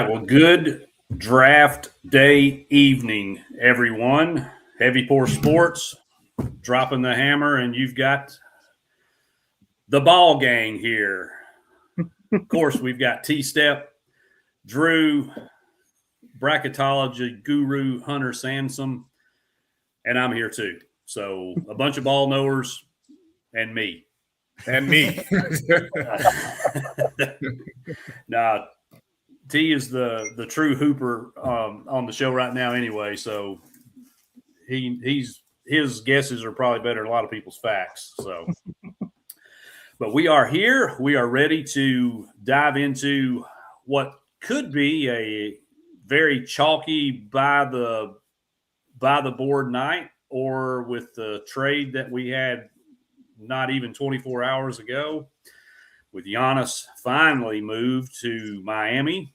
right. Well, good draft day evening, everyone. Heavy Pour Sports dropping the hammer, and you've got the ball gang here. Of course, we've got T-Step, Drew, bracketology guru Hunter Sansom, and I'm here too. So a bunch of ball knowers and me. Nah, T is the true hooper on the show right now anyway, so his guesses are probably better than a lot of people's facts. So but we are here. We are ready to dive into what could be a very chalky by the board night, or with the trade that we had not even 24 hours ago, with Giannis finally moved to Miami.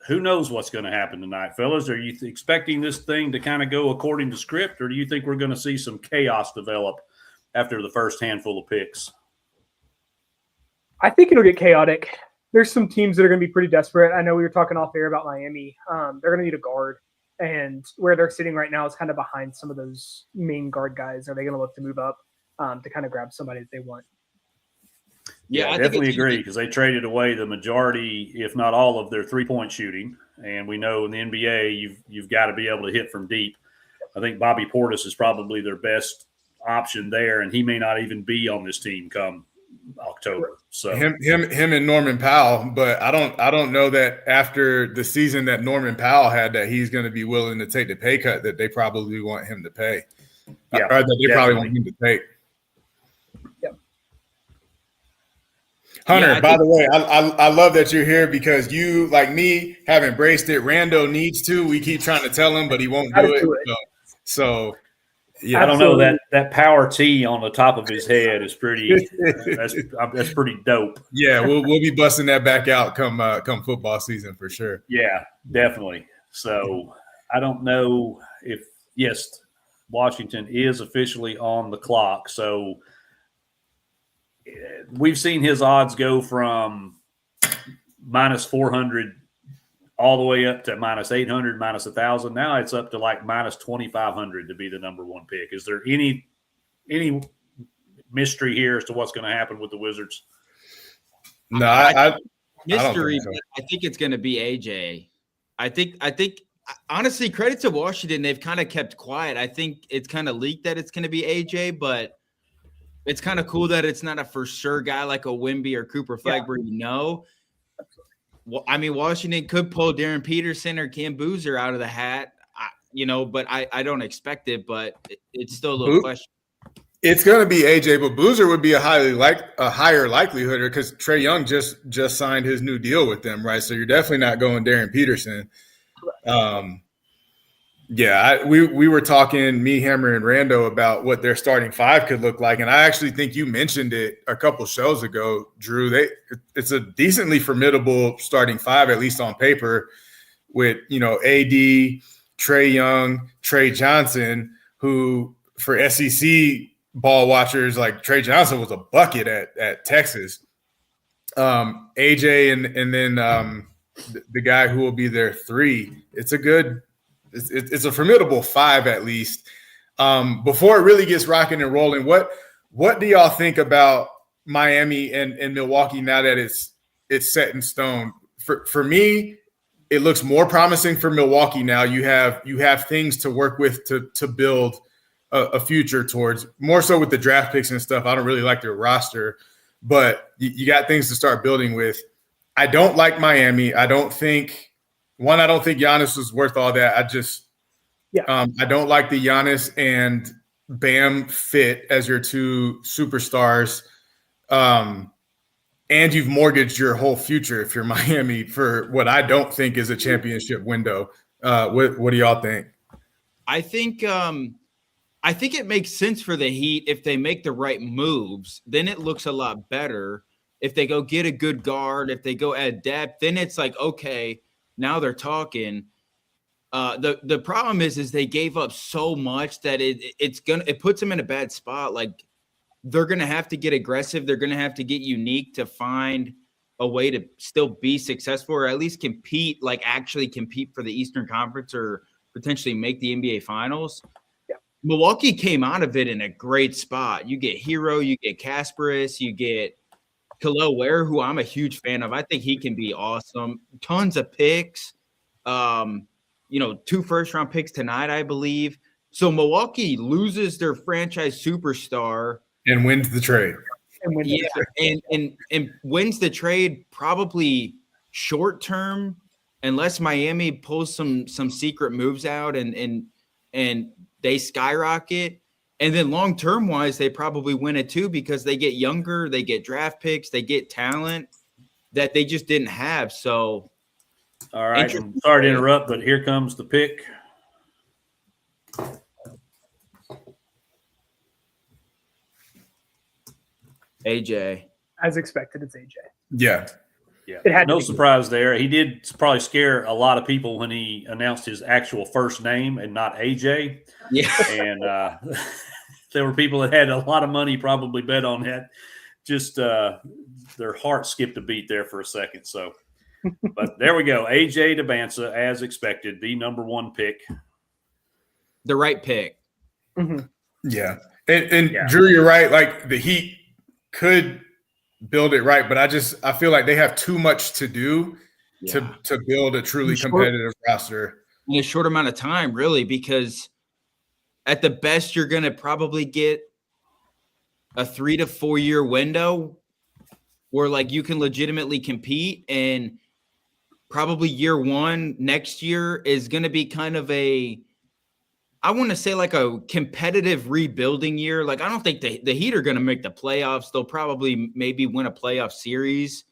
Who knows what's going to happen tonight, fellas? Are you expecting this thing to kind of go according to script, or do you think we're going to see some chaos develop after the first handful of picks? I think it'll get chaotic. There's some teams that are going to be pretty desperate. I know we were talking off air about Miami. They're going to need a guard, and where they're sitting right now is kind of behind some of those main guard guys. Are they going to look to move up to kind of grab somebody that they want? Yeah, I definitely agree, because they traded away the majority, if not all, of their three-point shooting. And we know in the NBA, you've got to be able to hit from deep. I think Bobby Portis is probably their best option there, and he may not even be on this team come October. So him and Norman Powell, but I don't know that after the season that Norman Powell had, that he's going to be willing to take the pay cut that they probably want him to pay. Yeah, or that they probably want him to take. Hunter, by the way, I love that you're here, because you, like me, have embraced it. Rando needs to. We keep trying to tell him, but he won't do it. So yeah, I don't know, that power T on the top of his head is pretty. that's pretty dope. Yeah, we'll be busting that back out come football season for sure. Yeah, definitely. So I don't know if Washington is officially on the clock. So we've seen his odds go from minus 400 all the way up to minus 800, minus 1,000. Now it's up to like minus 2,500 to be the number one pick. Is there any mystery here as to what's going to happen with the Wizards? No, I mystery. I think it's going to be AJ. I think honestly, credit to Washington. They've kind of kept quiet. I think it's kind of leaked that it's going to be AJ, but it's kind of cool that it's not a for sure guy like a Wemby or Cooper Flagberg. Well, I mean, Washington could pull Darren Peterson or Cam Boozer out of the hat, but I don't expect it, but it's still a little question. It's going to be AJ, but Boozer would be a higher likelihood, because Trae Young just signed his new deal with them, right? So you're definitely not going Darren Peterson. We were talking, me, Hammer, and Rando, about what their starting five could look like, and I actually think you mentioned it a couple shows ago, Drew. It's a decently formidable starting five, at least on paper, with AD, Trae Young, Trey Johnson, who for SEC ball watchers, like Trey Johnson was a bucket at Texas. AJ and then the guy who will be their three. It's a formidable five, at least. Before it really gets rocking and rolling, what do y'all think about Miami and Milwaukee now that it's set in stone? For me, it looks more promising for Milwaukee now. You have things to work with to build a future towards, more so with the draft picks and stuff. I don't really like their roster, but you got things to start building with. I don't like Miami. I don't think Giannis was worth all that. I don't like the Giannis and Bam fit as your two superstars. And you've mortgaged your whole future if you're Miami for what I don't think is a championship window. What do y'all think? I think it makes sense for the Heat if they make the right moves. Then it looks a lot better. If they go get a good guard, if they go add depth, then it's like, okay, now they're talking. The problem is they gave up so much that it puts them in a bad spot. Like, they're gonna have to get aggressive. They're gonna have to get unique to find a way to still be successful or at least compete, like actually compete for the Eastern Conference or potentially make the NBA Finals. Yeah. Milwaukee came out of it in a great spot. You get Hero, you get Kasparis, you get Kel'el Ware, who I'm a huge fan of. I think he can be awesome. Tons of picks. 2 first-round picks tonight, I believe. So Milwaukee loses their franchise superstar and wins the trade. And wins the trade probably short term, unless Miami pulls some secret moves out and they skyrocket. And then long term wise, they probably win it too because they get younger, they get draft picks, they get talent that they just didn't have. So, all right, I'm sorry to interrupt, but here comes the pick. AJ. As expected, it's AJ. Yeah. Yeah, It had no to be. surprise there. He did probably scare a lot of people when he announced his actual first name and not AJ. Yeah. And there were people that had a lot of money probably bet on that. Just their heart skipped a beat there for a second. So, but there we go. AJ Dybantsa, as expected, the number 1 pick. The right pick. Mhm. Yeah. And Yeah. Drew, you're right. Like the Heat could build it right, but I feel like they have too much to do to build a truly competitive roster in a short amount of time, really, because at the best you're going to probably get a 3 to 4 year window where like you can legitimately compete, and probably year 1 next year is going to be kind of I want to say like a competitive rebuilding year. Like, I don't think the Heat are going to make the playoffs. They'll probably maybe win a playoff series,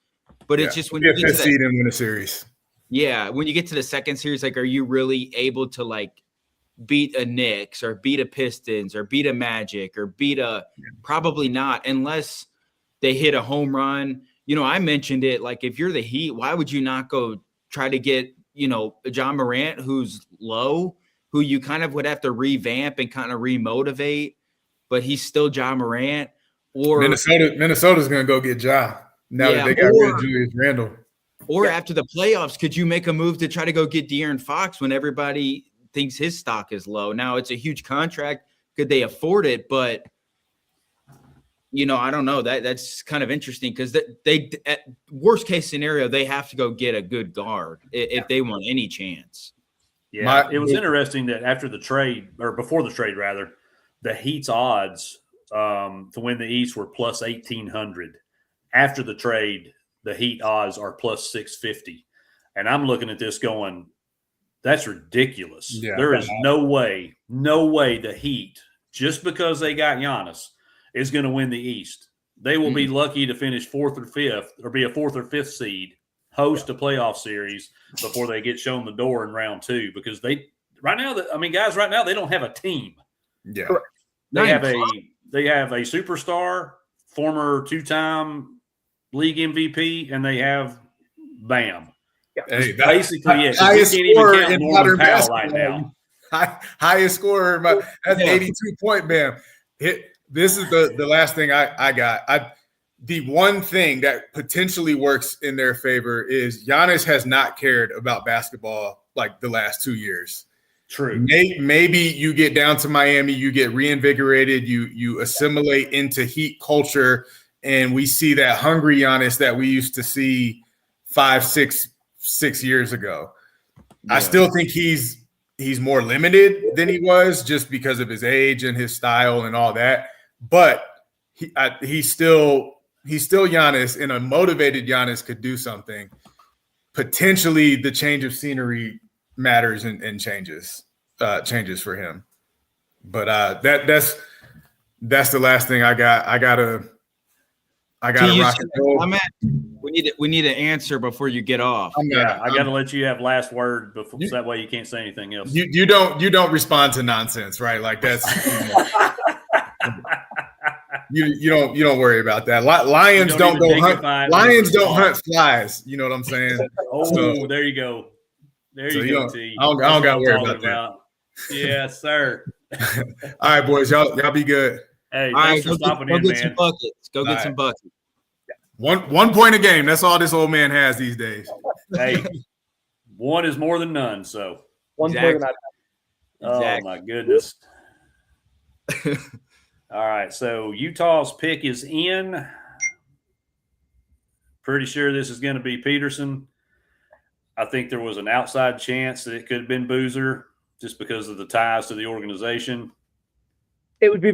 but it's just when you get to seed and win a series. Yeah, when you get to the second series, like, are you really able to like beat a Knicks or beat a Pistons or beat a Magic or beat a probably not, unless they hit a home run. I mentioned it. Like, if you're the Heat, why would you not go try to get John Morant, who's low, who you kind of would have to revamp and kind of remotivate, but he's still John Morant. Or Minnesota's going to go get Ja now that they got rid of Julius Randle. Or after the playoffs, could you make a move to try to go get De'Aaron Fox when everybody thinks his stock is low? Now, it's a huge contract. Could they afford it? But, I don't know. That's kind of interesting because they at worst case scenario, they have to go get a good guard if they want any chance. Yeah, it was interesting that after the trade, or before the trade rather, the Heat's odds to win the East were plus 1,800. After the trade, the Heat odds are plus 650. And I'm looking at this going, that's ridiculous. Yeah, there is no way the Heat, just because they got Giannis, is going to win the East. They will be lucky to finish 4th or 5th or be a 4th or 5th seed, host a playoff series before they get shown the door in round 2, because right now they don't have a team. Yeah. They have a superstar, former 2-time league MVP, and they have Bam. Yeah. Hey, basically it. Highest You can't even scorer count in Norman modern Powell basketball right now. Highest scorer. That's 82 point Bam. This is the last thing I got. The one thing that potentially works in their favor is Giannis has not cared about basketball like the last 2 years. True. Maybe you get down to Miami, you get reinvigorated, you assimilate into Heat culture, and we see that hungry Giannis that we used to see 5-6 years ago. Yeah. I still think he's more limited than he was just because of his age and his style and all that. But he's still Giannis, and a motivated Giannis could do something. Potentially the change of scenery matters and changes for him. But that's the last thing I got. I gotta rock and roll. We need an answer before you get off. I gotta let you have last word before, so that way you can't say anything else. You don't respond to nonsense, right? Like that's you don't worry about that. Lions don't go hunt. Lions don't hunt flies. You know what I'm saying? So, there you go. There you go. T. I don't got to worry about that. Yes, sir. All right, boys. Y'all be good. Hey, thanks for stopping in, man. Go get some buckets. One point a game. That's all this old man has these days. Hey, one is more than none. So, One's more than oh my goodness. All right, so Utah's pick is in. Pretty sure this is going to be Peterson. I think there was an outside chance that it could have been Boozer just because of the ties to the organization. it'd be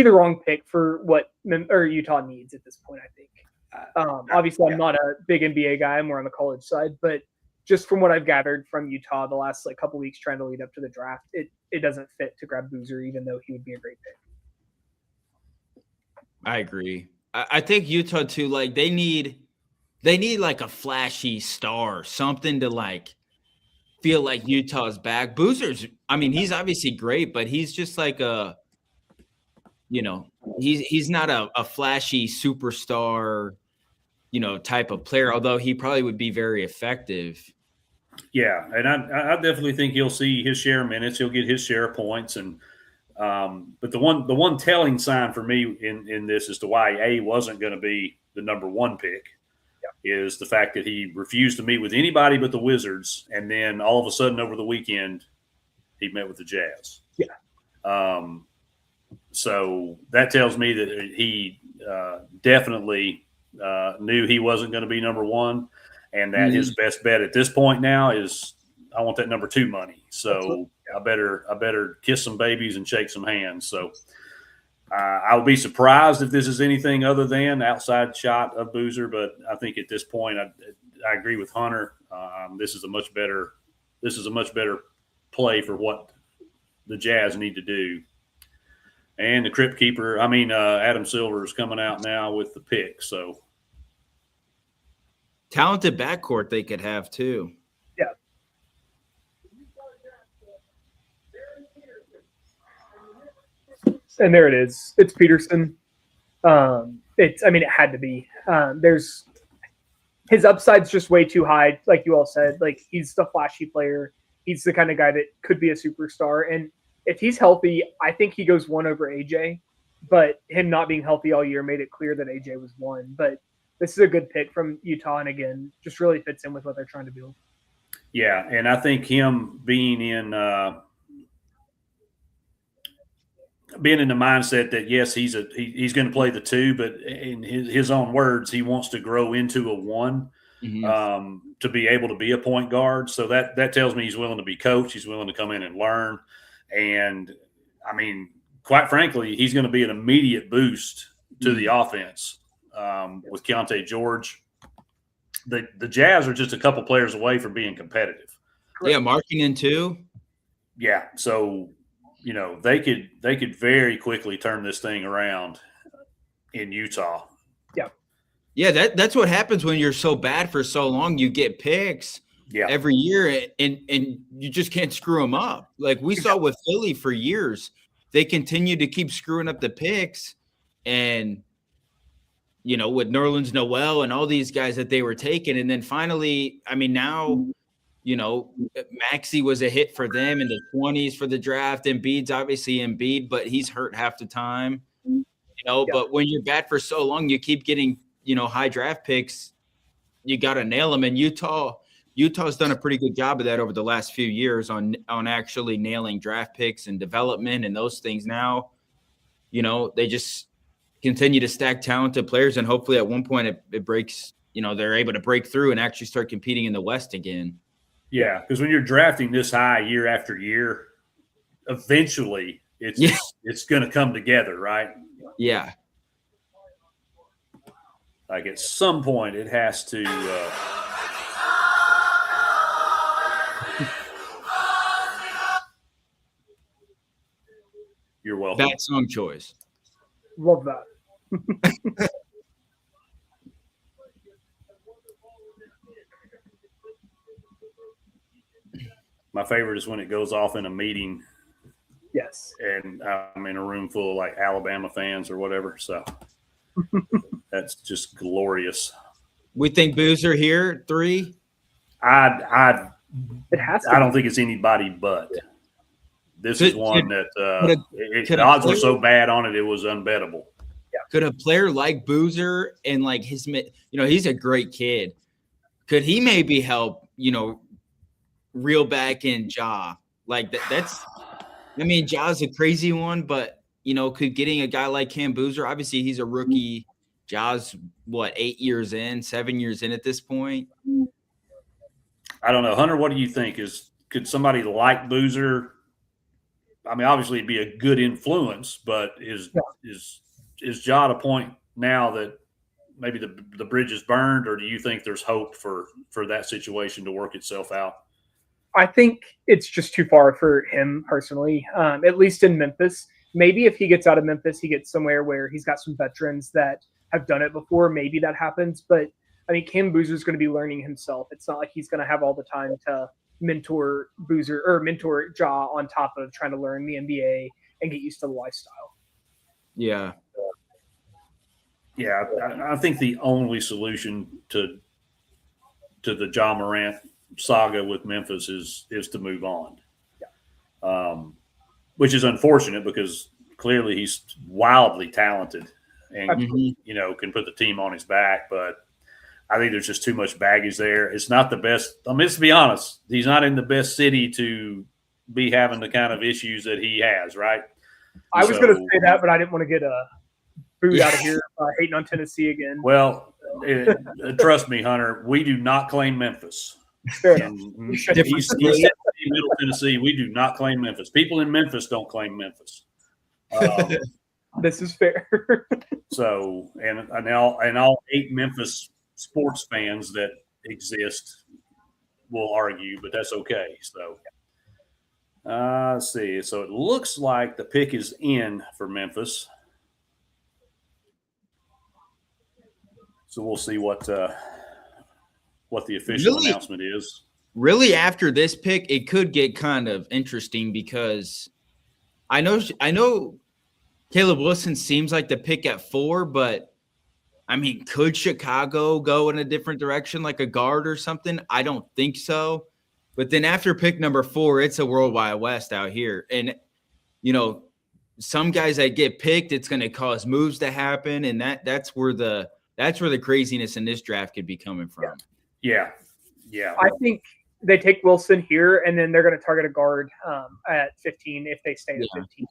the wrong pick for what Utah needs at this point, I think. Obviously, I'm not a big NBA guy. I'm more on the college side, but just from what I've gathered from Utah the last couple weeks trying to lead up to the draft, it doesn't fit to grab Boozer, even though he would be a great pick. I agree. I think Utah too. Like they need like a flashy star, something to feel like Utah's back. Boozer's, I mean, he's obviously great, but he's just like he's not a flashy superstar, type of player, although he probably would be very effective. Yeah, and I definitely think he'll see his share of minutes. He'll get his share of points. And but the one telling sign for me in this as to why A wasn't going to be the number one pick is the fact that he refused to meet with anybody but the Wizards, and then all of a sudden over the weekend he met with the Jazz. Yeah. So that tells me that he definitely knew he wasn't going to be number one, and that his best bet at this point now is I want that number two money. So I better kiss some babies and shake some hands. So I'll be surprised if this is anything other than outside shot of Boozer, but I think at this point I agree with Hunter. This is a much better play for what the Jazz need to do. And the Crypt Keeper, Adam Silver is coming out now with the pick. So talented backcourt they could have too. Yeah. And there it is. It's Peterson. It had to be. There's his upside's just way too high, like you all said. Like he's the flashy player. He's the kind of guy that could be a superstar. And if he's healthy, I think he goes one over AJ. But him not being healthy all year made it clear that AJ was one. But this is a good pick from Utah, and again, just really fits in with what they're trying to build. Yeah, and I think him being in the mindset that yes, he's going to play the two, but in his own words, he wants to grow into a one to be able to be a point guard. So that tells me he's willing to be coached. He's willing to come in and learn. And quite frankly, he's going to be an immediate boost to the offense with Keontae George. The Jazz are just a couple players away from being competitive. Yeah, Markkanen too. Yeah, so they could very quickly turn this thing around in Utah. Yeah, that's what happens when you're so bad for so long. You get picks every year, and you just can't screw them up. Like we saw with Philly for years, they continued to keep screwing up the picks, and with Nerlens Noel and all these guys that they were taking, and then finally, now. Maxey was a hit for them in the 20s for the draft. Embiid's obviously Embiid, but he's hurt half the time. But when you're bad for so long, you keep getting, high draft picks. You got to nail them. And Utah's done a pretty good job of that over the last few years on actually nailing draft picks and development and those things. Now, they just continue to stack talented players, and hopefully at one point it breaks. They're able to break through and actually start competing in the West again. Yeah, because when you're drafting this high year after year, eventually it's going to come together, right? Yeah. Like at some point it has to You're welcome. Bad song choice. Love that. My favorite is when it goes off in a meeting. Yes. And I'm in a room full of Alabama fans or whatever. So that's just glorious. We think Boozer here, 3. It has to. I don't think it's anybody but. This is one that the odds were so bad on it, it was unbettable. Could a player like Boozer and like his, he's a great kid. Could he maybe help, reel back in Ja? Like Ja's a crazy one, but could getting a guy like Cam Boozer, obviously he's a rookie. Ja's 8 years in, 7 years in at this point. I don't know. Hunter, what do you think? Could somebody like Boozer? I mean, obviously it'd be a good influence, but is Ja at a point now that maybe the bridge is burned, or do you think there's hope for that situation to work itself out? I think it's just too far for him personally, at least in Memphis. Maybe if he gets out of Memphis, he gets somewhere where he's got some veterans that have done it before. Maybe that happens. But I mean, Cam Boozer's going to be learning himself. It's not like he's going to have all the time to mentor Boozer or mentor Ja on top of trying to learn the NBA and get used to the lifestyle. Yeah. Yeah, I think the only solution to the Ja Morant saga with Memphis is to move on, which is unfortunate because clearly he's wildly talented and can put the team on his back. But I think there's just too much baggage there. It's not the best. I mean, let's be honest, he's not in the best city to be having the kind of issues that he has, right? I was going to say that, but I didn't want to get booed out of here hating on Tennessee again. Well, trust me, Hunter, we do not claim Memphis. Fair enough. East Middle Tennessee, we do not claim Memphis. People in Memphis don't claim Memphis. This is fair. So, and all 8 Memphis sports fans that exist will argue, but that's okay. So, let's see. So it looks like the pick is in for Memphis. So we'll see what the official announcement is. Really, after this pick, it could get kind of interesting because I know Caleb Wilson seems like the pick at 4, but I mean, could Chicago go in a different direction, like a guard or something? I don't think so. But then after pick number 4, it's a World Wide West out here. And, some guys that get picked, it's going to cause moves to happen. And that's where the craziness in this draft could be coming from. Yeah. I think they take Wilson here, and then they're going to target a guard at 15 if they stay at 15.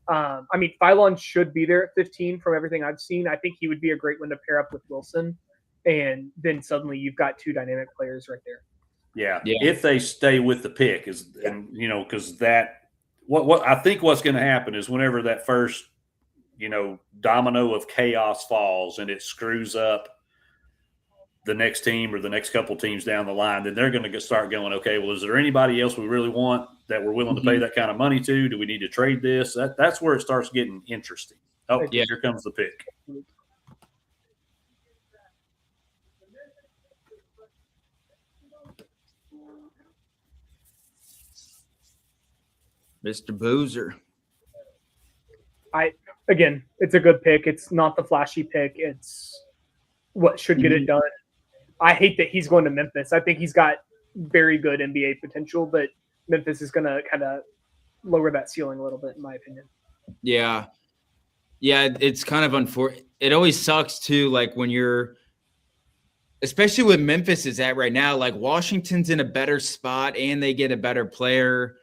I mean, Phylon should be there at 15 from everything I've seen. I think he would be a great one to pair up with Wilson, and then suddenly you've got 2 dynamic players right there. Yeah. If they stay with the pick because what I think what's going to happen is whenever that first domino of chaos falls and it screws up the next team or the next couple teams down the line, then they're going to start going, okay, well, is there anybody else we really want that we're willing to pay that kind of money to? Do we need to trade this? That's where it starts getting interesting. Oh, yeah, here comes the pick. Mr. Boozer. Again, it's a good pick. It's not the flashy pick. It's what should get it done. I hate that he's going to Memphis. I think he's got very good NBA potential, but Memphis is going to kind of lower that ceiling a little bit, in my opinion. Yeah. Yeah, it's kind of unfortunate. It always sucks, too, like when you're – especially with Memphis is at right now, like Washington's in a better spot and they get a better player.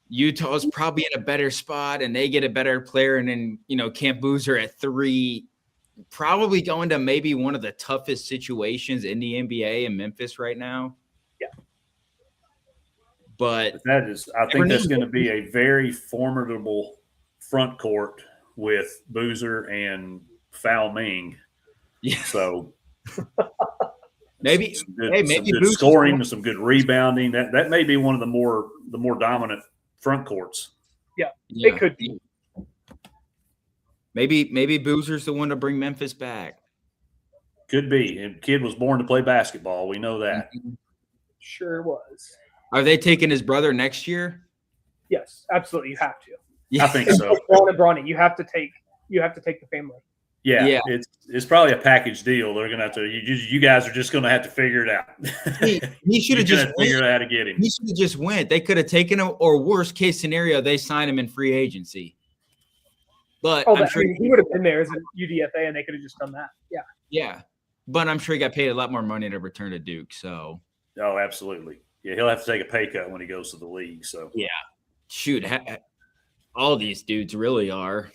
Utah's probably in a better spot and they get a better player. And then, Cam Boozer at 3, probably going to maybe one of the toughest situations in the NBA in Memphis right now. Yeah. But I think that's going to be a very formidable front court with Boozer and Fao Ming. Yeah. So maybe some good scoring, some good rebounding. That may be one of the more dominant front courts. Yeah, it could be. Maybe Boozer's the one to bring Memphis back. Could be. And kid was born to play basketball. We know that. Sure was. Are they taking his brother next year? Yes, absolutely. You have to. Yeah. I think so. Bronny, you have to take the family. Yeah. It's probably a package deal. They're gonna have to. You guys are just gonna have to figure it out. He should have just figured out how to get him. He should have just went. They could have taken him, or worst case scenario, they sign him in free agency. But Oh, I'm sure he would have been there as a UDFA, and they could have just done that. Yeah. yeah. But I'm sure he got paid a lot more money to return to Duke. So Oh, absolutely. Yeah, he'll have to take a pay cut when he goes to the league. So shoot, all these dudes really are.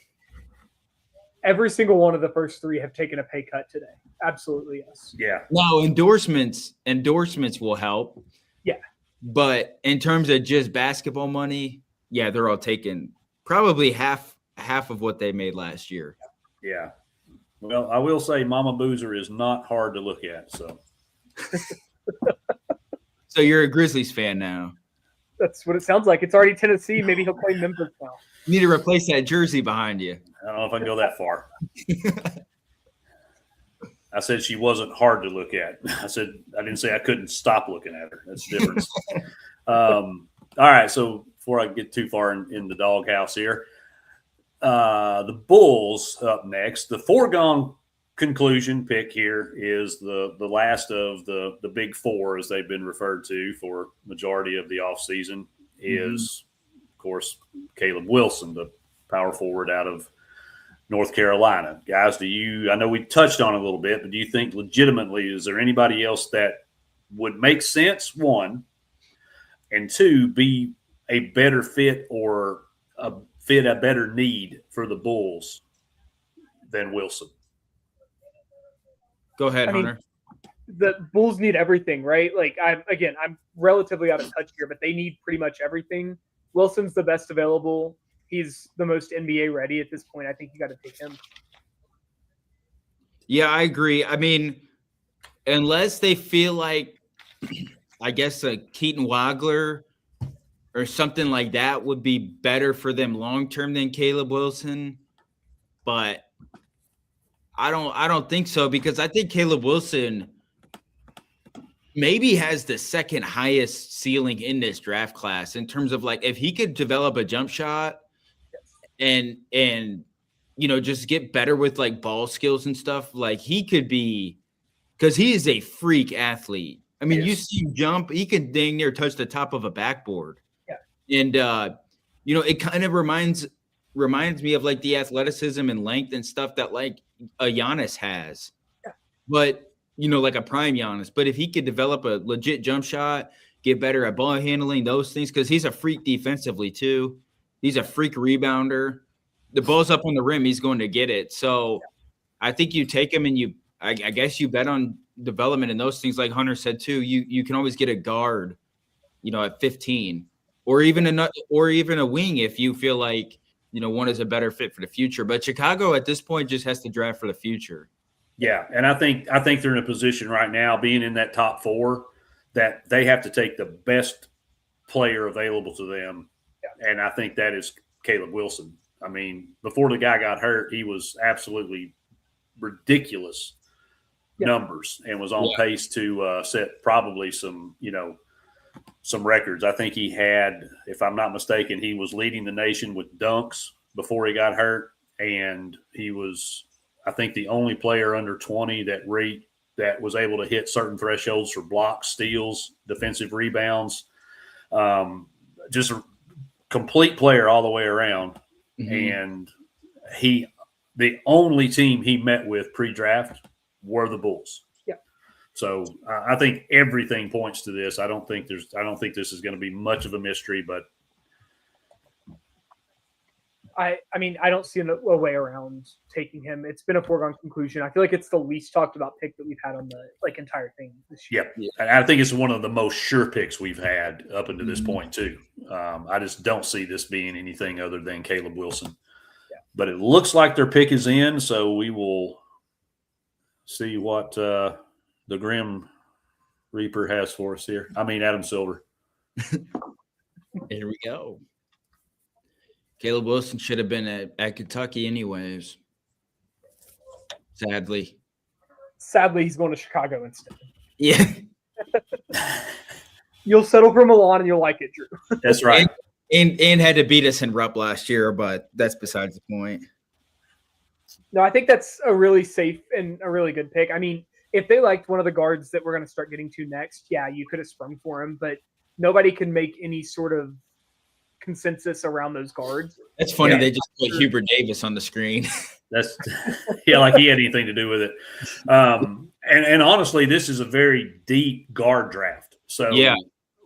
Every single one of the first three have taken a pay cut today. Absolutely, yes. yeah, No, endorsements will help. Yeah. But in terms of just basketball money, yeah, they're all taking probably half of what they made last year. yeah. Well, I will say Mama Boozer is not hard to look at. So So you're a Grizzlies fan now. That's what it sounds like. It's already Tennessee. Maybe he'll claim Memphis now. You need to replace that jersey behind you. I don't know if I can go that far. I said she wasn't hard to look at. I didn't say I couldn't stop looking at her. That's the difference. All right. So before I get too far in the doghouse here, the Bulls up next. The foregone conclusion pick here is the last of the big four, as they've been referred to for majority of the offseason, is, of course, Caleb Wilson, the power forward out of North Carolina. Guys, I know we touched on it a little bit, but do you think legitimately, is there anybody else that would make sense, one, and two, be a better fit or fit a better need for the Bulls than Wilson? Go ahead, Hunter. The Bulls need everything, right? Like, I'm relatively out of touch here, but they need pretty much everything. Wilson's the best available. He's the most NBA ready at this point. I think you got to take him. Yeah, I agree. I mean, unless they feel like, I guess, a Keaton Wagler or something like that would be better for them long term than Caleb Wilson, but I don't think so, because I think Caleb Wilson maybe has the second highest ceiling in this draft class in terms of, like, if he could develop a jump shot and just get better with, like, ball skills and stuff, like, he could be, because he is a freak athlete. I mean, you see him jump, he can dang near touch the top of a backboard. Yeah. And it kind of reminds me of, like, the athleticism and length and stuff that, like, a Giannis has. Yeah. But like a prime Giannis. But if he could develop a legit jump shot, get better at ball handling, those things, because he's a freak defensively too. He's a freak rebounder. The ball's up on the rim, he's going to get it. So I think you take him and I guess you bet on development and those things, like Hunter said too. You can always get a guard, at 15, or even a wing if you feel like one is a better fit for the future. But Chicago at this point just has to draft for the future. Yeah, and I think they're in a position right now, being in that top four, that they have to take the best player available to them, and I think that is Caleb Wilson. I mean, before the guy got hurt, he was absolutely ridiculous numbers and was on pace to set probably some records. I think he had, if I'm not mistaken, he was leading the nation with dunks before he got hurt, and he was, I think, the only player under 20 that was able to hit certain thresholds for blocks, steals, defensive rebounds. Just a complete player all the way around. Mm-hmm. And the only team he met with pre-draft were the Bulls. Yeah. So I think everything points to this. I don't think this is going to be much of a mystery, but I don't see a way around taking him. It's been a foregone conclusion. I feel like it's the least talked about pick that we've had on the entire thing this year. Yeah. And I think it's one of the most sure picks we've had up until this point too. I just don't see this being anything other than Caleb Wilson. Yeah. But it looks like their pick is in, so we will see what the Grim Reaper has for us here. I mean, Adam Silver. Here we go. Caleb Wilson should have been at Kentucky anyways. Sadly, he's going to Chicago instead. Yeah. You'll settle for Milan and you'll like it, Drew. That's right. And had to beat us in Rupp last year, but that's besides the point. No, I think that's a really safe and a really good pick. I mean, if they liked one of the guards that we're going to start getting to next, you could have sprung for him, but nobody can make any sort of consensus around those guards. That's funny. Yeah. They just put Hubert Davis on the screen. That's like he had anything to do with it. And honestly, this is a very deep guard draft. So Yeah.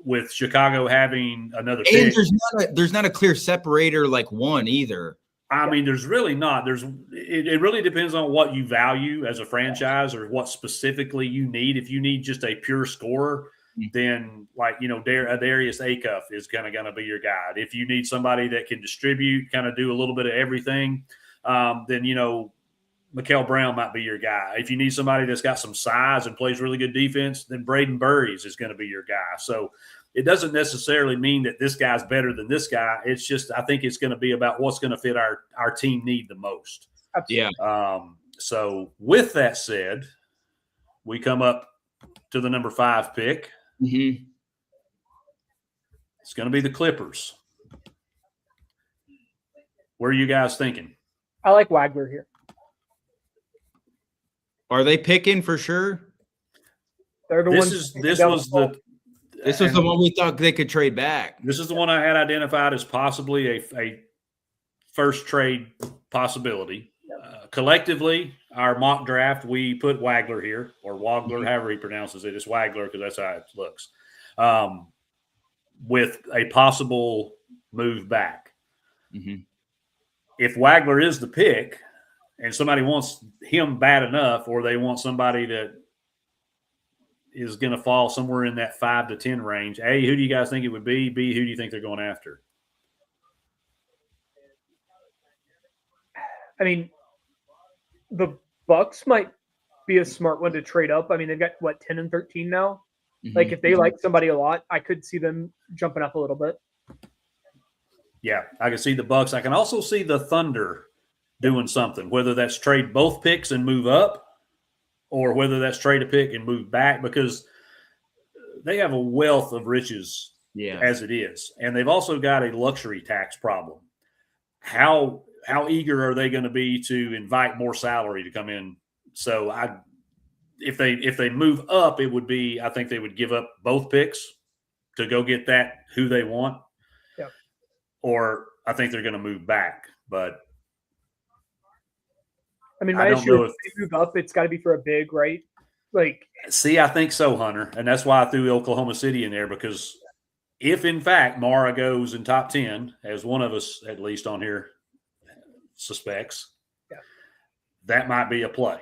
with Chicago having another And pick, there's not a clear separator like one either. I mean, there's really not. It really depends on what you value as a franchise or what specifically you need. If you need just a pure scorer, then like Darius Acuff is kind of going to be your guy. If you need somebody that can distribute, kind of do a little bit of everything, then Mikael Brown might be your guy. If you need somebody that's got some size and plays really good defense, then Braden Burries is going to be your guy. So it doesn't necessarily mean that this guy's better than this guy. It's just I think it's going to be about what's going to fit our team need the most. Yeah. So with that said, we come up to the number 5 pick. Mm-hmm. It's going to be the Clippers. Where are you guys thinking? I like Wagler here. Are they picking for sure? They're the ones. This was the one we thought they could trade back. This is the one I had identified as possibly a first trade possibility. Collectively, our mock draft, we put Wagler here, or Wagler, however he pronounces it. It's Wagler because that's how it looks. With a possible move back. Mm-hmm. If Wagler is the pick and somebody wants him bad enough, or they want somebody that is going to fall somewhere in that 5 to 10 range, A, who do you guys think it would be? B, who do you think they're going after? I mean, the Bucks might be a smart one to trade up. I mean, they've got 10 and 13 now. Mm-hmm. Like if they like somebody a lot, I could see them jumping up a little bit. Yeah, I can see the Bucks. I can also see the Thunder doing something, whether that's trade both picks and move up, or whether that's trade a pick and move back, because they have a wealth of riches as it is. And they've also got a luxury tax problem. How eager are they going to be to invite more salary to come in? So if they move up, it would be, I think they would give up both picks to go get that who they want. Yep. Or I think they're going to move back. But I mean, I my don't issue know is if they move up, it's got to be for a big, right? Like, see, I think so, Hunter. And that's why I threw Oklahoma City in there, because if in fact Mara goes in top 10, as one of us at least on here suspects, that might be a play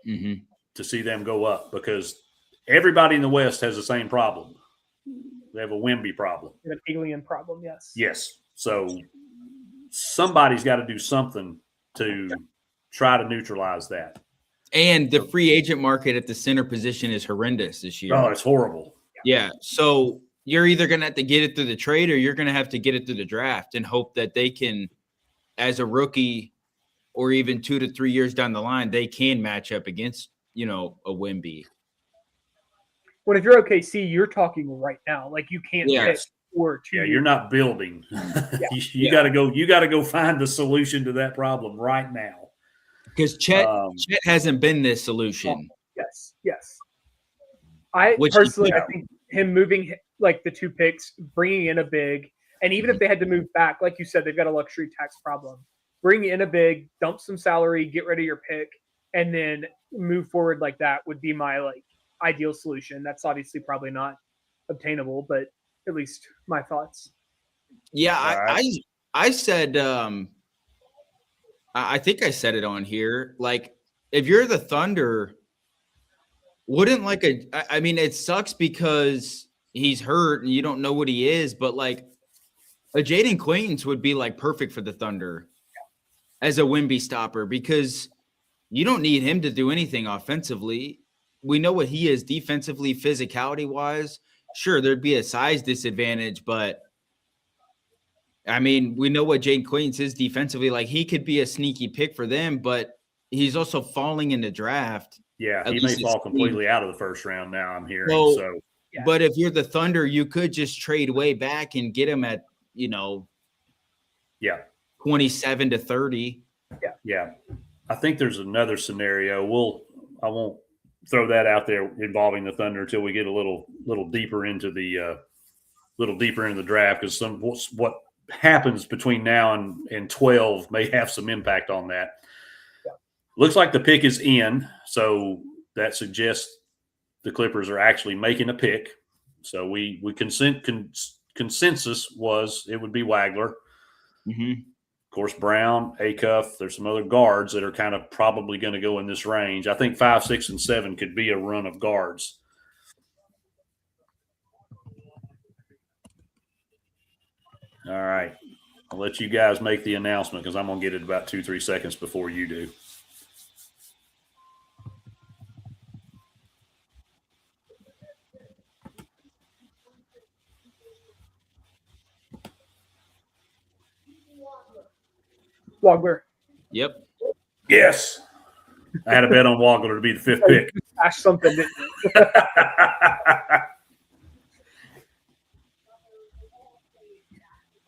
to see them go up, because everybody in the West has the same problem. They have a Wemby problem. an alien problem, yes. Yes. So somebody's got to do something to try to neutralize that. And the free agent market at the center position is horrendous this year. Oh, it's horrible. Yeah. So you're either going to have to get it through the trade, or you're going to have to get it through the draft and hope that they can, as a rookie or even 2 to 3 years down the line, they can match up against, a Wemby. Well, if you're OKC, you're talking right now. Like you can't pick or two. Yeah, you're not building. You got to go. You got to go find the solution to that problem right now. Because Chet hasn't been this solution. Yes. I think him moving like the 2 picks, bringing in a big, and even if they had to move back, like you said, they've got a luxury tax problem. Bring in a big, dump some salary, get rid of your pick, and then move forward like that would be my ideal solution. That's obviously probably not obtainable, but at least my thoughts. Yeah, I said I think I said it on here. Like, if you're the Thunder, wouldn't I mean, it sucks because he's hurt and you don't know what he is, but a Jaden Quaintance would be perfect for the Thunder as a Wemby stopper, because you don't need him to do anything offensively. We know what he is defensively, physicality wise. Sure, there'd be a size disadvantage, but I mean, we know what Jaden Quaintance is defensively. He could be a sneaky pick for them, but he's also falling in the draft. Yeah, he may fall completely out of the first round now, I'm hearing. So. But if you're the Thunder, you could just trade way back and get him at, 27 to 30. Yeah. I think there's another scenario. I won't throw that out there involving the Thunder until we get a little deeper into the draft, because what happens between now and 12 may have some impact on that. Yeah. Looks like the pick is in, so that suggests the Clippers are actually making a pick. So we consensus was it would be Wagler. Mm-hmm. Of course, Brown, Acuff. There's some other guards that are kind of probably going to go in this range. I think 5, 6, and 7 could be a run of guards. All right. I'll let you guys make the announcement because I'm going to get it about 2-3 seconds before you do. Wagler. Yep. Yes. I had a bet on Wagler to be the 5th pick. Ash something, didn't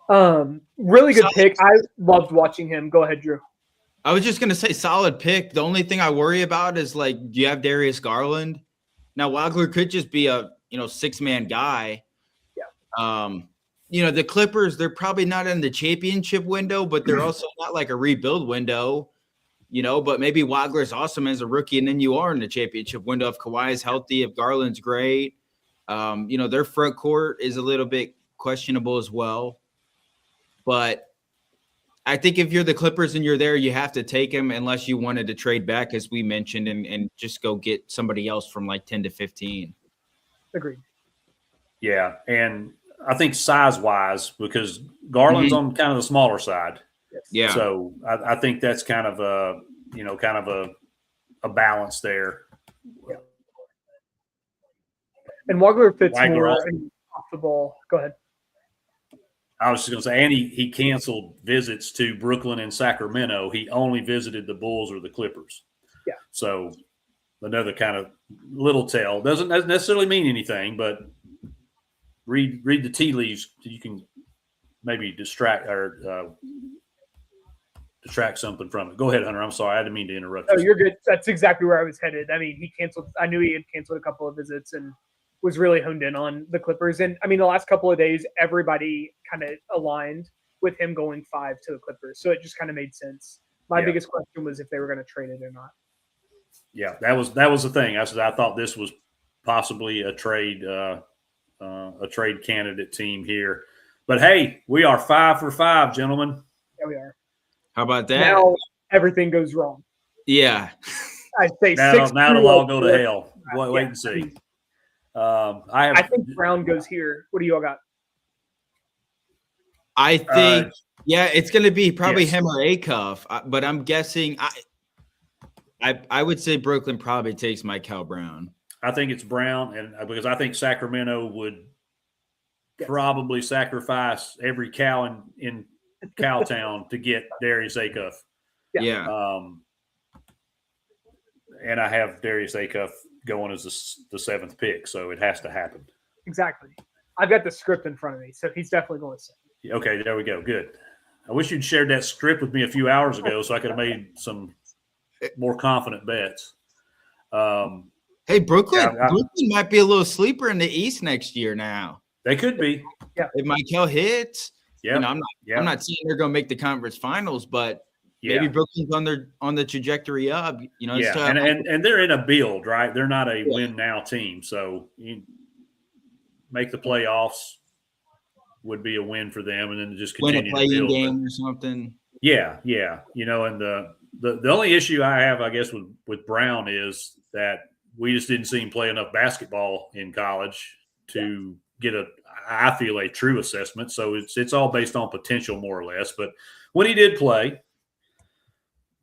you? Really good pick. I loved watching him. Go ahead, Drew. I was just gonna say solid pick. The only thing I worry about is like, do you have Darius Garland? Now Wagler could just be a 6-man guy. Yeah. The Clippers, they're probably not in the championship window, but they're also not like a rebuild window. But maybe Wagler's awesome as a rookie, and then you are in the championship window if Kawhi is healthy, if Garland's great. Their front court is a little bit questionable as well. But I think if you're the Clippers and you're there, you have to take him unless you wanted to trade back, as we mentioned, and just go get somebody else from like 10 to 15. Agreed. Yeah, and I think size-wise, because Garland's on kind of the smaller side. Yeah. So I think that's kind of a balance there. Yeah. And Wagler fits Wagler more also- off the ball. Go ahead. I was just going to say, and he canceled visits to Brooklyn and Sacramento. He only visited the Bulls or the Clippers. Yeah. So another kind of little tell. Doesn't necessarily mean anything, but read the tea leaves. You can maybe distract something from it. Go ahead, Hunter. I'm sorry. I didn't mean to interrupt No, you. you're good. That's exactly where I was headed. I mean, he canceled. I knew he had canceled a couple of visits and was really honed in on the Clippers. And I mean, the last couple of days, everybody kind of aligned with him going 5 to the Clippers. So it just kind of made sense. My biggest question was if they were going to trade it or not. Yeah, that was the thing. I thought this was possibly a trade candidate team here. But hey, we are 5 for 5, gentlemen. Yeah, we are. How about that? Now everything goes wrong. Yeah. I say Now 6 it'll all go to hell. Wait and see. I think Brown goes here. What do you all got? I think, it's going to be probably yes. him or Acuff, but I'm guessing I would say Brooklyn probably takes Michael Brown. I think it's Brown, and because I think Sacramento would probably sacrifice every cow in Cowtown to get Darius Acuff. Yeah. And I have Darius Acuff going as the 7th pick, so it has to happen. Exactly. I've got the script in front of me, so he's definitely going to say. Okay, there we go. Good. I wish you'd shared that script with me a few hours ago so I could have made some more confident bets. Hey, Brooklyn Yeah, Brooklyn might be a little sleeper in the East next year now. They could be. If Michael hits, Yeah. I'm not saying they're going to make the conference finals, but maybe Brooklyn's on the trajectory up. And they're in a build, right? They're not a win now team, so you make the playoffs would be a win for them, and then just continue win a to play-in build. game or something. Yeah. And the only issue I have, I guess, with Brown is that we just didn't see him play enough basketball in college to get I feel a true assessment. So it's all based on potential more or less. But when he did play,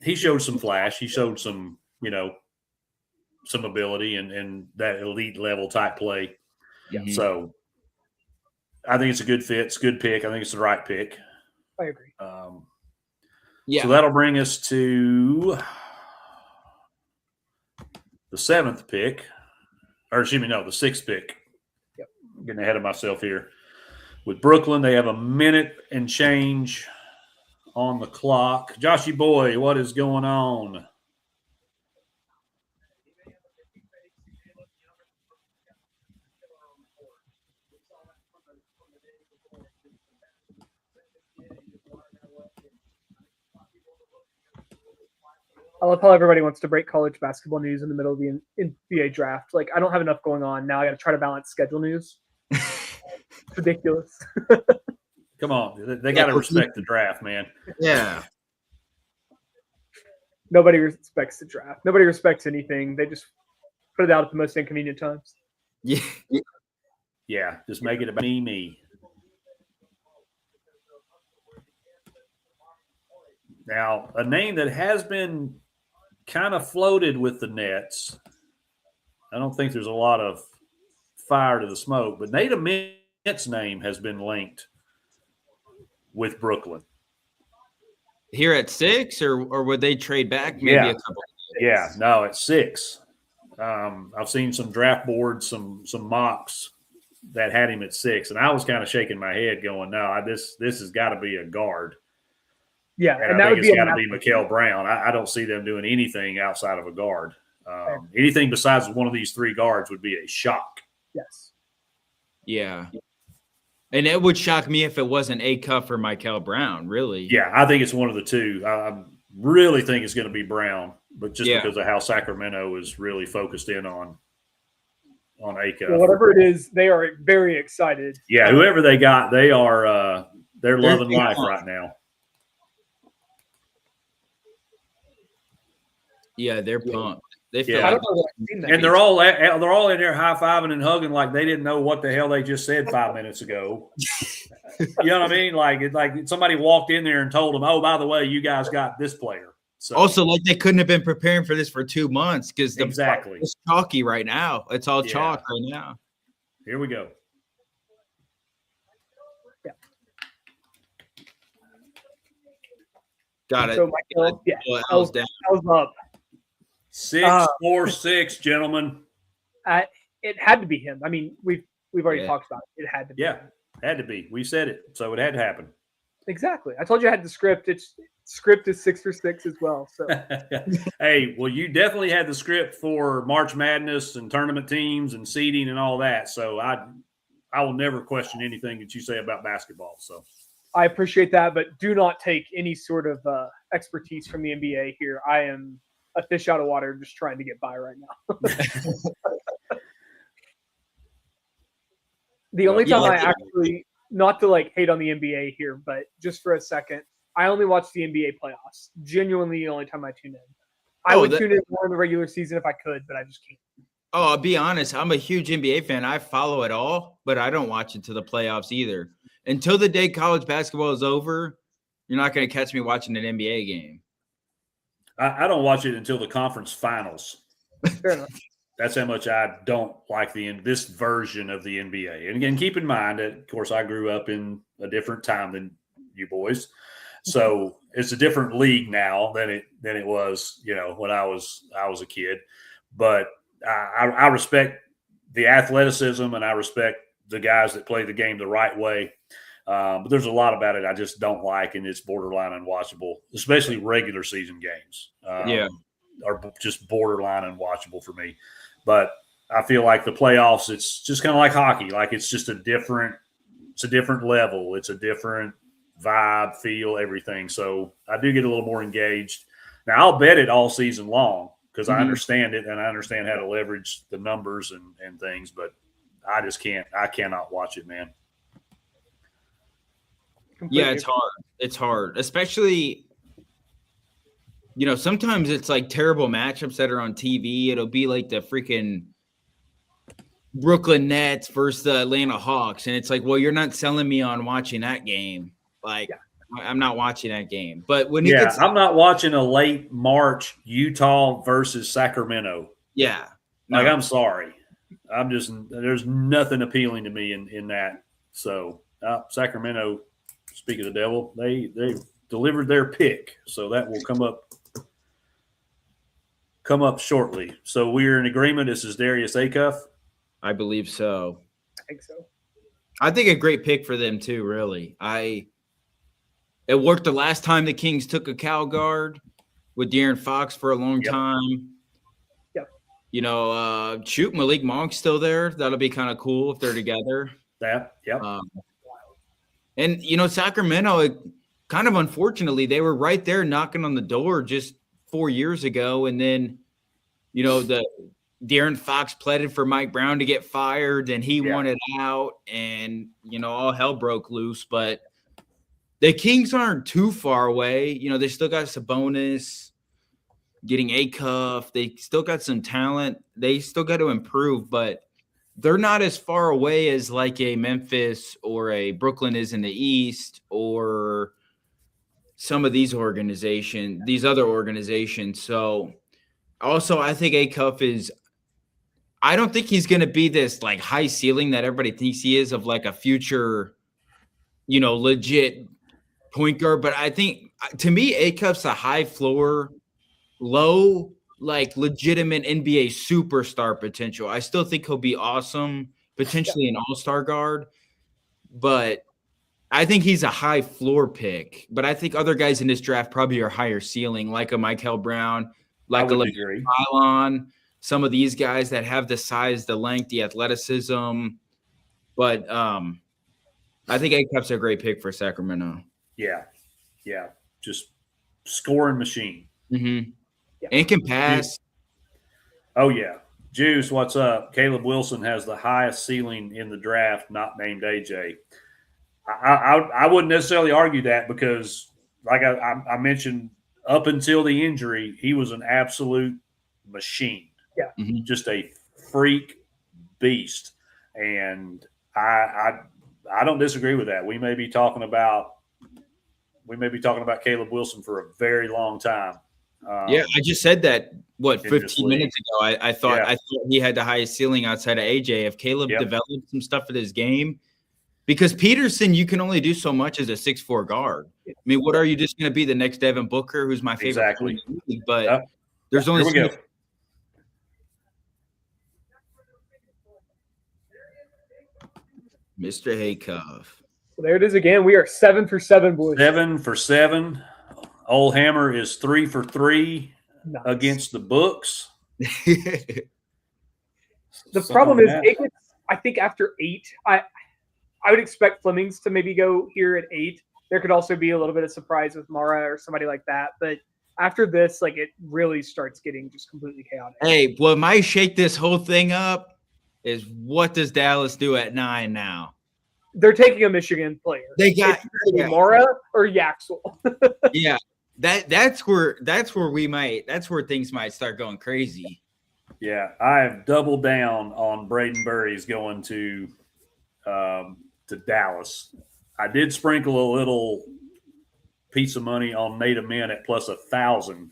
he showed some flash. He showed some, some ability and that elite level type play. Yeah. So I think it's a good fit. It's a good pick. I think it's the right pick. I agree. So that'll bring us to the 7th pick, or excuse me, no, the 6th pick. Yep. I'm getting ahead of myself here. With Brooklyn, they have a minute and change on the clock. Joshy boy, what is going on? I love how everybody wants to break college basketball news in the middle of the NBA draft. Like, I don't have enough going on now. I got to try to balance schedule news. It's ridiculous. Come on, they got to respect the draft, man. Yeah. Nobody respects the draft. Nobody respects anything. They just put it out at the most inconvenient times. Yeah. Yeah, just make it about me. Now, a name that has been kind of floated with the Nets. I don't think there's a lot of fire to the smoke, but Nate Ament's name has been linked with Brooklyn. Here at 6, or would they trade back maybe Yeah. a couple? Yeah, no, it's 6. I've seen some draft boards, some mocks that had him at 6, and I was kind of shaking my head, going, "No, this has got to be a guard." Yeah, And that I would think be it's got to be Mikael Brown. I don't see them doing anything outside of a guard. Anything besides one of these 3 guards would be a shock. Yes. Yeah. And it would shock me if it wasn't Acuff or Mikael Brown, really. Yeah, I think it's one of the 2. I really think it's going to be Brown, but just Yeah. because of how Sacramento is really focused in on Acuff. Well, whatever it is, they are very excited. Yeah, whoever they got, they're loving life right now. Yeah, they're pumped. They feel Yeah. I like don't know that I've seen that. And they're all in there high-fiving and hugging like they didn't know what the hell they just said 5 minutes ago. You know what I mean? Like somebody walked in there and told them, "Oh, by the way, you guys got this player." So also like they couldn't have been preparing for this for 2 months because exactly. it's chalky right now. It's all Yeah. chalk right now. Here we go. Got it. So Michael, yeah, L's down. I was up. 6-4-6, gentlemen. It had to be him. I mean, we've already Yeah. talked about it. It had to be. Yeah, had to be. We said it, so it had to happen. Exactly. I told you I had the script. It's script is 6 for 6 as well. So Hey, well, you definitely had the script for March Madness and tournament teams and seeding and all that. So I will never question anything that you say about basketball. So I appreciate that, but do not take any sort of expertise from the NBA here. I am a fish out of water, just trying to get by right now. The only time I actually, not to like hate on the NBA here, but just for a second, I only watch the NBA playoffs. Genuinely, the only time I tune in. I would tune in more in the regular season if I could, but I just can't. Oh, I'll be honest. I'm a huge NBA fan. I follow it all, but I don't watch it to the playoffs either. Until the day college basketball is over, you're not going to catch me watching an NBA game. I don't watch it until the conference finals. Fair enough. That's how much I don't like this version of the NBA. And again, keep in mind that, of course, I grew up in a different time than you boys, so it's a different league now than it was, when I was a kid. But I respect the athleticism and I respect the guys that play the game the right way. But there's a lot about it I just don't like, and it's borderline unwatchable, especially regular season games. Are just borderline unwatchable for me. But I feel like the playoffs, it's just kind of like hockey. Like it's just a different level. It's a different vibe, feel, everything. So I do get a little more engaged. Now I'll bet it all season long because I understand it and I understand how to leverage the numbers and things, but I just can't. I cannot watch it, man. Completely. Yeah, it's hard. It's hard, especially, sometimes it's like terrible matchups that are on TV. It'll be like the freaking Brooklyn Nets versus the Atlanta Hawks. And it's like, well, you're not selling me on watching that game. Like, I'm not watching that game. But when I'm not watching a late March Utah versus Sacramento. Yeah. Like, I'm sorry. There's nothing appealing to me in that. So, Sacramento, speak of the devil, they delivered their pick. So that will come up shortly. So we're in agreement. This is Darius Acuff. I believe so. I think so. I think a great pick for them too, really. It worked the last time the Kings took a Cal guard with De'Aaron Fox for a long time. Yep. Shoot, Malik Monk's still there. That'll be kind of cool if they're together. And Sacramento, kind of unfortunately, they were right there knocking on the door just 4 years ago, and then the De'Aaron Fox pleaded for Mike Brown to get fired, and he wanted out, and all hell broke loose. But the Kings aren't too far away. They still got Sabonis, getting Acuff. They still got some talent. They still got to improve, but they're not as far away as like a Memphis or a Brooklyn is in the East, or some of these other organizations. So also, I think Acuff I don't think he's going to be this like high ceiling that everybody thinks he is, of like a future, legit point guard. But I think, to me, Acuff's a high floor, low, like legitimate NBA superstar potential. I still think he'll be awesome, potentially an all-star guard, but I think he's a high floor pick. But I think other guys in this draft probably are higher ceiling, like a Michael Brown, like a Pylon, some of these guys that have the size, the length, the athleticism. But I think Acuff's a great pick for Sacramento. Yeah. Just scoring machine. Mm-hmm. Yeah. And can pass. Oh, yeah. Juice, what's up? Caleb Wilson has the highest ceiling in the draft, not named AJ. I wouldn't necessarily argue that, because, like I mentioned, up until the injury, he was an absolute machine. Yeah. Mm-hmm. Just a freak beast. And I don't disagree with that. We may be talking about Caleb Wilson for a very long time. I just said that 15 minutes ago. I thought he had the highest ceiling outside of AJ. If Caleb developed some stuff in his game, because Peterson, you can only do so much as a 6'4" guard. I mean, what are you just going to be, the next Devin Booker, who's my favorite? Exactly. But there's only Here we go. Mr. Haycuff. So there it is again. We are 7 for 7, boys. 7 for 7. Old Hammer is 3 for 3 against the books. The problem is, I think after 8, I would expect Flemings to maybe go here at 8. There could also be a little bit of surprise with Mara or somebody like that. But after this, like, it really starts getting just completely chaotic. Hey, what might shake this whole thing up is, what does Dallas do at 9 now? They're taking a Michigan player. They got Mara or Yaxel. Yeah. That's where things might start going crazy. Yeah, I have doubled down on Braden Burries going to Dallas. I did sprinkle a little piece of money on Nate Amin at plus 1,000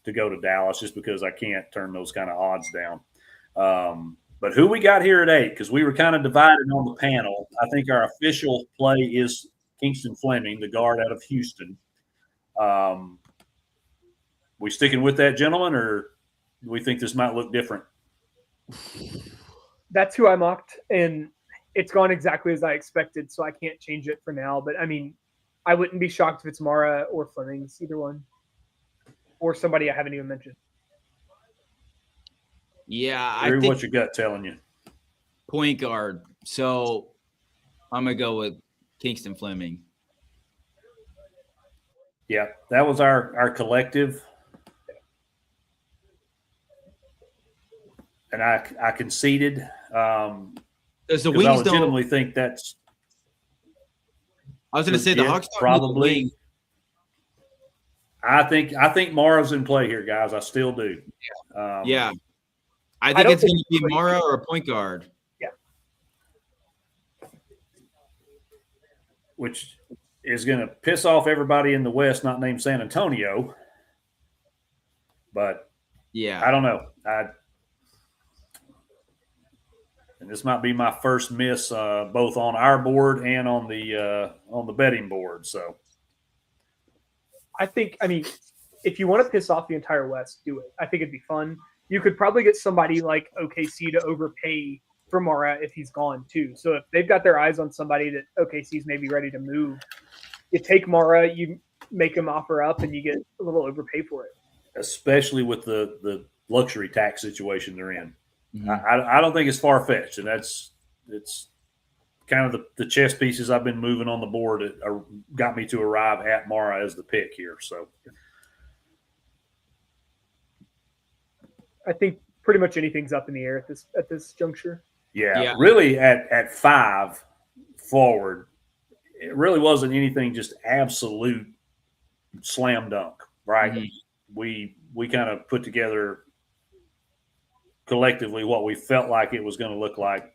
to go to Dallas, just because I can't turn those kind of odds down. But who we got here at 8? Because we were kind of divided on the panel. I think our official play is Kingston Fleming, the guard out of Houston. We sticking with that, gentleman, or do we think this might look different? That's who I mocked, and it's gone exactly as I expected, so I can't change it for now. But, I mean, I wouldn't be shocked if it's Mara or Flemings, either one, or somebody I haven't even mentioned. Yeah, I think what's your gut telling you? Point guard. So I'm gonna go with Kingston Fleming. Yeah, that was our collective, and I conceded. Does the Wings I legitimately think that's? I was going to say the Hawks probably. I think Mara's in play here, guys. I still do. Yeah. I think it's going to be Mara or a point guard. Yeah. Which is going to piss off everybody in the West not named San Antonio. But yeah, I don't know. And this might be my first miss both on our board and on the betting board. So I mean, if you want to piss off the entire West, do it. I think it'd be fun. You could probably get somebody like OKC to overpay for Mara if he's gone too. So if they've got their eyes on somebody that OKC's maybe ready to move, you take Mara, you make him offer up, and you get a little overpay for it. Especially with the luxury tax situation they're in. Mm-hmm. I don't think it's far-fetched, and it's kind of the chess pieces I've been moving on the board that got me to arrive at Mara as the pick here. So I think pretty much anything's up in the air at this juncture. Yeah. Really at 5 forward, it really wasn't anything just absolute slam dunk, right? Mm-hmm. We kind of put together collectively what we felt like it was going to look like.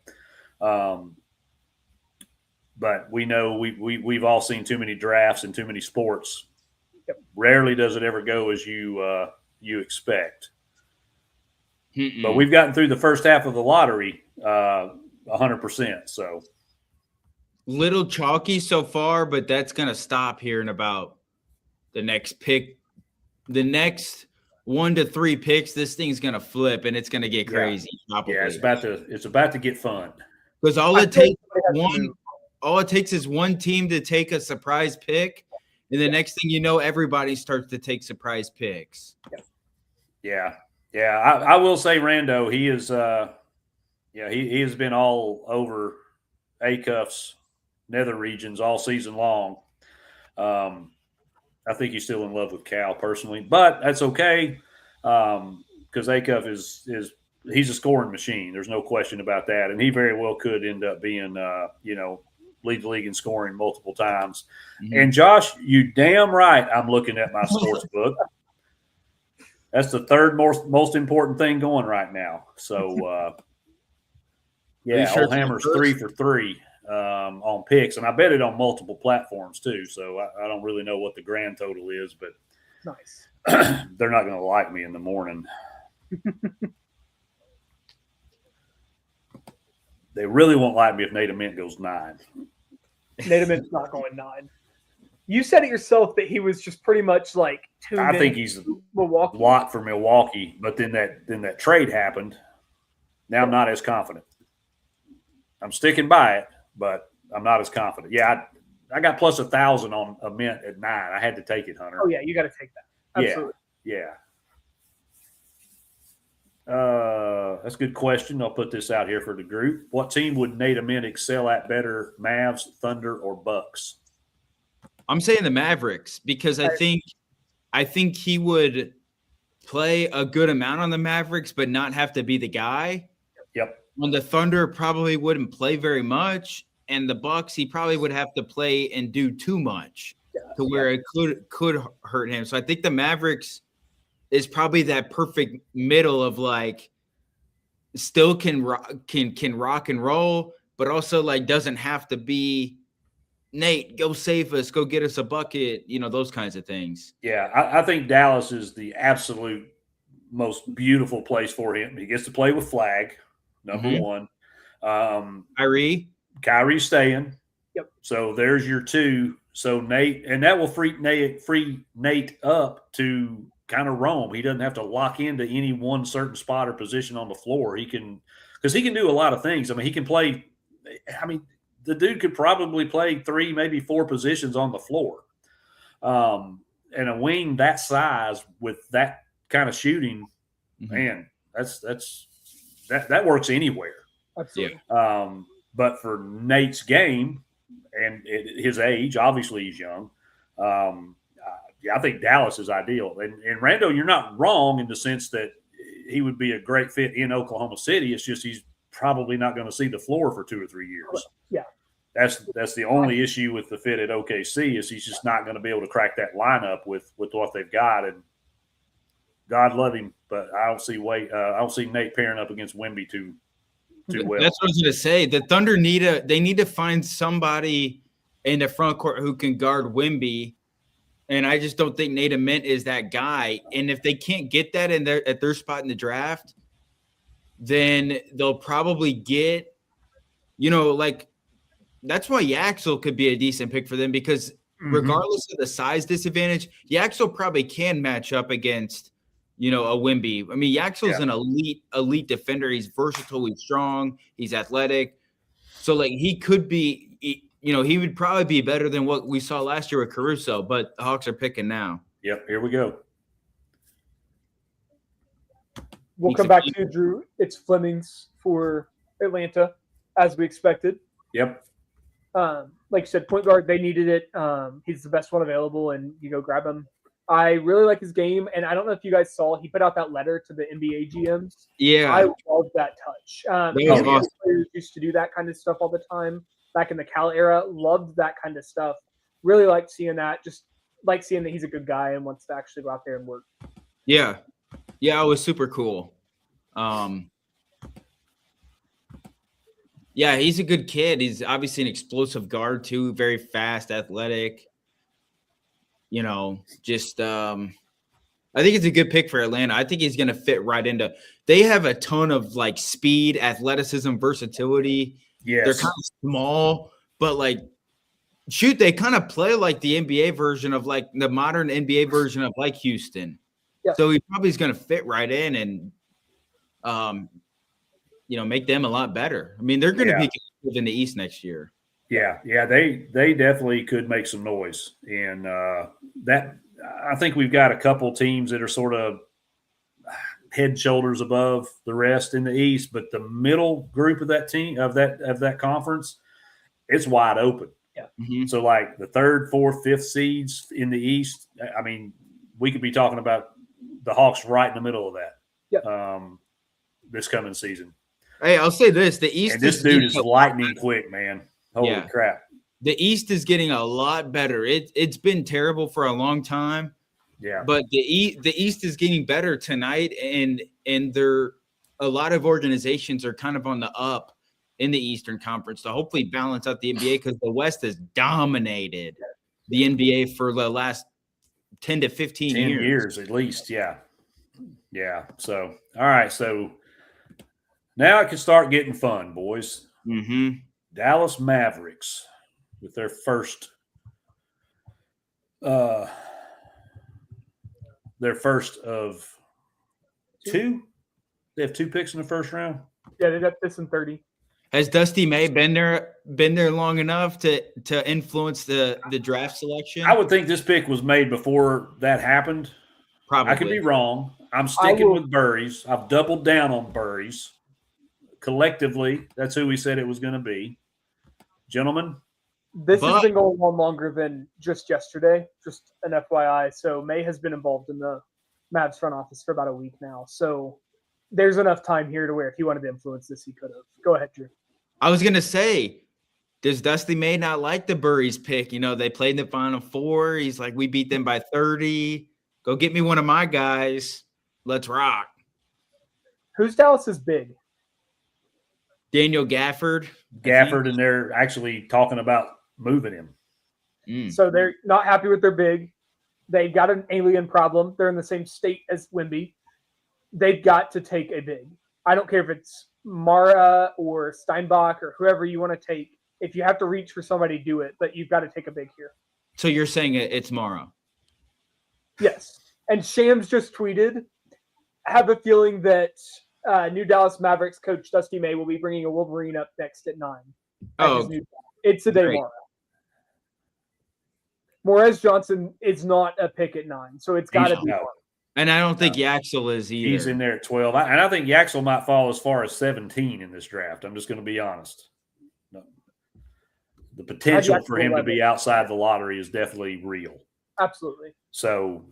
But we know we've all seen too many drafts and too many sports. Yep. Rarely does it ever go as you expect. Mm-mm. But we've gotten through the first half of the lottery 100%. So little chalky so far, but that's going to stop here in about the next pick. The next 1 to 3 picks, this thing's going to flip and it's going to get crazy. Yeah, it's about to get fun. Because all it takes is one team to take a surprise pick, and the next thing you know, everybody starts to take surprise picks. Yeah. I will say, Rando, he is, he has been all over Acuff's nether regions all season long. I think he's still in love with Cal personally, but that's okay because Acuff he's a scoring machine. There's no question about that, and he very well could end up being, lead the league in scoring multiple times. Mm-hmm. And Josh, you damn right, I'm looking at my sports book. That's the third most important thing going right now. So, Old Hammer's 3 for 3 on picks, and I bet it on multiple platforms too. So I don't really know what the grand total is, but nice. They're not going to like me in the morning. They really won't like me if Nate Ament goes 9. Nate Ament's not going 9. You said it yourself that he was just pretty much like tuned I think he's Milwaukee. Lot for Milwaukee, but then that trade happened. Now I'm not as confident. I'm sticking by it, but I'm not as confident. Yeah, I got plus 1,000 on Ament at 9. I had to take it, Hunter. Oh yeah, you got to take that. Absolutely. Yeah. That's a good question. I'll put this out here for the group. What team would Nate Ament excel at better, Mavs, Thunder, or Bucks? I'm saying the Mavericks because I think he would play a good amount on the Mavericks, but not have to be the guy. Yep. On the Thunder, probably wouldn't play very much, and the Bucks, he probably would have to play and do too much to where it could hurt him. So I think the Mavericks is probably that perfect middle of like still can rock and roll, but also like doesn't have to be Nate, go save us, go get us a bucket, those kinds of things. Yeah, I think Dallas is the absolute most beautiful place for him. He gets to play with Flag, number one. Kyrie's staying. Yep. So there's your 2. So Nate, and that will free Nate up to kind of roam. He doesn't have to lock into any one certain spot or position on the floor. He can do a lot of things. I mean, he can play. The dude could probably play 3, maybe 4 positions on the floor. And a wing that size with that kind of shooting, man, that works anywhere. Absolutely. But for Nate's game and his age, obviously he's young. I think Dallas is ideal. And Rando, you're not wrong in the sense that he would be a great fit in Oklahoma City. It's just he's probably not going to see the floor for 2 or 3 years. Yeah. That's the only issue with the fit at OKC is he's just not going to be able to crack that lineup with what they've got. And God love him, but I don't see Nate pairing up against Wemby too well. That's what I was going to say. The Thunder need to find somebody in the front court who can guard Wemby, and I just don't think Nate Ament is that guy. And if they can't get that at their spot in the draft, then they'll probably get, that's why Yaxel could be a decent pick for them because regardless of the size disadvantage, Yaxel probably can match up against, a Wemby. I mean, Yaxel's an elite defender. He's versatile. He's strong. He's athletic. So, he could be, he would probably be better than what we saw last year with Caruso, but the Hawks are picking now. Yep, here we go. We'll come back to you, Drew. It's Flemings for Atlanta, as we expected. Yep. Like you said, point guard, they needed it. He's the best one available, and you go grab him. I really like his game, and I don't know if you guys saw, he put out that letter to the NBA GMs. Yeah. I love that touch. That was NBA awesome. players used to do that kind of stuff all the time back in the Cal era. Loved that kind of stuff. Really liked seeing that. Just like seeing that he's a good guy and wants to actually go out there and work. Yeah. Yeah, it was super cool. Yeah, he's a good kid. He's obviously an explosive guard too, very fast, athletic. You know, just I think it's a good pick for Atlanta. I think he's going to fit right into. They have a ton of like speed, athleticism, versatility. Yes. They're kind of small, but like shoot, they kind of play like the NBA version of like the modern NBA version of like Houston. Yeah. So he probably is going to fit right in and make them a lot better. I mean, they're going to be competitive in the East next year. Yeah, they definitely could make some noise, and that I think we've got a couple teams that are sort of head and shoulders above the rest in the East, but the middle group of that team of that conference, it's wide open. Yeah. Mm-hmm. So like the 3rd, 4th, 5th seeds in the East, I mean, we could be talking about the Hawks right in the middle of that. Yeah. This coming season. Hey, I'll say this: the East. And this dude is lightning quick, man. Holy crap! The East is getting a lot better. It's been terrible for a long time. Yeah. But the East is getting better tonight, and there a lot of organizations are kind of on the up in the Eastern Conference to hopefully balance out the NBA because the West has dominated the NBA for the last 10 to 15 10 years at least. Yeah. Yeah. So all right. So now it can start getting fun, boys. Mm-hmm. Dallas Mavericks with their first of two. They have 2 picks in the first round. Yeah, they got this in 30. Has Dusty May been there long enough to influence the draft selection? I would think this pick was made before that happened. Probably. I could be wrong. I'm sticking with Burries. I've doubled down on Burries. Collectively, that's who we said it was going to be. Gentlemen, this has been going on longer than just yesterday, just an FYI. So May has been involved in the Mavs front office for about a week now. So there's enough time here to where if he wanted to influence this, he could have. Go ahead, Drew. I was going to say, does Dusty May not like the Burries pick? You know, they played in the Final Four. He's like, we beat them by 30. Go get me one of my guys. Let's rock. Who's Dallas's big? Daniel Gafford. And they're actually talking about moving him. So they're not happy with their big. They've got an alien problem. They're in the same state as Wemby. They've got to take a big. I don't care if it's Mara or Steinbach or whoever you want to take. If you have to reach for somebody, do it. But you've got to take a big here. So you're saying it's Mara? Yes. And Shams just tweeted, I have a feeling that new Dallas Mavericks coach Dusty May will be bringing a Wolverine up next at 9. It's a day Mara. Morez Johnson is not a pick at 9, so it's got to be Mara. And I don't think Yaxel is either. He's in there at 12. And I think Yaxel might fall as far as 17 in this draft. I'm just going to be honest. The potential for him to be outside the lottery is definitely real. Absolutely. So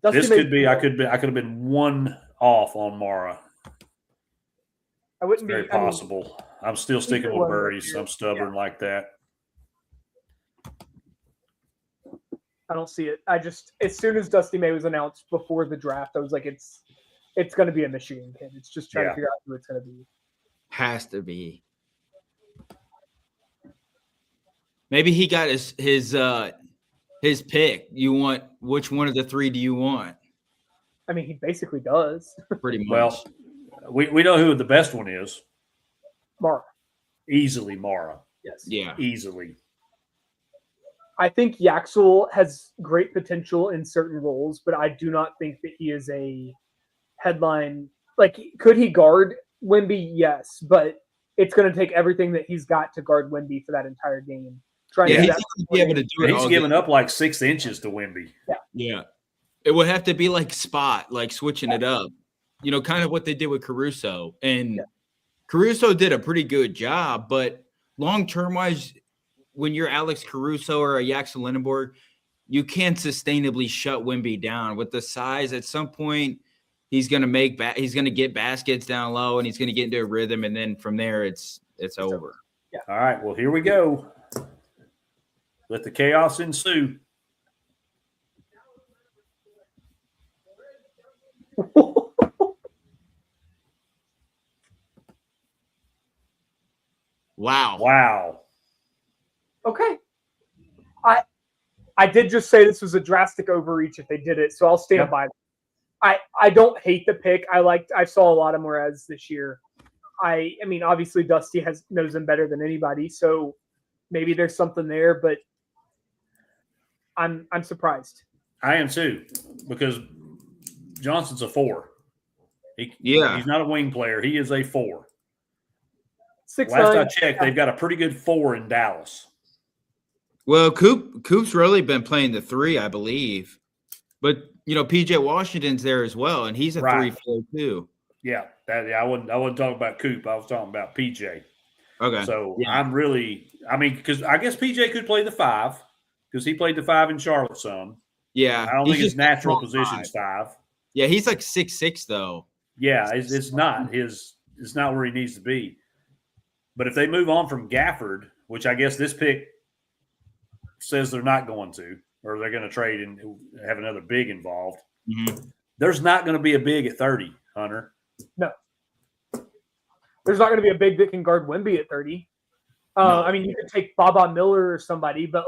Dusty this could be I could have been one off on Mara. I wouldn't Very possible. I'm still sticking with Burries. I'm stubborn like that. I don't see it. As soon as Dusty May was announced before the draft, I was like, it's going to be a Michigan kid. It's just trying to figure out who it's going to be. Has to be. Maybe he got his pick. You want which one of the 3 do you want? I mean, he basically does. Pretty much. Well, we know who the best one is. Mara. Easily Mara. Yes. Yeah. Easily. I think Yaxel has great potential in certain roles, but I do not think that he is a headline. Like, could he guard Wemby? Yes, but it's going to take everything that he's got to guard Wemby for that entire game. He's going to be able to do it. He's giving up like 6 inches to Wemby. Yeah. It would have to be like spot, like switching it up. You know, kind of what they did with Caruso. And Caruso did a pretty good job, but long-term wise, when you're Alex Caruso or a Yaxel Lindenborg, you can't sustainably shut Wemby down with the size. At some point, he's going to he's going to get baskets down low, and he's going to get into a rhythm, and then from there, it's over. Yeah. All right. Well, here we go. Let the chaos ensue. Wow. Wow. Okay. I did just say this was a drastic overreach if they did it, so I'll stand Yep. by that. I don't hate the pick. I saw a lot of Morez this year. I mean, obviously Dusty knows him better than anybody, so maybe there's something there, but I'm surprised. I am too, because Johnson's a 4. Yeah. He's not a wing player. He is a 4. 6'9". Last I checked, they've got a pretty good 4 in Dallas. Well, Coop's really been playing the 3, I believe. But, PJ Washington's there as well, and he's a Right. 3-4 too. Yeah, I wasn't talking about Coop. I was talking about PJ. Okay. So yeah. because I guess PJ could play the 5 because he played the 5 in Charlotte some. Yeah. I don't he's think his just natural a position 5. is 5. Yeah, he's like 6'6", though. Yeah, it's not it's not where he needs to be. But if they move on from Gafford, which I guess this pick says they're not going to, or they're going to trade and have another big involved, there's not going to be a big at 30, Hunter. No. There's not going to be a big that can guard Wemby at 30. No. I mean, you could take Baba Miller or somebody, but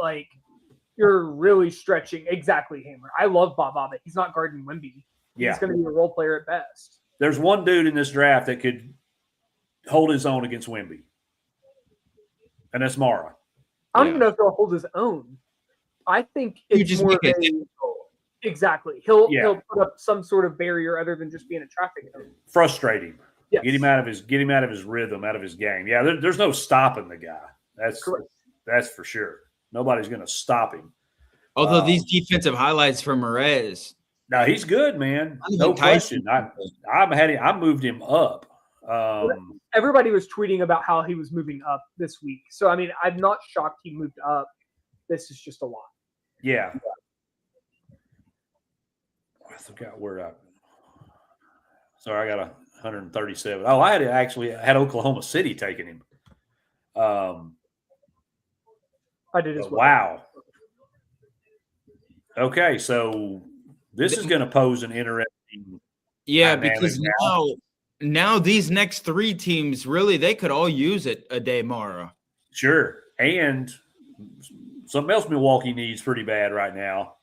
you're really stretching. Exactly, Hammer. I love Baba, but he's not guarding Wemby. Yeah. He's going to be a role player at best. There's one dude in this draft that could hold his own against Wemby, and that's Mara. I don't even know if he'll hold his own. I think it's just more of make it exactly. He'll put up some sort of barrier other than just being a traffic cone. Frustrate him. Yes. Get him out of his rhythm, out of his game. Yeah, there's no stopping the guy. Correct. That's for sure. Nobody's going to stop him. Although these defensive highlights from Morez. No, he's good, man. No question. I moved him up. Everybody was tweeting about how he was moving up this week. So, I mean, I'm not shocked he moved up. This is just a lot. Yeah. I forgot where Sorry, I got 137. Oh, I had Oklahoma City taking him. I did as well. Wow. Okay, so this is going to pose an interesting dynamic because now these next 3 teams, really, they could all use it a day, Mara. Sure. And something else Milwaukee needs pretty bad right now.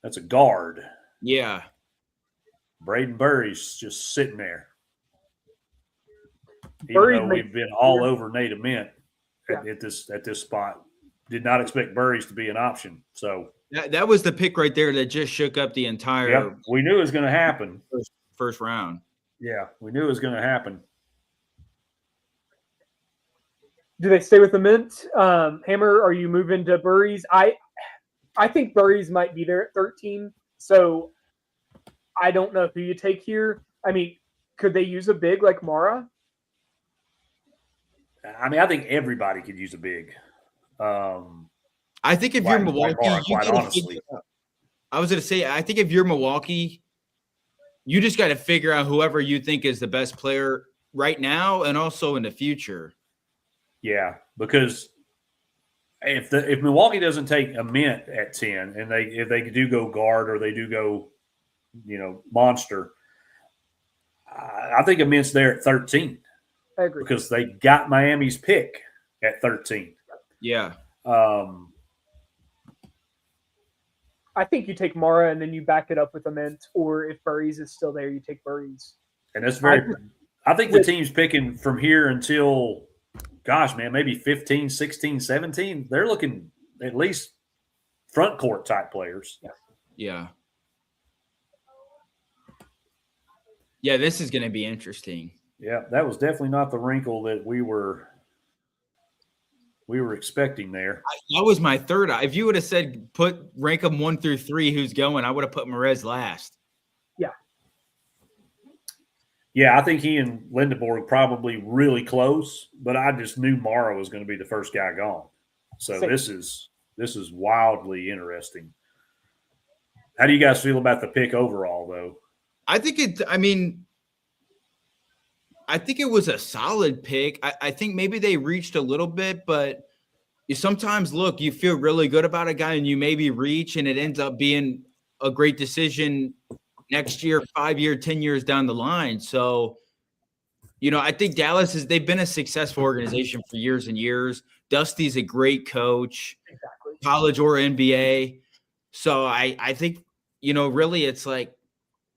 That's a guard. Yeah. Braden Burry's just sitting there. Burry Even though we've been all over Nate Ament at this spot. Did not expect Burry's to be an option. So that was the pick right there that just shook up the entire yep, we knew it was going to happen. First round. Yeah, we knew it was going to happen. Do they stay with the Mint? Hammer, are you moving to Burry's? I think Burry's might be there at 13. So I don't know who you take here. I mean, could they use a big like Mara? I mean, I think everybody could use a big. I think if you're Milwaukee, quite honestly. I was going to say, I think if you're Milwaukee, you just got to figure out whoever you think is the best player right now and also in the future. Yeah, because if Milwaukee doesn't take a Mint at 10 and if they do go guard or they do go, monster, I think a Mint's there at 13. I agree. Because they got Miami's pick at 13. Yeah. I think you take Mara and then you back it up with a Mint, or if Burry's is still there, you take Burry's. And that's I think the team's picking from here until, gosh, man, maybe 15, 16, 17. They're looking at least front court type players. Yeah. Yeah, this is going to be interesting. Yeah, that was definitely not the wrinkle that we were expecting there. That was my third. If you would have said rank them 1 through 3, who's going, I would have put Morez last. Yeah, I think he and Lindenborg probably really close, but I just knew Mara was going to be the first guy gone. So this is wildly interesting. How do you guys feel about the pick overall, though? I think it was a solid pick. I think maybe they reached a little bit, but you sometimes you feel really good about a guy and you maybe reach and it ends up being a great decision next year, 5 year, 10 years down the line. So, I think they've been a successful organization for years and years. Dusty's a great coach, Exactly. college or NBA. So I think, really it's like,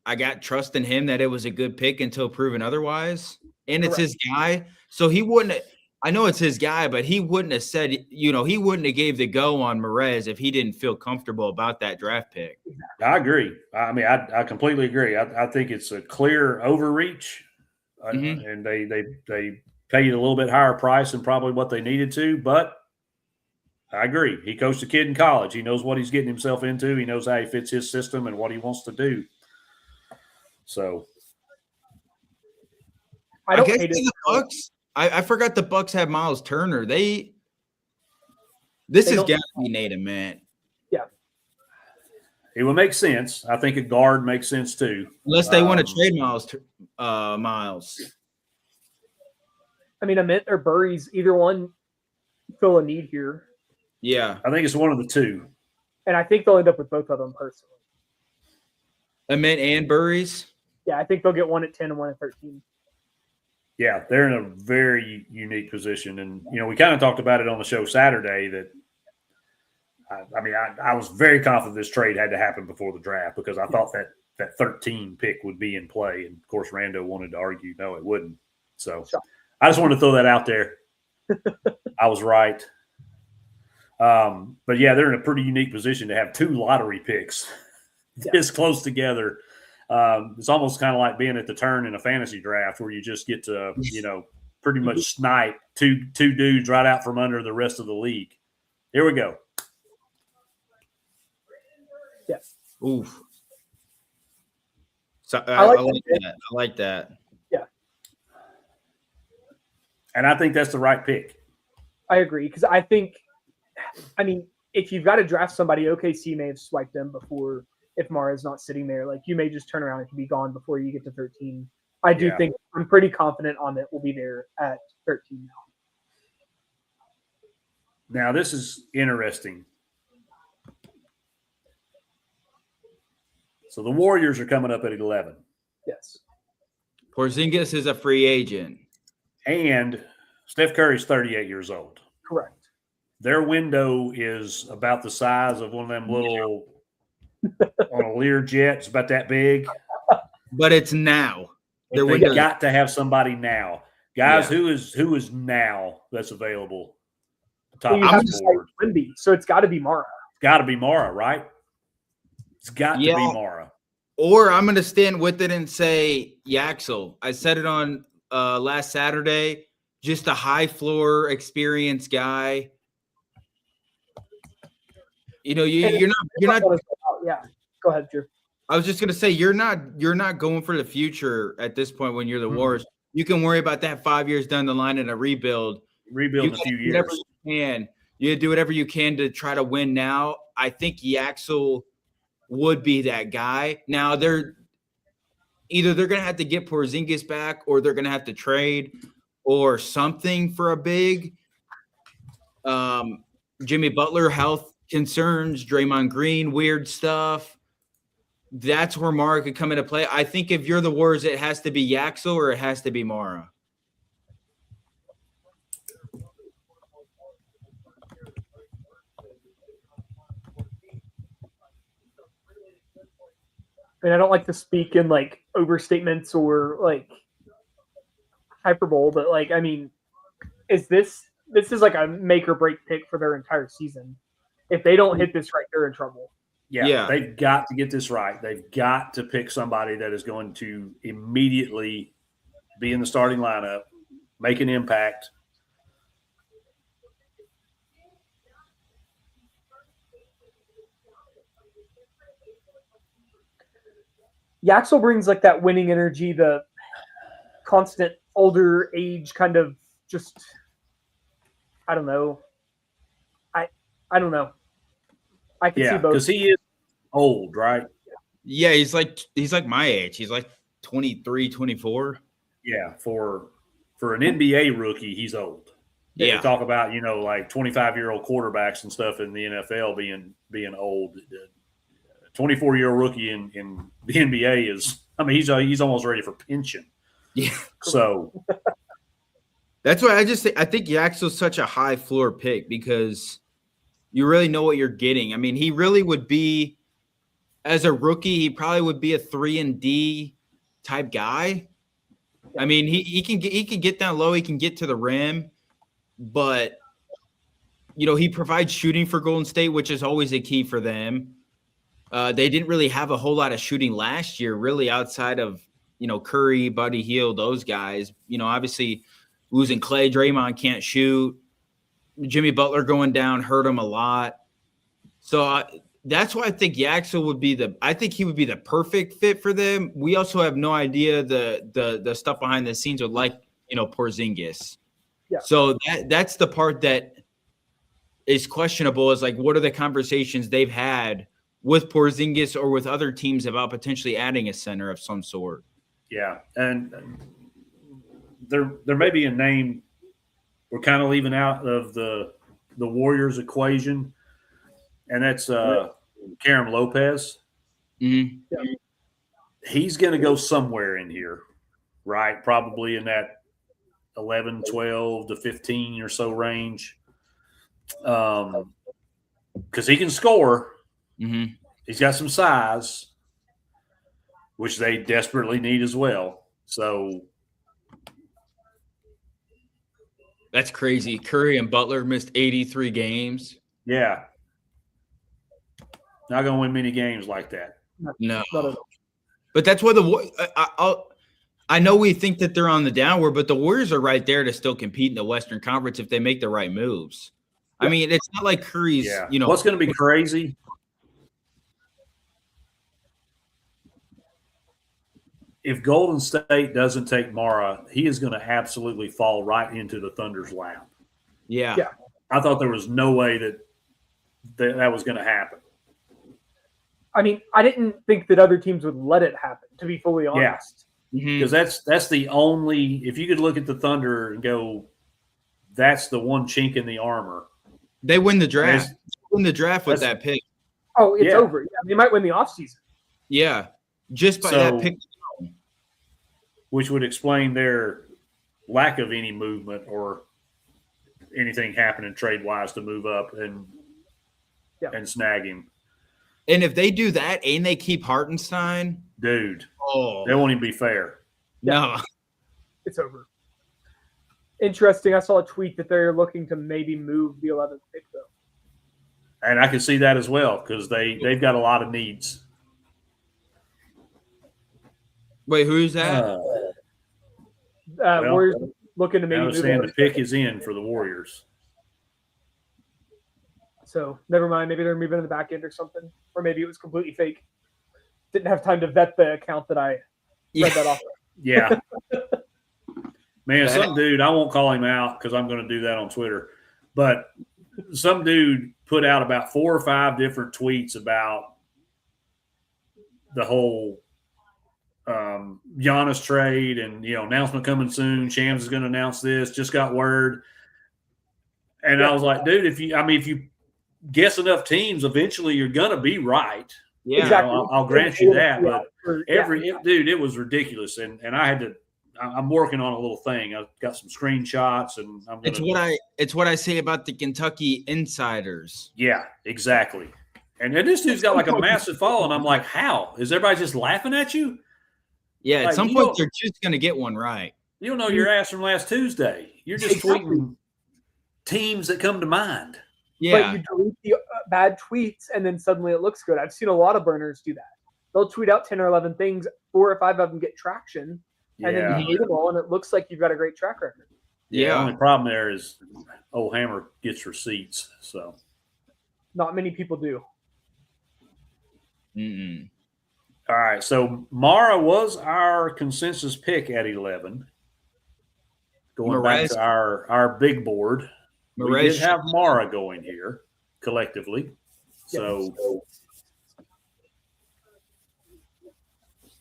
I got trust in him that it was a good pick until proven otherwise. And it's his guy. So he wouldn't, I know it's his guy, but he wouldn't have said, he wouldn't have gave the go on Merez if he didn't feel comfortable about that draft pick. I agree. I mean, I completely agree. I think it's a clear overreach, and they paid a little bit higher price than probably what they needed to. But I agree. He coached a kid in college. He knows what he's getting himself into. He knows how he fits his system and what he wants to do. So I don't guess hate it. the Bucks. I forgot the Bucks have Miles Turner. This has got to be Nathan Mant. Yeah. It would make sense. I think a guard makes sense too. Unless they want to trade Miles. I mean, Amit or Burries, either one fill a need here. Yeah. I think it's one of the two. And I think they'll end up with both of them personally. Amit and Burries? Yeah, I think they'll get one at 10 and one at 13. Yeah, they're in a very unique position. And, we kind of talked about it on the show Saturday that, I was very confident this trade had to happen before the draft because I thought that 13 pick would be in play. And, of course, Rando wanted to argue, no, it wouldn't. So I just wanted to throw that out there. I was right. But, yeah, they're in a pretty unique position to have two lottery picks this close together. It's almost kind of like being at the turn in a fantasy draft where you just get to, pretty much snipe two dudes right out from under the rest of the league. Here we go. Yeah. Oof. So I like that. I like that. Yeah. And I think that's the right pick. I agree because if you've got to draft somebody, OKC may have swiped them before. If Mara's not sitting there, you may just turn around and be gone before you get to 13. I do think I'm pretty confident on that we'll be there at 13 now. Now, this is interesting. So the Warriors are coming up at 11. Yes. Porzingis is a free agent. And Steph Curry's 38 years old. Correct. Their window is about the size of one of them little on a Lear jet. It's about that big. But it's now. They got to have somebody now. Guys, who is now that's available? Top board. Wemby, so it's got to be Mara. It's got to be Mara, right? It's got to be Mara. Or I'm going to stand with it and say Yaxel. I said it on last Saturday. Just a high floor experienced guy. You're not. Yeah, go ahead, Drew. I was just gonna say you're not going for the future at this point when you're the Warriors. You can worry about that 5 years down the line in a rebuild. Rebuild in a few years. You do whatever you can to try to win now. I think Yaxel would be that guy. Now they're gonna have to get Porzingis back, or they're gonna have to trade or something for a big. Jimmy Butler health concerns, Draymond Green, weird stuff. That's where Mara could come into play. I think if you're the Warriors, it has to be Yaxel or it has to be Mara. I don't like to speak in overstatements or hyperbole, but is this is a make or break pick for their entire season. If they don't hit this right, they're in trouble. Yeah, they've got to get this right. They've got to pick somebody that is going to immediately be in the starting lineup, make an impact. Yaxel brings that winning energy, the constant older age kind of just, I don't know. I don't know. I can see both. Because he is old, right? Yeah, he's like my age. He's like 23, 24. Yeah, for an NBA rookie, he's old. Yeah. They talk about, like 25-year-old quarterbacks and stuff in the NFL being old. 24-year-old rookie in the NBA is, he's almost ready for pension. Yeah. So that's why I think Yaxel's such a high floor pick because you really know what you're getting. I mean, he really would be, as a rookie, he probably would be a 3-and-D type guy. I mean, he can get down low, he can get to the rim, but he provides shooting for Golden State, which is always a key for them. They didn't really have a whole lot of shooting last year, really, outside of Curry, Buddy Hield, those guys. Obviously losing Clay, Draymond can't shoot. Jimmy Butler going down hurt him a lot. So that's why I think Yaxel would be he would be the perfect fit for them. We also have no idea the stuff behind the scenes with Porzingis. Yeah. So that's the part that is questionable, is like, what are the conversations they've had with Porzingis or with other teams about potentially adding a center of some sort? Yeah, and there may be a name we're kind of leaving out of the Warriors equation, and that's Karim Lopez. Mm-hmm. Yeah. He's going to go somewhere in here, right? Probably in that 11, 12 to 15 or so range. Because he can score. Mm-hmm. He's got some size, which they desperately need as well. So that's crazy. Curry and Butler missed 83 games. yeah. Not going to win many games like that. No. Not at all. But that's why I know we think that they're on the downward, but the Warriors are right there to still compete in the Western Conference if they make the right moves. I mean, it's not like Curry's, What's going to be crazy? If Golden State doesn't take Mara, he is going to absolutely fall right into the Thunder's lap. Yeah. I thought there was no way that was going to happen. I mean, I didn't think that other teams would let it happen, to be fully honest. Because that's the only – if you could look at the Thunder and go, that's the one chink in the armor. They win the draft. With that pick. Oh, it's over. Yeah, they might win the offseason. Yeah, just by that pick. Which would explain their lack of any movement or anything happening trade-wise to move up and snag him. And if they do that and they keep Hartenstein, dude, that won't even be fair. No. It's over. Interesting. I saw a tweet that they're looking to maybe move the 11th pick, though. And I can see that as well because they've got a lot of needs. Wait, who's that? Warriors looking to maybe I move. understand the pick is in for the Warriors. So never mind. Maybe they're moving in the back end or something, or maybe it was completely fake. Didn't have time to vet the account that I read that off. Yeah, man, some dude. I won't call him out because I'm going to do that on Twitter. But some dude put out about 4 or 5 different tweets about the whole Giannis trade and announcement coming soon. Shams is going to announce this. Just got word, and I was like, dude, if you guess enough teams, eventually you're gonna be right. Yeah, exactly. I'll grant you that. But dude, it was ridiculous, and I had to. I'm working on a little thing. I've got some screenshots, and it's what I say about the Kentucky insiders. Yeah, exactly. And then this dude's got like a massive following. I'm like, how is everybody just laughing at you? Yeah, at some point they're just gonna get one right. You don't know your ass from last Tuesday. You're just tweeting teams that come to mind. But Yeah, you delete the bad tweets, and then suddenly it looks good. I've seen a lot of burners do that. They'll tweet out 10 or 11 things, 4 or 5 of them get traction, and then you hate them all, and it looks like you've got a great track record. Yeah. The only problem there is old Hammer gets receipts, so not many people do. Mm-mm. All right, so Mara was our consensus pick at 11. Going back to our big board. We did have Mara going here collectively. So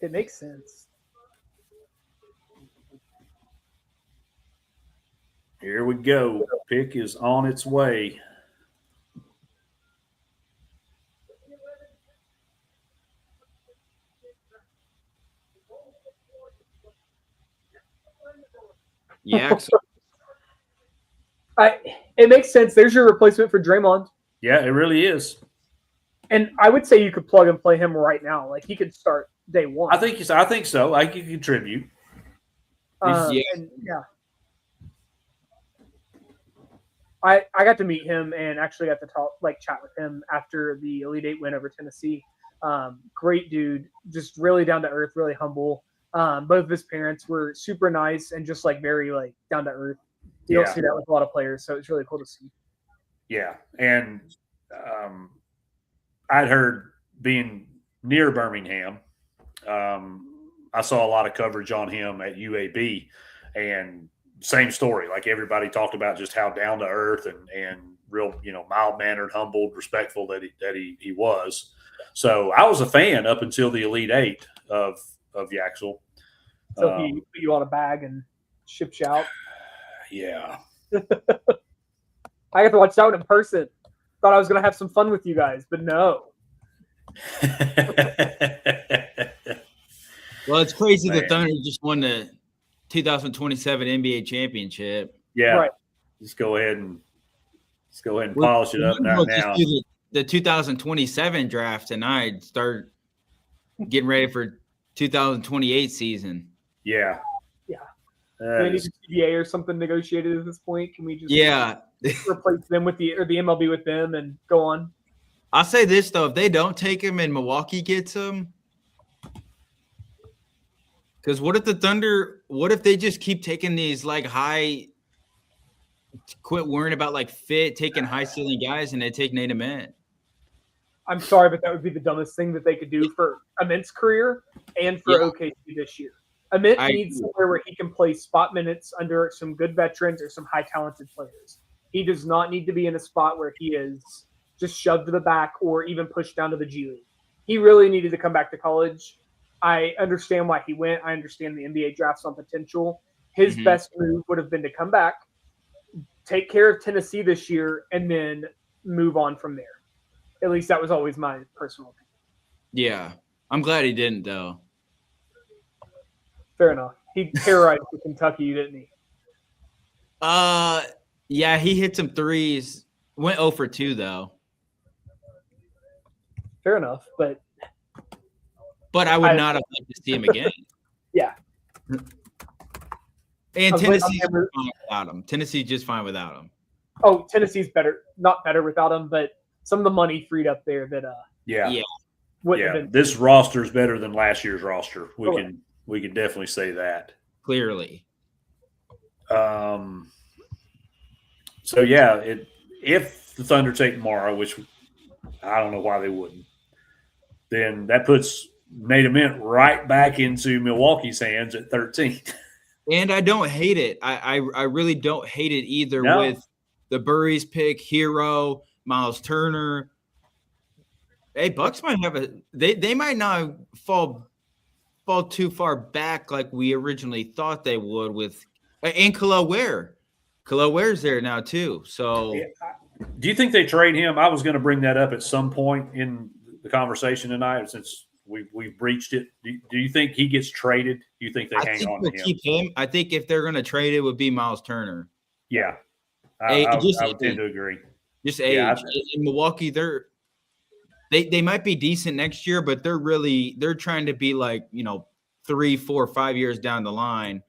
It makes sense. Here we go. Pick is on its way. Yeah. It makes sense. There's your replacement for Draymond. Yeah, it really is. And I would say you could plug and play him right now. Like he could start day one. I think so. I can contribute. Yeah. I got to meet him and actually got to chat with him after the Elite Eight win over Tennessee. Great dude, just really down to earth, really humble. Both of his parents were super nice and just very down to earth. You don't see that with a lot of players, so it's really cool to see. Yeah, and I'd heard being near Birmingham, I saw a lot of coverage on him at UAB, and same story. Like everybody talked about just how down to earth and real, mild mannered, humbled, respectful that he was. So I was a fan up until the Elite Eight of Yaxel. So he put you on a bag and shipped you out. Yeah. I got to watch that one in person. Thought I was going to have some fun with you guys, but no. Well, it's crazy the Thunder just won the 2027 NBA championship. Yeah. Right. Just go ahead and polish it up now. Do the 2027 draft tonight. Start getting ready for 2028 season. Yeah. Yeah. Do we need a CBA or something negotiated at this point? Can we just replace them with the MLB with them and go on? I'll say this though: if they don't take him and Milwaukee gets him, because what if the Thunder? What if they just keep taking these high? Quit worrying about fit, taking high ceiling guys, and they take Nate Ament. I'm sorry, but that would be the dumbest thing that they could do for Ament's career and for OKC this year. Ament needs somewhere where he can play spot minutes under some good veterans or some high talented players. He does not need to be in a spot where he is just shoved to the back or even pushed down to the G League. He really needed to come back to college. I understand why he went. I understand the NBA draft's on potential. His best move would have been to come back, take care of Tennessee this year, and then move on from there. At least that was always my personal opinion. Yeah. I'm glad he didn't, though. Fair enough. He terrorized the Kentucky, didn't he? Yeah, he hit some threes. Went 0 for 2, though. Fair enough, but I would not have liked to see him again. Yeah. And Tennessee's fine without him. Tennessee's just fine without him. Oh, Tennessee's better. Not better without him, but some of the money freed up there that wouldn't have been. This roster is better than last year's roster. We can definitely say that. Clearly. So if the Thunder take Mara, which I don't know why they wouldn't, then that puts Nate Ament right back into Milwaukee's hands at 13. And I don't hate it. I really don't hate it either with the Burries pick, Hero, Miles Turner. Hey, Bucks might have they might not fall too far back like we originally thought they would with and Khalil Ware. Khalil Ware's there now too. So do you think they trade him? I was going to bring that up at some point in the conversation tonight since we've breached it. Do you think he gets traded? Do you think they hang on to him? Keep him. I think if they're going to trade it, would be Miles Turner. Yeah, I would tend to agree. Just age. In Milwaukee, they might be decent next year, but they're trying to be 3, 4, 5 years down the line.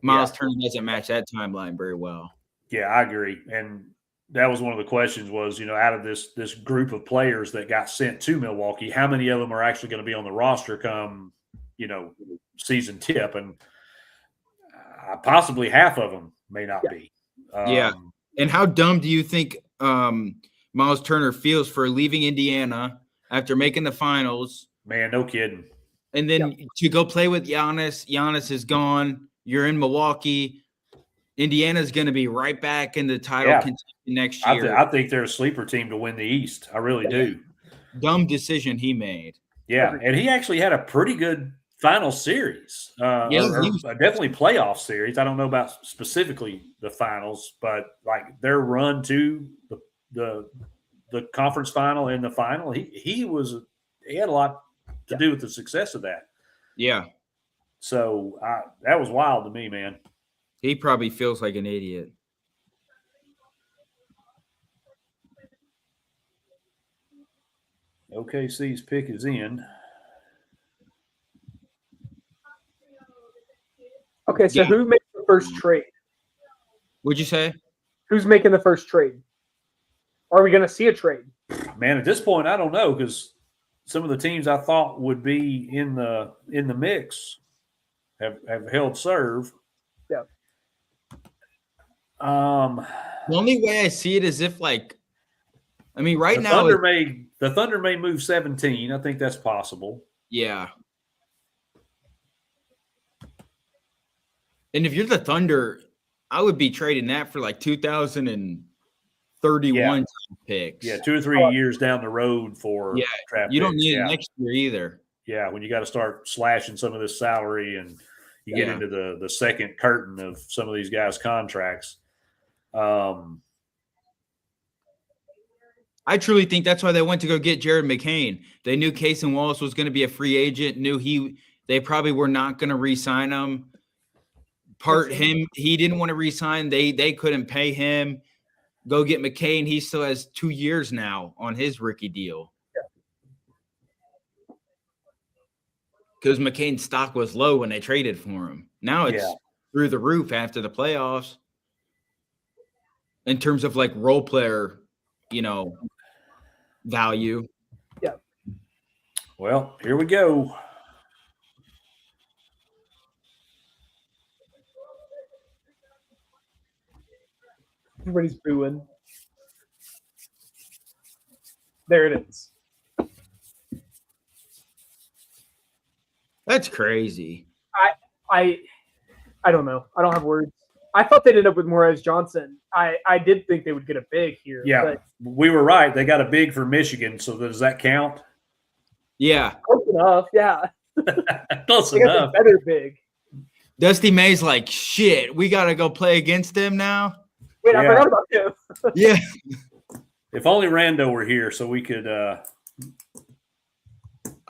Miles Turner doesn't match that timeline very well. Yeah, I agree. And that was one of the questions was, out of this group of players that got sent to Milwaukee, how many of them are actually going to be on the roster come, season tip? And possibly half of them may not be. And how dumb do you think Miles Turner feels for leaving Indiana after making the finals? Man, no kidding. And then to go play with Giannis. Giannis is gone. You're in Milwaukee. Indiana's going to be right back in the title contention next year. I think they're a sleeper team to win the East. I really do. Dumb decision he made. Yeah, and he actually had a pretty good final series. Yeah, or definitely playoff series. I don't know about specifically the finals, but like their run to the conference final and the final, he had a lot to do with the success of that. Yeah. So that was wild to me, man. He probably feels like an idiot. OKC's pick is in. Okay, so Yeah. who makes the first trade? Would you say? Who's making the first trade? Are we going to see a trade? Man, at this point, I don't know because some of the teams I thought would be in the mix have held serve. Yeah. The only way I see it is if right The now, Thunder may move 17. I think that's possible. yeah. And if you're the Thunder, I would be trading that for like 2031 picks. Yeah, 2 or 3 years down the road for draft You don't picks. need it next year either. Yeah, when you got to start slashing some of this salary and you get into the second curtain of some of these guys' contracts. I truly think that's why they went to go get Jared McCain. They knew Cason Wallace was going to be a free agent, they probably were not going to re-sign him. He didn't want to re-sign. They couldn't pay him. Go get McCain. He still has 2 years now on his rookie deal. Because McCain's stock was low when they traded for him. Now it's through the roof after the playoffs. In terms of like role player, value. Yeah. Well, here we go. Everybody's booing. There it is. That's crazy. I don't know. I don't have words. I thought they'd end up with Morez Johnson. I did think they would get a big here. Yeah, but we were right. They got a big for Michigan, so does that count? Yeah. close enough. Yeah, Close they got enough. a better big. Dusty May's like, shit, we got to go play against them now. Wait, I Yeah. forgot about him. Yeah. If only Rando were here so we could I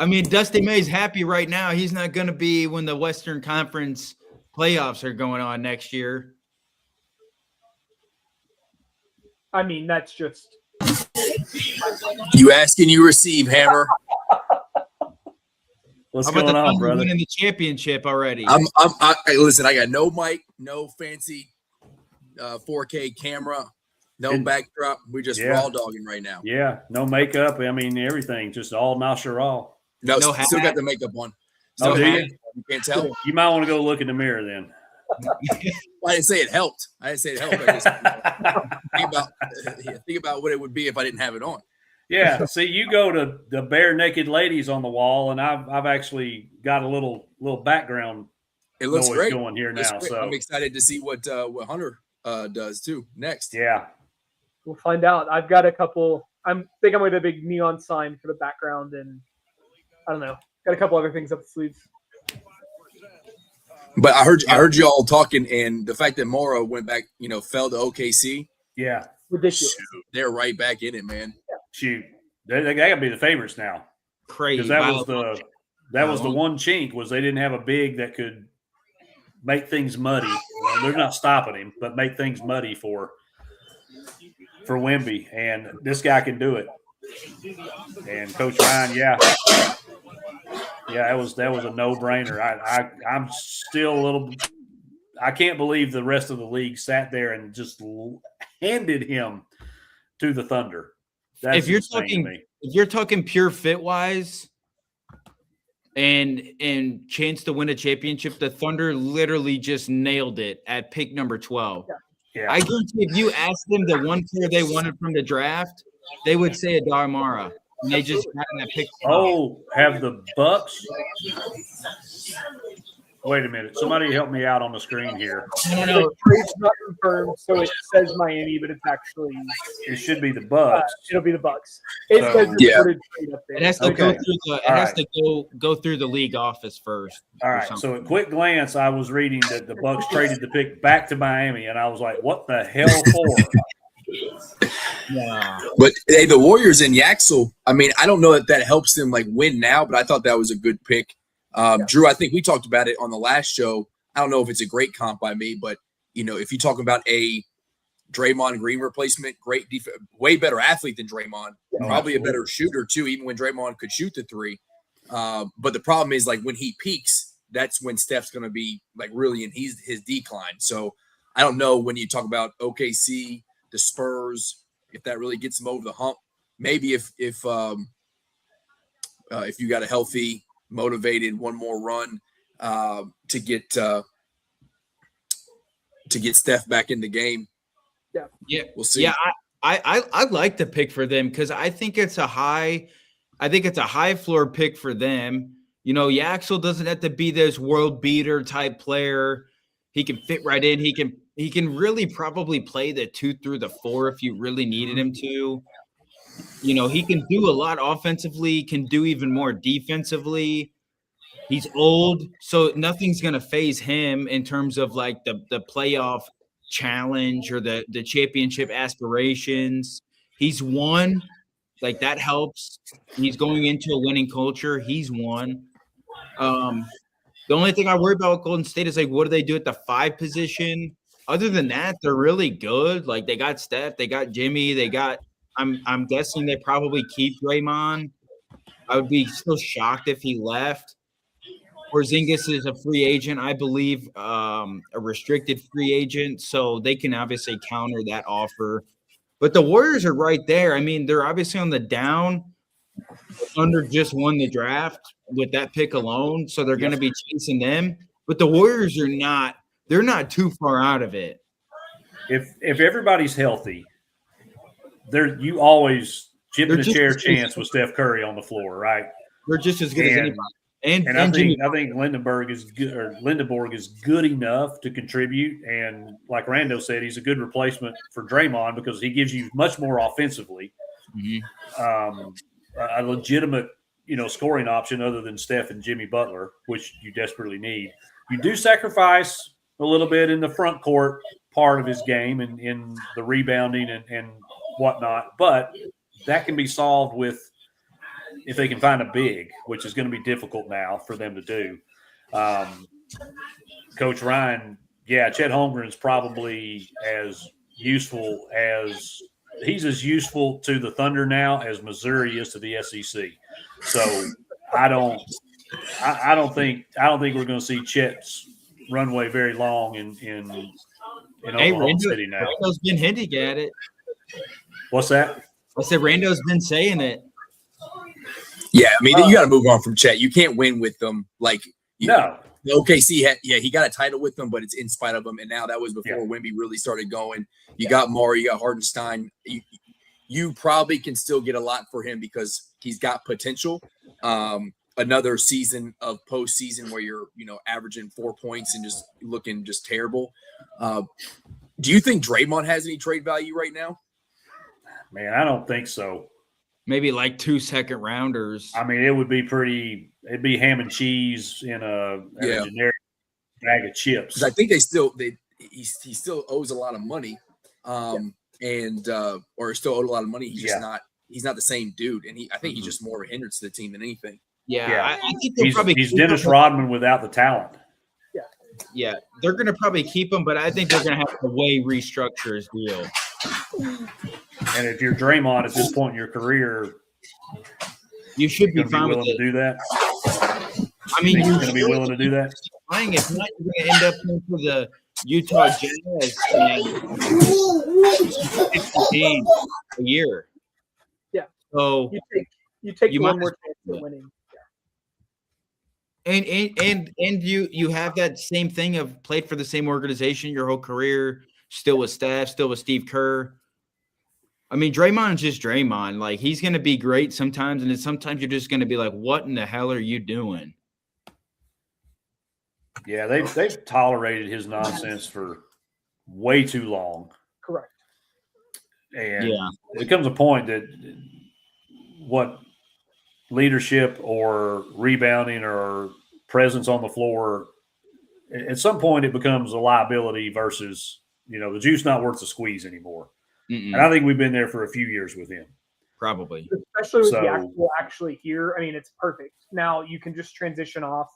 mean, Dusty May's happy right now. He's not going to be when the Western Conference playoffs are going on next year. I mean, that's just You ask and you receive, Hammer. what's How about going the on, Thunder brother? winning the championship already? Listen, I got no mic, no fancy 4K camera, no backdrop. We're just Yeah. raw dogging right now. Yeah, no makeup. I mean, everything, just all natural. No, No still hat. got the makeup on. Oh, Still do hat. you? You can't tell. You might want to go look in the mirror then. I didn't say it helped. I just think about what it would be if I didn't have it on. Yeah, see, you go to the bare naked ladies on the wall, and I've actually got a little background It looks noise great. going here It's now. great. So I'm excited to see what Hunter does too next. yeah, we'll find out. I've got a couple. I think I'm with a big neon sign for the background, and I don't know. Got a couple other things up the sleeves. But I heard y'all talking, and the fact that Mora went back, fell to OKC. yeah. Ridiculous. Shoot, they're right back in it, man. Shoot, they got to be the favorites now Crazy. because that Wow. was the one chink was they didn't have a big that could make things muddy. Well, they're not stopping him, but make things muddy for Wemby, and this guy can do it. And Coach Ryan, yeah, that was a no-brainer. I'm still a little. I can't believe the rest of the league sat there and just handed him to the Thunder. That's If you're insane to talking- me. If you're talking pure fit wise and chance to win a championship, the Thunder literally just nailed it at pick number 12. Yeah, I guarantee if you asked them the one player they wanted from the draft, they would say Adar Mara. And they just got in that pick. Oh, have the Bucks Wait a minute. Somebody help me out on the screen here. The trade's not confirmed, so it says Miami, but it's actually It should be the Bucks. it'll be the Bucks. It So- says Yeah. reported trade up there. It has to go Okay. through the. It All has right. to go through the league office first. All or right. something. So at quick glance, I was reading that the Bucks traded the pick back to Miami, and I was like, "What the hell for?" Yeah. But hey, the Warriors and Yaxel, I mean, I don't know that helps them like win now, but I thought that was a good pick. Drew, I think we talked about it on the last show. I don't know if it's a great comp by me, but if you talk about a Draymond Green replacement, great defense, way better athlete than Draymond, probably a better shooter too, even when Draymond could shoot the three. But the problem is like when he peaks, that's when Steph's going to be like really in his decline. So I don't know when you talk about OKC, the Spurs, if that really gets him over the hump. Maybe if you got a healthy, motivated one more run to get Steph back in the game. Yeah, we'll see. Yeah, I like the pick for them because I think it's a high floor pick for them. Yaxel doesn't have to be this world beater type player. He can fit right in. He can really probably play the 2 through the 4 if you really needed him to. He can do a lot offensively, can do even more defensively. He's old, so nothing's going to phase him in terms of like the playoff challenge or the championship aspirations. He's won, like that helps. He's going into a winning culture. He's won. The only thing I worry about with Golden State is like, what do they do at the 5 position? Other than that, they're really good. Like they got Steph, they got Jimmy, they got. I'm guessing they probably keep Draymond. I would be still shocked if he left. Porzingis is a free agent, I believe, a restricted free agent, so they can obviously counter that offer. But the Warriors are right there. I mean, they're obviously on the down. Thunder just won the draft with that pick alone, so they're going to be chasing them. But the Warriors are not. They're not too far out of it. If everybody's healthy, you always chip in a chair chance with Steph Curry on the floor, right? They're just as good as anybody. And I think Lindenberg is good enough to contribute. And like Rando said, he's a good replacement for Draymond because he gives you much more offensively. Mm-hmm. A legitimate, scoring option other than Steph and Jimmy Butler, which you desperately need. You do sacrifice a little bit in the front court part of his game and in the rebounding and whatnot, but that can be solved with if they can find a big, which is going to be difficult now for them to do. Coach Ryan, Chet Holmgren's probably as useful he's as useful to the Thunder now as Missouri is to the SEC. So I don't think we're going to see Chet's runway very long in Oklahoma City now. Rando's been hinting at it. What's that? I said Rando's been saying it. Yeah, I mean, you got to move on from Chet. You can't win with them. No. OKC he got a title with them, but it's in spite of them. And now that was before Wemby really started going. You got Maury, you got Hardenstein. You probably can still get a lot for him because he's got potential. Another season of postseason where you're, averaging 4 points and just looking just terrible. Do you think Draymond has any trade value right now? Man, I don't think so. Maybe like 2 second rounders. I mean, it'd be ham and cheese in a generic bag of chips. Because I think he still owes a lot of money, or still owed a lot of money. He's just not the same dude, and I think he's just more of a hindrance to the team than anything. Yeah. I think he's Dennis Rodman without the talent. Yeah, they're going to probably keep him, but I think they're going to have to restructure his deal. And if you're Draymond at this point in your career, you should be fine willing to do that. I mean, you're going to be willing to do that. If not, you're going to end up playing for the Utah Jazz and 60 games a year. Yeah. So you take one more chance at winning. And you have that same thing of played for the same organization your whole career, still with Steph, still with Steve Kerr. I mean, Draymond's just Draymond. Like, he's going to be great sometimes, and then sometimes you're just going to be like, what in the hell are you doing? Yeah, they've tolerated his nonsense for way too long. Correct. And it comes a point that what leadership or rebounding or presence on the floor, at some point it becomes a liability versus, the juice not worth the squeeze anymore. Mm-mm. And I think we've been there for a few years with him. Probably. Especially with the actually here. I mean, it's perfect. Now you can just transition off.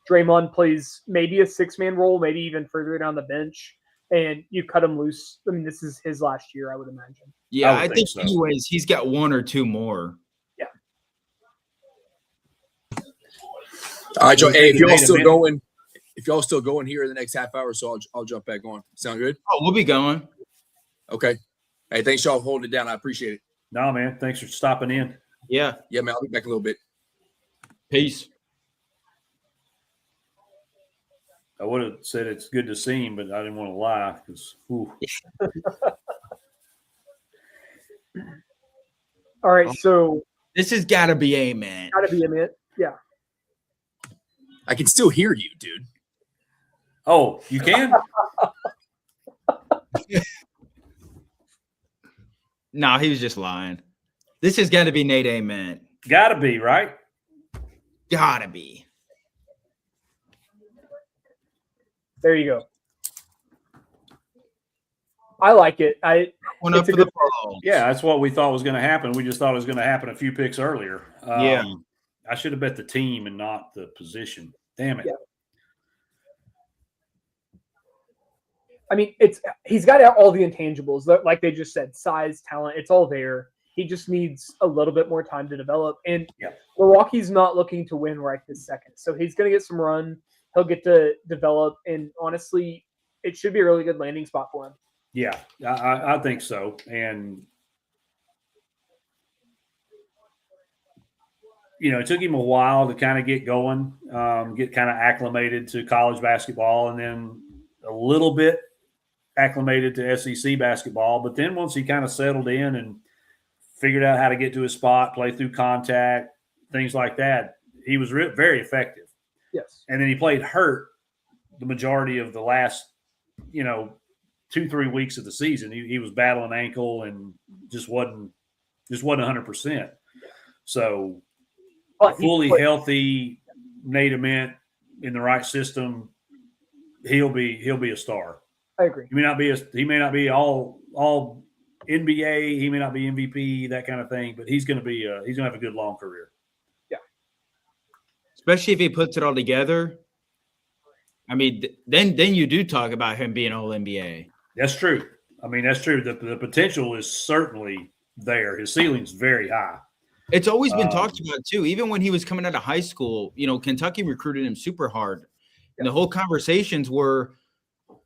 Draymond plays maybe a 6-man role, maybe even further down the bench, and you cut him loose. I mean, this is his last year, I would imagine. Yeah, I think so. Anyways, he's got 1 or 2 more. Yeah. All right, Joe. Hey, if y'all still going here in the next half hour, so I'll jump back on. Sound good? Oh, we'll be going. Okay. Hey, thanks y'all for holding it down. I appreciate it. No, man. Thanks for stopping in. Yeah. Yeah, man. I'll be back in a little bit. Peace. I would have said it's good to see him, but I didn't want to lie because. All right, so this has got to be Amen. Got to be Amen. Yeah. I can still hear you, dude. Oh, you can? No, he was just lying. This has got to be Nate Amen. Got to be, right? Got to be. There you go. I like it. One up for the ball. Yeah, that's what we thought was going to happen. We just thought it was going to happen a few picks earlier. I should have bet the team and not the position. Damn it. Yeah. I mean, he's got all the intangibles, like they just said, size, talent, it's all there. He just needs a little bit more time to develop. And Milwaukee's not looking to win right this second. So he's going to get some run. He'll get to develop. And honestly, it should be a really good landing spot for him. Yeah, I think so. And, it took him a while to kind of get going, get kind of acclimated to college basketball, and then a little bit acclimated to SEC basketball. But then once he kind of settled in and figured out how to get to his spot, play through contact, things like that, he was very effective. Yes. And then he played hurt the majority of the last, 2-3 weeks of the season. He was battling ankle and just wasn't 100%. So fully healthy Nate Ament in the right system, he'll be a star. I agree. He may not be all NBA, he may not be MVP, that kind of thing, but he's going to have a good long career. Yeah. Especially if he puts it all together. I mean, then you do talk about him being all NBA. That's true. I mean, that's true. The potential is certainly there. His ceiling's very high. It's always been talked about too. Even when he was coming out of high school, Kentucky recruited him super hard. And the whole conversations were,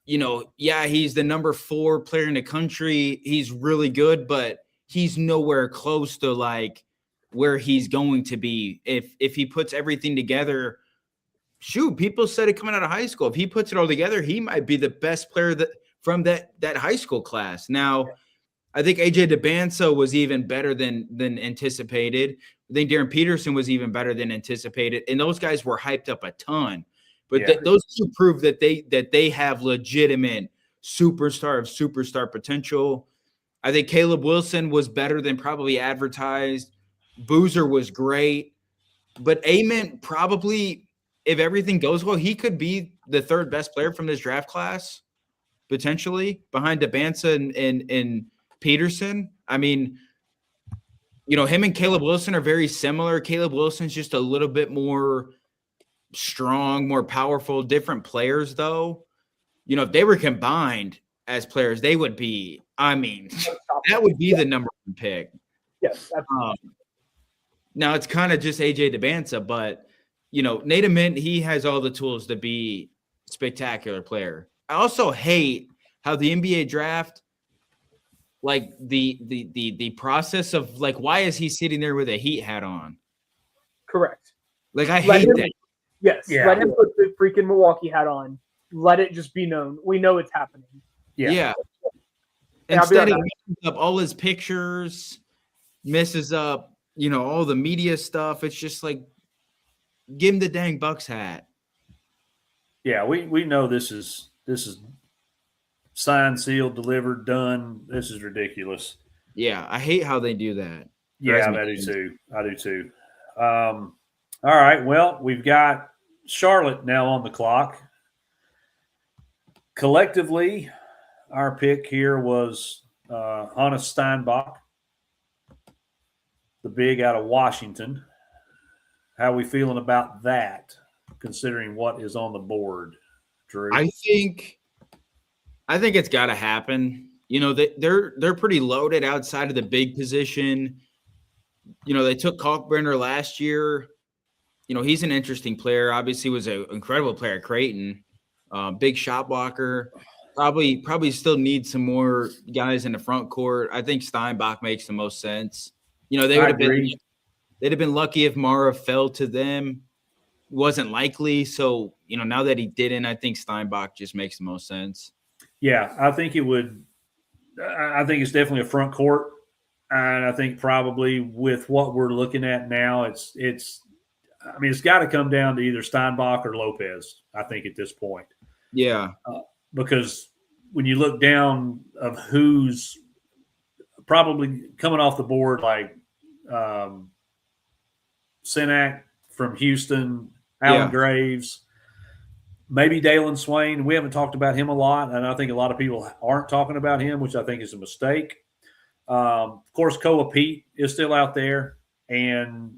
he's the number 4 player in the country. He's really good, but he's nowhere close to like where he's going to be if he puts everything together. Shoot, people said it coming out of high school. If he puts it all together, he might be the best player from that high school class. Now, I think AJ DeBansa was even better than anticipated. I think Darren Peterson was even better than anticipated, and those guys were hyped up a ton. But those two prove that they have legitimate superstar potential. I think Caleb Wilson was better than probably advertised. Boozer was great, but Amen probably, if everything goes well, he could be the 3rd best player from this draft class, potentially behind DeBansa and Peterson. I mean, him and Caleb Wilson are very similar. Caleb Wilson's just a little bit more strong, more powerful, different players, though. If they were combined as players, they would be, that would be the number 1 pick. Yes, absolutely. Now it's kind of just AJ DeBansa, but Nate Ament, he has all the tools to be a spectacular player. I also hate how the NBA draft, like the process of like, why is he sitting there with a Heat hat on? Correct. Like, I hate that. Yes. Yeah. Let him put the freaking Milwaukee hat on. Let it just be known. We know it's happening. Yeah. Instead, he messes up all his pictures, messes up, all the media stuff. It's just like, give him the dang Bucks hat. Yeah, we know this is signed, sealed, delivered, done. This is ridiculous. Yeah, I hate how they do that. Yeah, I do too. I do too. All right. Well, we've got Charlotte now on the clock. Collectively, our pick here was Hannes Steinbach, the big out of Washington. How are we feeling about that, considering what is on the board, Drew? I think it's got to happen. You know, they're pretty loaded outside of the big position. You know, they took Kalkbrenner last year. You know, he's an interesting player. Obviously, was an incredible player at Creighton. Big shot blocker. Probably still need some more guys in the front court. I think Steinbach makes the most sense. You know, they'd have been lucky if Mara fell to them. Wasn't likely. So, you know, now that he didn't, I think Steinbach just makes the most sense. Yeah, I think it would. I think it's definitely a front court, and I think probably with what we're looking at now, it's. I mean, it's got to come down to either Steinbach or Lopez. I think at this point. Yeah, because when you look down of who's probably coming off the board, like Sinak from Houston, Alan Graves. Maybe Dalen Swain. We haven't talked about him a lot, and I think a lot of people aren't talking about him, which I think is a mistake. Of course, Koa Pete is still out there, and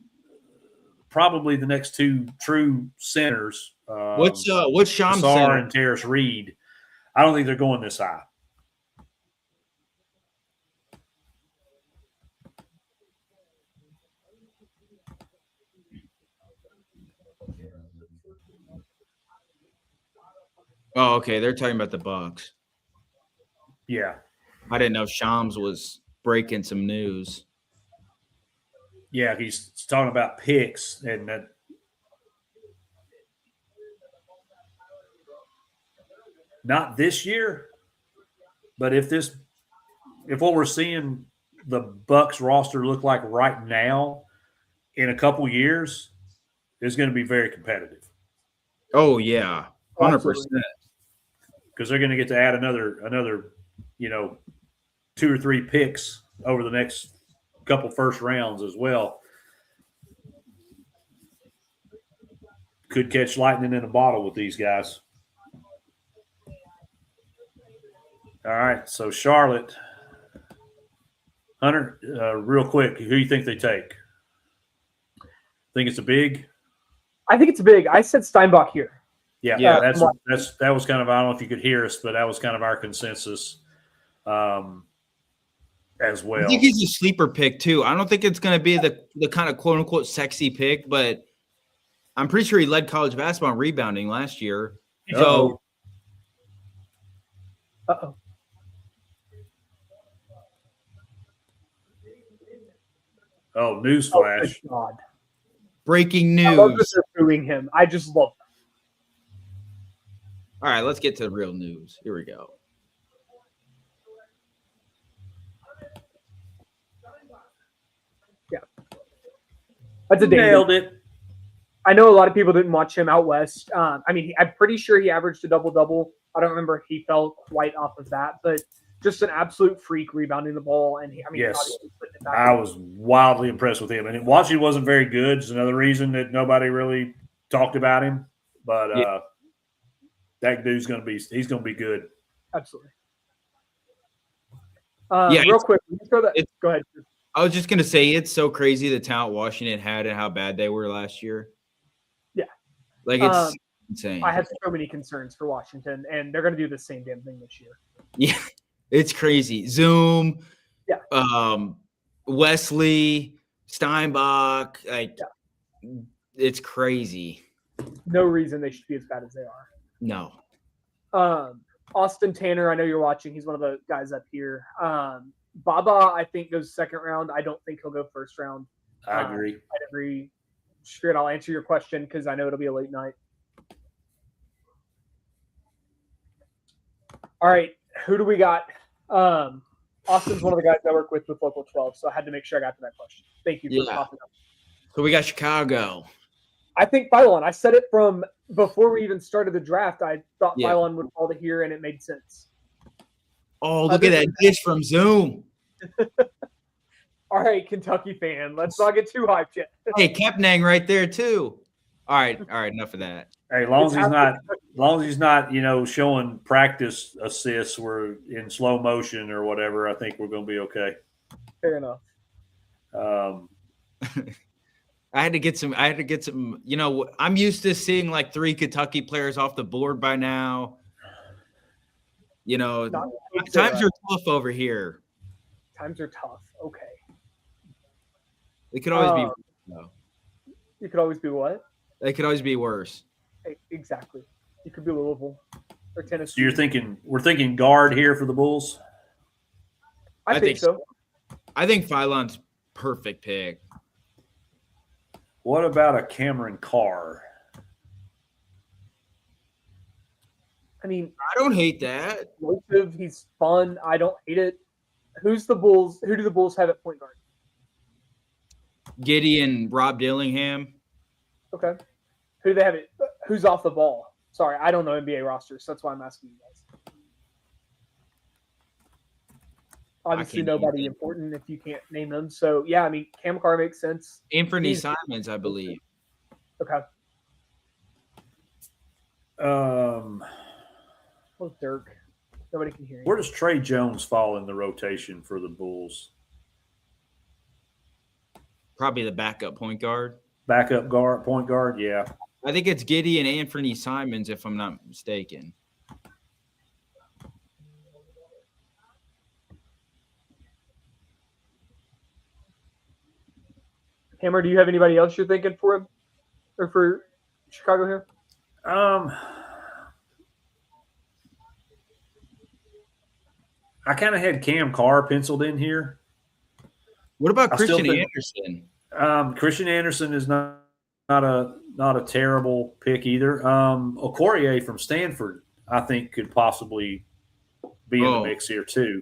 probably the next two true centers. What's Shams Sar and Terrace Reed. I don't think they're going this high. Oh, okay. They're talking about the Bucks. Yeah. I didn't know Shams was breaking some news. Yeah, he's talking about picks and that. Not this year, but if what we're seeing the Bucks roster look like right now, in a couple years, is going to be very competitive. Oh yeah, 100%. Because they're going to get to add another, 2 or 3 picks over the next couple first rounds as well. Could catch lightning in a bottle with these guys. All right, so Charlotte, Hunter, real quick, who do you think they take? Think it's a big? I think it's a big. I said Steinbach here. Yeah, that was kind of, I don't know if you could hear us, but that was kind of our consensus as well. I think he's a sleeper pick too. I don't think it's going to be the kind of quote unquote sexy pick, but I'm pretty sure he led college basketball in rebounding last year. So, Oh, newsflash! Oh, God. Breaking news. I love that they're booing him. I just love that. All right, let's get to the real news. Here we go. Yeah. That's a nailed it. I know a lot of people didn't watch him out west. I'm pretty sure he averaged a double-double. I don't remember if he fell quite off of that, but just an absolute freak rebounding the ball. And yes, I was wildly impressed with him. And Washington wasn't very good. It's another reason that nobody really talked about him. But that dude's going to be good. Absolutely. Real quick, go ahead. I was just going to say, it's so crazy the talent Washington had and how bad they were last year. Yeah. Like, it's insane. I have so many concerns for Washington, and they're going to do the same damn thing this year. Yeah, it's crazy. Zoom, Wesley, Steinbach, it's crazy. No reason they should be as bad as they are. No. Austin Tanner, I know you're watching. He's one of the guys up here. Baba, I think, goes second round. I don't think he'll go first round. I agree. I'd agree. Spirit, I'll answer your question because I know it'll be a late night. All right, who do we got? Austin's one of the guys I work with Local 12, so I had to make sure I got to that question. Thank you for popping up. So we got Chicago. I think Phylon. I said it from before we even started the draft, I thought Yeah. Phylon would fall to here, and it made sense. Oh, look at that dish from Zoom. All right, Kentucky fan, let's not get too hyped yet. Hey, Kepnang right there too. All right, enough of that. Hey, as long as he's not, showing practice assists where in slow motion or whatever, I think we're going to be okay. Fair enough. I had to get some. I'm used to seeing like 3 Kentucky players off the board by now. Times are tough over here. Times are tough. Okay. It could always be. No. You could always be what? It could always be worse. Exactly. You could be Louisville or Tennessee. So we're thinking guard here for the Bulls? I think so. I think Phylon's perfect pick. What about a Cameron Carr? I mean, I don't hate that. explosive. He's fun. I don't hate it. Who do the Bulls have at point guard? Giddy and Rob Dillingham. Okay. Who do they have it? Who's off the ball? Sorry, I don't know NBA rosters. So that's why I'm asking you guys. Obviously, nobody important if you can't name them. So, yeah, I mean, Cam Carr makes sense. Anthony Simons, I believe. Okay. Oh, Dirk. Nobody can hear you. Where does Trey Jones fall in the rotation for the Bulls? Probably the backup point guard. Backup guard, point guard, yeah. I think it's Giddy and Anthony Simons, if I'm not mistaken. Hammer, do you have anybody else you're thinking for him or for Chicago here? I kind of had Cam Carr penciled in here. What about I still Christian think- Anderson? Christian Anderson is not a terrible pick either. Okorie from Stanford, I think, could possibly be in the mix here too.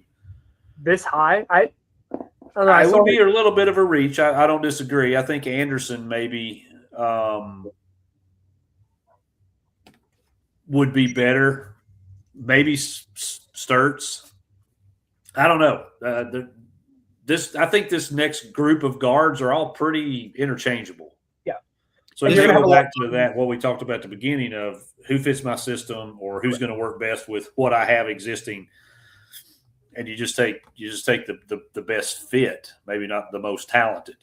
This high? I don't know. It would be a little bit of a reach. I don't disagree. I think Anderson maybe would be better. Maybe Sturts. I don't know. I think this next group of guards are all pretty interchangeable. Yeah. So And if you you're gonna go have back to that, what we talked about at the beginning of who fits my system or who's going to work best with what I have existing, and you just take the best fit, maybe not the most talented.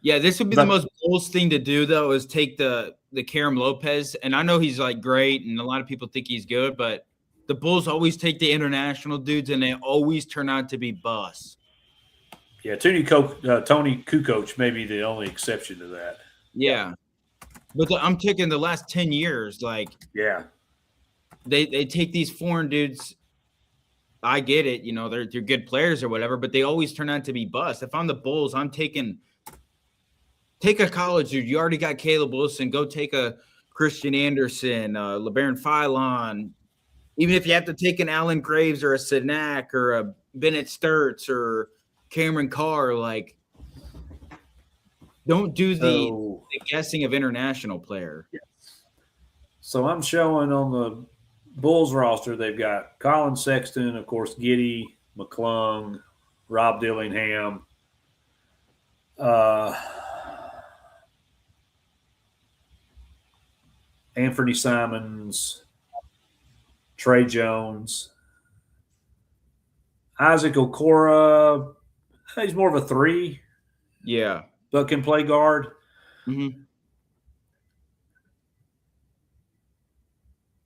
Yeah, this would be the most Bulls thing to do, though, is take the Karam Lopez. And I know he's like great, and a lot of people think he's good, but the Bulls always take the international dudes, and they always turn out to be busts. Yeah, Tony Kukoc may be the only exception to that. Yeah. But I'm taking the last 10 years, like Yeah. they take these foreign dudes. I get it, they're good players or whatever, but they always turn out to be busts. If I'm the Bulls, I'm take a college dude. You already got Caleb Wilson. Go take a Christian Anderson, LeBaron Phylon. Even if you have to take an Allen Graves or a Sinak or a Bennett Sturts or Cameron Carr, like, don't do the guessing of international player. So I'm showing on the Bulls roster, they've got Colin Sexton, of course, Giddy, McClung, Rob Dillingham, Anthony Simons, Trey Jones, Isaac Okoro. He's more of a 3, Yeah. but can play guard. Mm-hmm.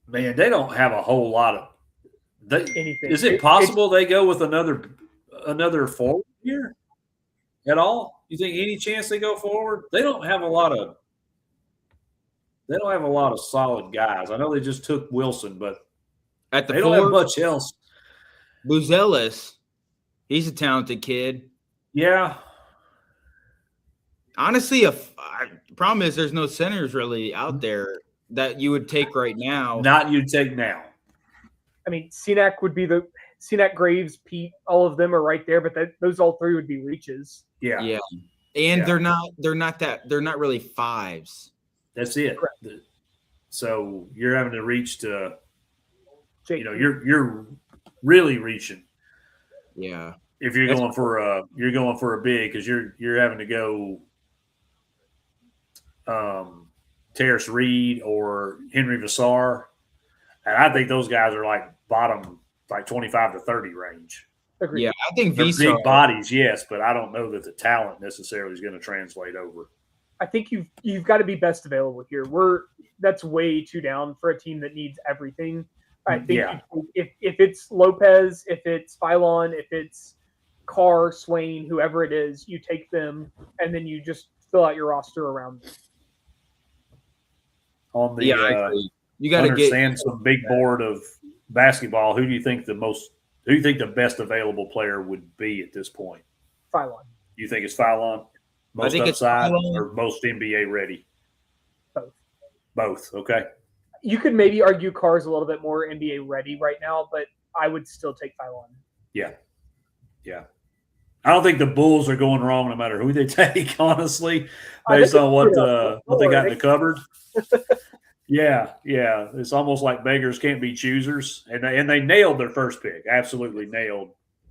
Man, they don't have a whole lot of. anything. Is it possible they go with another forward here at all? You think any chance they go forward? They don't have a lot of solid guys. I know they just took Wilson, but At the they don't have four, much else. Buzelis, he's a talented kid. Yeah, Honestly, the problem is there's no centers really out there that you would take right now. not you'd take now. I mean, Sinak would be Sinak, Graves, Pete. All of them are right there, but those all 3 would be reaches. Yeah, Yeah. And Yeah. they're not really fives. that's it. So you're having to reach to, Jake, you're really reaching Yeah. if you're going for a big because you're having to go Terrace Reed or Henry Vassar, and I think those guys are like bottom like 25 to 30 range. agreed. Yeah, I think They're Visa. big bodies, yes, but I don't know that the talent necessarily is going to translate over. I think you've got to be best available here. That's way too down for a team that needs everything. I think Yeah. if it's Lopez, if it's Phylon, if it's Carr, Swain, whoever it is, you take them and then you just fill out your roster around them. On the Yeah, I agree. You got to get understand some big board of basketball. Who do you think the best available player would be at this point? Phylon. You think it's Phylon? Most think it's upside Phylon. or most NBA ready? Both. Both. Okay. You could maybe argue Carr's a little bit more NBA ready right now, but I would still take Phylon. Yeah. Yeah. I don't think the Bulls are going wrong no matter who they take, honestly, based on what they got in the cupboard. Yeah. It's almost like beggars can't be choosers. And they nailed their first pick. Absolutely nailed.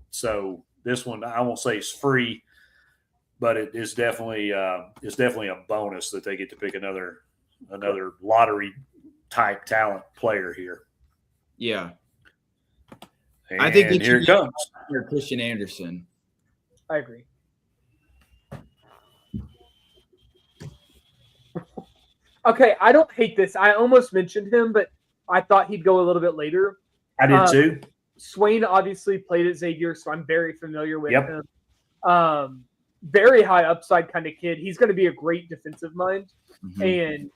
So this one, I won't say it's free, but it's definitely a bonus that they get to pick another lottery type talent player here. Yeah. And I think here it comes. Christian Anderson. I agree. Okay, I don't hate this. I almost mentioned him, but I thought he'd go a little bit later. I did too. Swain obviously played at Xavier, so I'm very familiar with Yep. him. Very high upside kind of kid. He's going to be a great defensive mind. And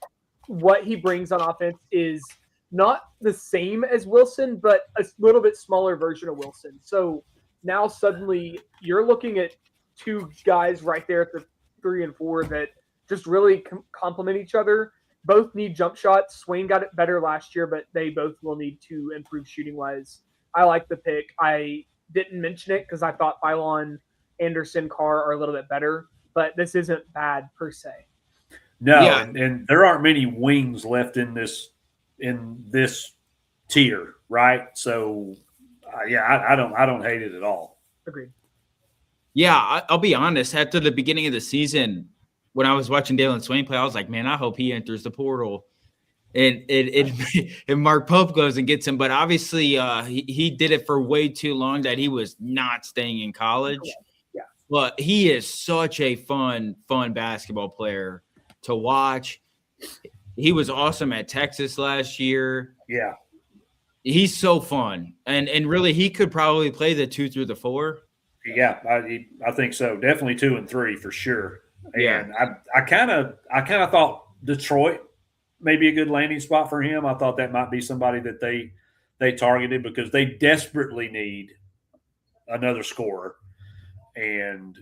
what he brings on offense is not the same as Wilson, but a little bit smaller version of Wilson. So now suddenly you're looking at two guys right there at the 3 and 4 that just really complement each other. Both need jump shots. Swain got it better last year, but they both will need to improve shooting wise. I like the pick. I didn't mention it because I thought Phylon, Anderson, Carr are a little bit better, but this isn't bad per se. No, Yeah. and there aren't many wings left in this tier, right? So, I don't hate it at all. Agreed. Yeah, I'll be honest. After the beginning of the season, when I was watching Dalen Swain play, I was like, man, I hope he enters the portal. And if Mark Pope goes and gets him, but obviously he did it for way too long that he was not staying in college. Yeah. But he is such a fun basketball player to watch. He was awesome at Texas last year. Yeah. He's so fun. And really he could probably play the 2 through the 4. Yeah, I think so. Definitely 2 and 3 for sure. Yeah. And I kind of thought Detroit may be a good landing spot for him. I thought that might be somebody that they targeted because they desperately need another scorer and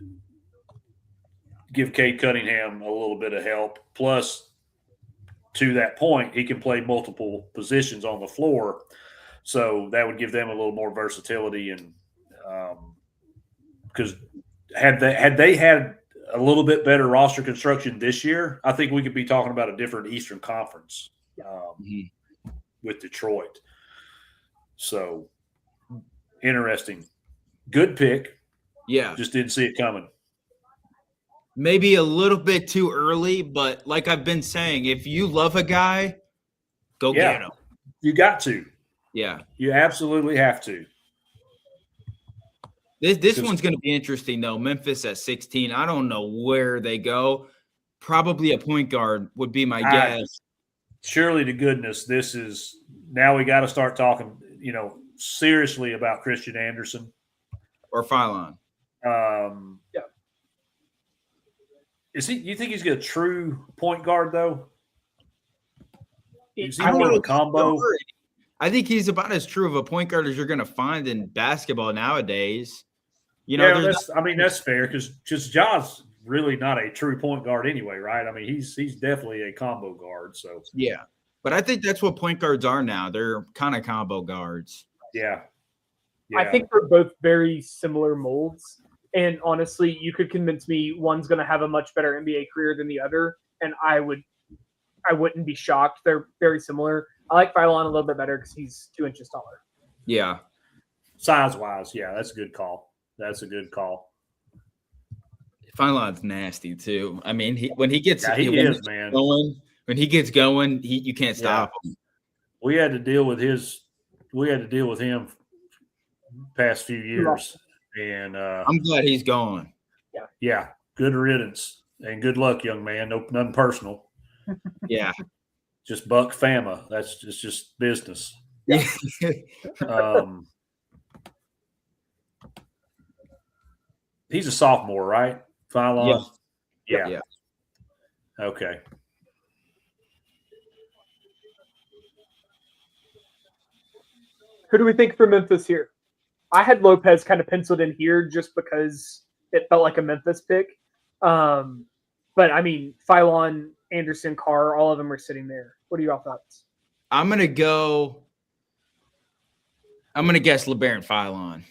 give Cade Cunningham a little bit of help. Plus, to that point, he can play multiple positions on the floor, so that would give them a little more versatility. And because had they had a little bit better roster construction this year, I think we could be talking about a different Eastern Conference with Detroit. So interesting. Good pick. Yeah. Just didn't see it coming. Maybe a little bit too early, but like I've been saying, if you love a guy, go get him. You got to. Yeah. You absolutely have to. This one's going to be interesting, though. Memphis at 16. I don't know where they go. Probably a point guard would be my guess. Surely to goodness, this is now we got to start talking, seriously about Christian Anderson. Or Phylon. Yeah. You think he's a true point guard, though? Is he I more of a think combo? I think he's about as true of a point guard as you're going to find in basketball nowadays. That's fair because John's really not a true point guard anyway, right? I mean, he's definitely a combo guard. So yeah, but I think that's what point guards are now. They're kind of combo guards. Yeah. I think they're both very similar molds. And honestly, you could convince me one's going to have a much better NBA career than the other. And I I wouldn't be shocked. They're very similar. I like Phylon a little bit better because he's 2 inches taller. Yeah. Size wise, yeah, that's a good call. That's a good call. Phylon's nasty too. I mean, when he gets Yeah, he when is, man. when he gets going, you can't stop him. We had to deal with him past few years, and I'm glad he's gone. yeah, good riddance and good luck, young man. No, nothing personal. Yeah. Just Buck Fama. That's just business. Yeah. He's a sophomore, right? Phylon? Yeah. Yeah. Okay. Who do we think for Memphis here? I had Lopez kind of penciled in here just because it felt like a Memphis pick. But I mean, Phylon, Anderson, Carr, all of them are sitting there. What are your thoughts? I'm gonna guess LeBaron Phylon.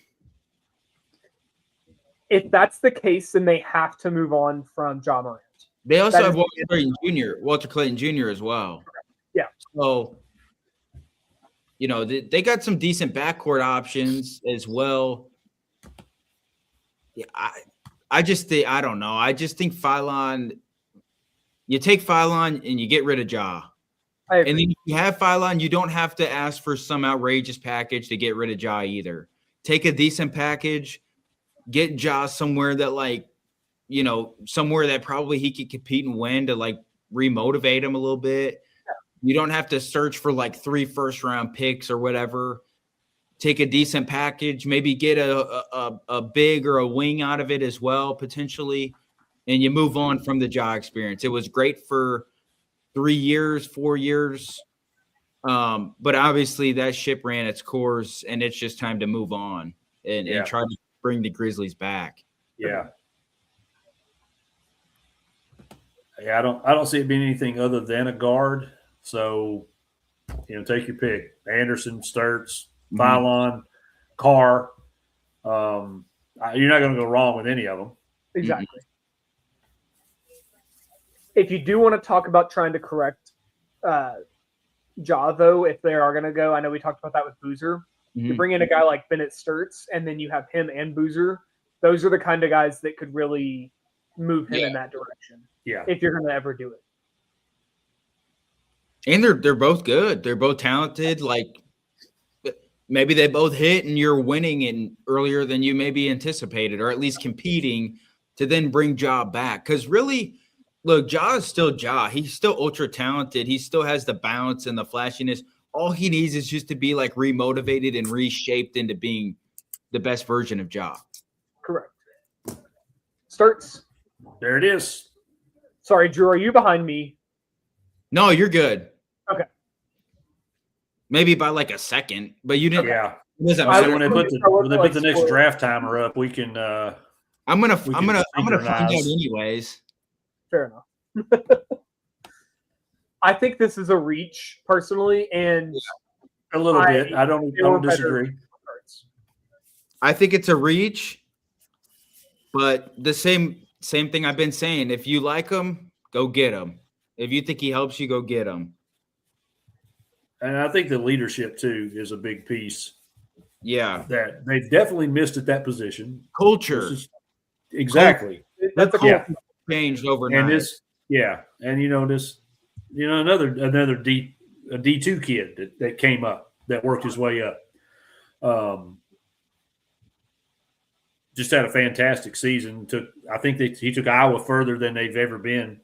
If that's the case, then they have to move on from Ja Morant. They also That have is- Walter Clayton Jr. as well. Yeah. So, they got some decent backcourt options as well. Yeah, I just think I don't know. I just think Phylon. You take Phylon and you get rid of Ja. I agree. And then if you have Phylon, you don't have to ask for some outrageous package to get rid of Ja either. Take a decent package, get Ja somewhere that somewhere that probably he could compete and win to remotivate him a little bit. You don't have to search for 3 first-round picks or whatever. Take a decent package, maybe get a big or a wing out of it as well, potentially, and you move on from the Ja experience. It was great for 3 years, 4 years, but obviously that ship ran its course, and it's just time to move on and try to bring the Grizzlies back. Yeah. Yeah, I don't see it being anything other than a guard. So, take your pick. Anderson, Sturts, Phylon, Carr. You're not going to go wrong with any of them. Exactly. If you do want to talk about trying to correct Ja, though, if they are going to go, I know we talked about that with Boozer. You bring in a guy like Bennett Sturts, and then you have him and Boozer. Those are the kind of guys that could really move him in that direction. Yeah. If you're going to ever do it. And they're both good. They're both talented. Maybe they both hit and you're winning earlier than you maybe anticipated, or at least competing to then bring Ja back. Because really, look, Ja is still Ja. He's still ultra talented. He still has the bounce and the flashiness. All he needs is just to be remotivated and reshaped into being the best version of Ja. Correct. Starts. There it is. Sorry, Drew, are you behind me? No, you're good. Okay. Maybe by a second, but you didn't. Yeah. Listen, So when they put the next draft timer up, we can. I'm gonna find out synchronize. anyways. Fair enough. I think this is a reach personally, and A little bit. I don't disagree. I think it's a reach, but the same thing I've been saying. If you like him, go get him. If you think he helps you, go get him. And I think the leadership too is a big piece. Yeah, That they definitely missed at that position. culture Exactly. that's a Yeah. changed overnight. And another D2 kid that came up, that worked his way up. Just had a fantastic season. I think he took Iowa further than they've ever been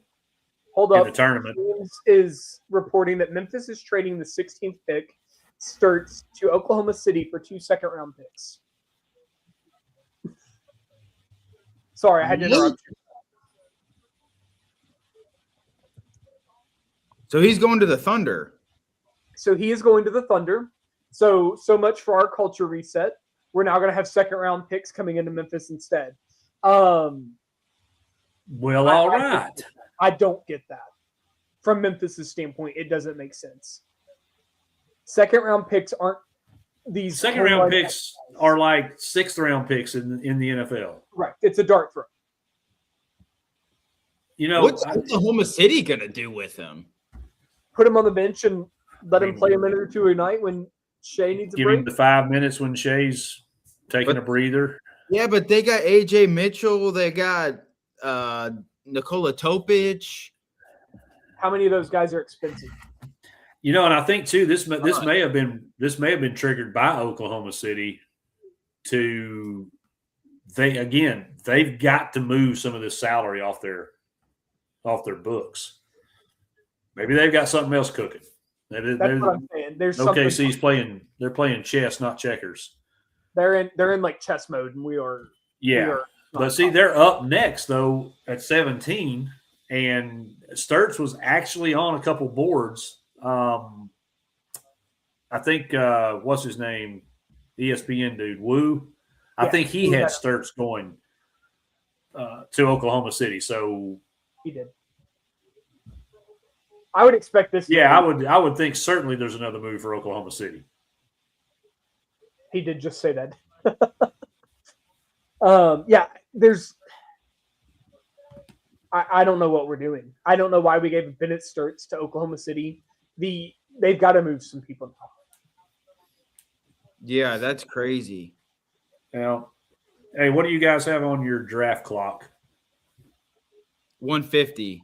Hold in up. the tournament. James is reporting that Memphis is trading the 16th pick, Sturts, to Oklahoma City for 2 second-round picks. Sorry, I had to interrupt you. So he's going to the Thunder. So he is going to the Thunder. So much for our culture reset. We're now going to have second-round picks coming into Memphis instead. Well, all right. I don't get that. From Memphis's standpoint, it doesn't make sense. Second-round picks aren't these. Second-round picks are like sixth-round picks in the NFL. Right. It's a dart throw. What's Oklahoma City going to do with him? put him on the bench and let him play a minute or two a night when Shea needs a Give break. him the 5 minutes when Shea's taking a breather. Yeah, but they got AJ Mitchell. They got Nikola Topic. How many of those guys are expensive? And I think too this may have been triggered by Oklahoma City they've got to move some of this salary off their books. Maybe they've got something else cooking. That's what I'm saying. There's OKC's they're playing chess, not checkers. They're in like chess mode, and we are. But see, they're up next though at 17, and Sturts was actually on a couple boards. I think what's his name, ESPN dude, Wu. I think he had Sturts going to Oklahoma City. So he did. I would expect this. Yeah, I would think certainly there's another move for Oklahoma City. He did just say that. There's. I don't know what we're doing. I don't know why we gave Bennett Sturts to Oklahoma City. They've got to move some people now. Yeah, that's crazy. Now, hey, what do you guys have on your draft clock? 150.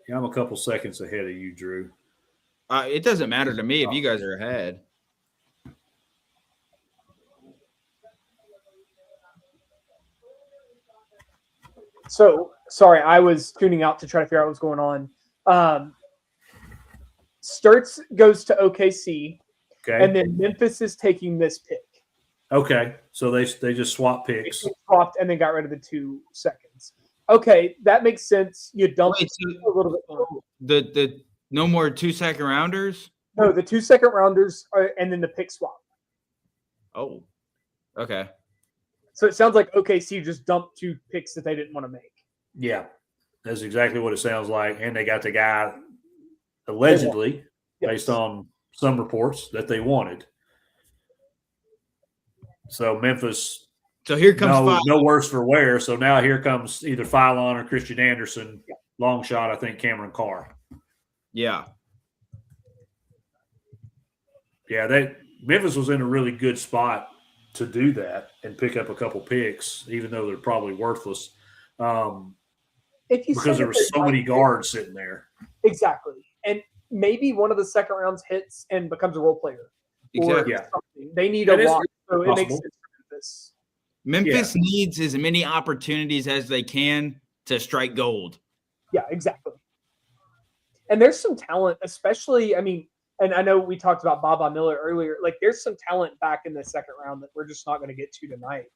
Yeah, I'm a couple seconds ahead of you, Drew. It doesn't matter to me if you guys are ahead. So, sorry, I was tuning out to try to figure out what's going on. Sturts goes to OKC, and then Memphis is taking this pick. Okay, so they just swap picks. They swapped and then got rid of the 2 seconds. Okay, that makes sense. You dump a little bit more. The no more 2 second rounders? No, the 2 second rounders and then the pick swap. Oh, okay. So it sounds like OKC just dumped 2 picks that they didn't want to make. Yeah, that's exactly what it sounds like. And they got the guy allegedly, based on some reports, that they wanted. So Memphis. So here comes no worse for wear. So now here comes either Phylon or Christian Anderson. Yeah. Long shot, I think Cameron Carr. Yeah. Yeah, Memphis was in a really good spot to do that and pick up a couple picks, even though they're probably worthless. Because there were so many guards sitting there. Exactly. And maybe one of the second rounds hits and becomes a role player. Exactly. Or something. They need a lot, so it makes sense for Memphis. Memphis needs as many opportunities as they can to strike gold. Yeah, exactly. And there's some talent, especially, and I know we talked about Baba Miller earlier. Like, there's some talent back in the second round that we're just not going to get to tonight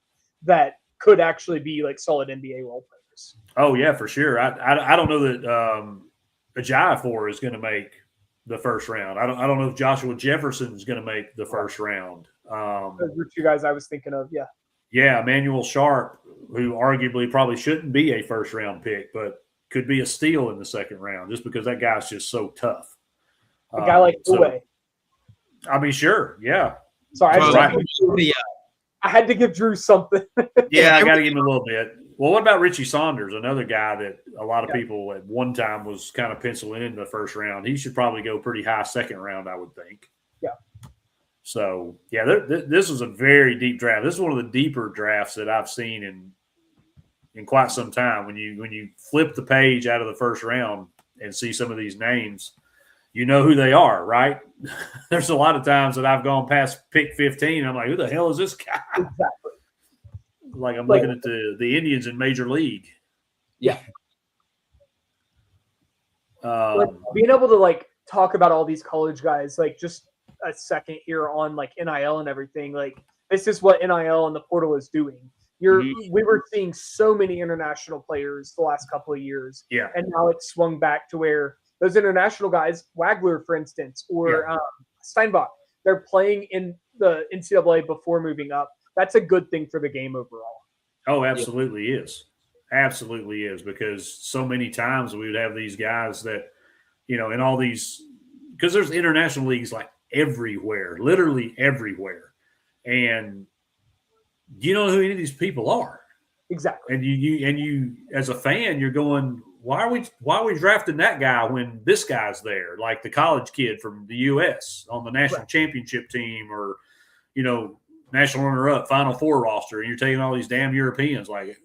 that could actually be like solid NBA role players. Oh yeah, for sure. I don't know that Ejiofor is going to make the first round. I don't know if Joshua Jefferson is going to make the first round. Those were 2 guys I was thinking of. Yeah. Yeah, Emmanuel Sharp, who arguably probably shouldn't be a first round pick, but could be a steal in the second round just because that guy's just so tough. A guy like Uwe. Sure, yeah. Sorry, I had to give Drew something. Yeah, I got to give him a little bit. Well, what about Richie Saunders, another guy that a lot of people at one time was kind of penciling in the first round? He should probably go pretty high second round, I would think. Yeah. So, yeah, this was a very deep draft. This is one of the deeper drafts that I've seen in quite some time. When you flip the page out of the first round and see some of these names, you know who they are, right? There's a lot of times that I've gone past pick 15. And I'm like, who the hell is this guy? Exactly. Like I'm looking at the Indians in Major League. Yeah. Being able to talk about all these college guys, just a second here on NIL and everything. This is what NIL and the portal is doing. We were seeing so many international players the last couple of years. Yeah. And now it's swung back to where those international guys, Wagler, for instance, or Steinbach, they're playing in the NCAA before moving up. That's a good thing for the game overall. Oh, absolutely is. Absolutely is, because so many times we would have these guys that, in all these – because there's international leagues everywhere, literally everywhere. And you don't know who any of these people are. Exactly. And you as a fan, you're going, why are we drafting that guy when this guy's there, like the college kid from the U.S. on the national championship team, or national runner-up, Final Four roster, and you're taking all these damn Europeans like it.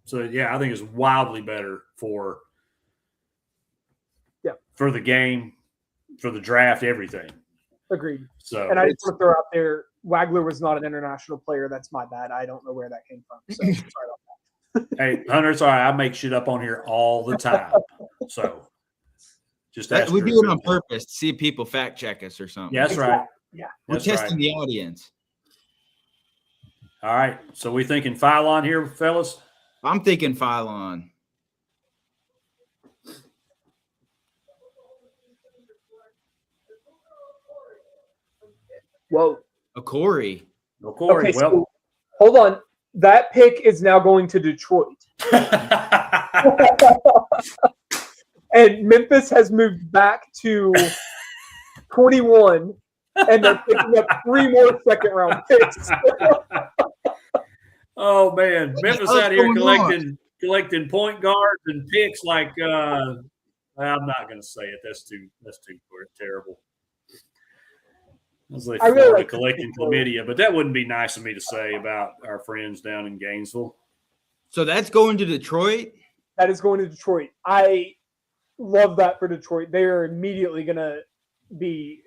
So yeah, I think it's wildly better for the game, for the draft, everything. Agreed. So, and I just want to throw out there, Wagler was not an international player. That's my bad. I don't know where that came from. So sorry about that. Hey, Hunter, it's all right. I make shit up on here all the time. So just ask we her. do it on purpose to see if people fact check us or something. Yeah, that's right. Yeah. We're That's testing right. the audience. All right. So we thinking Phylon here, fellas? I'm thinking Phylon. Whoa. A Corey. No, Corey. Okay, Well, so hold on. That pick is now going to Detroit. And Memphis has moved back to 21, and they're picking up 3 more second-round picks. oh man, Memphis What's out here going collecting point guards and picks like I'm not going to say it. That's too terrible. I was like I really Florida like collecting chlamydia, but that wouldn't be nice of me to say about our friends down in Gainesville. So that's going to Detroit? That is going to Detroit. I love that for Detroit. They are immediately going to be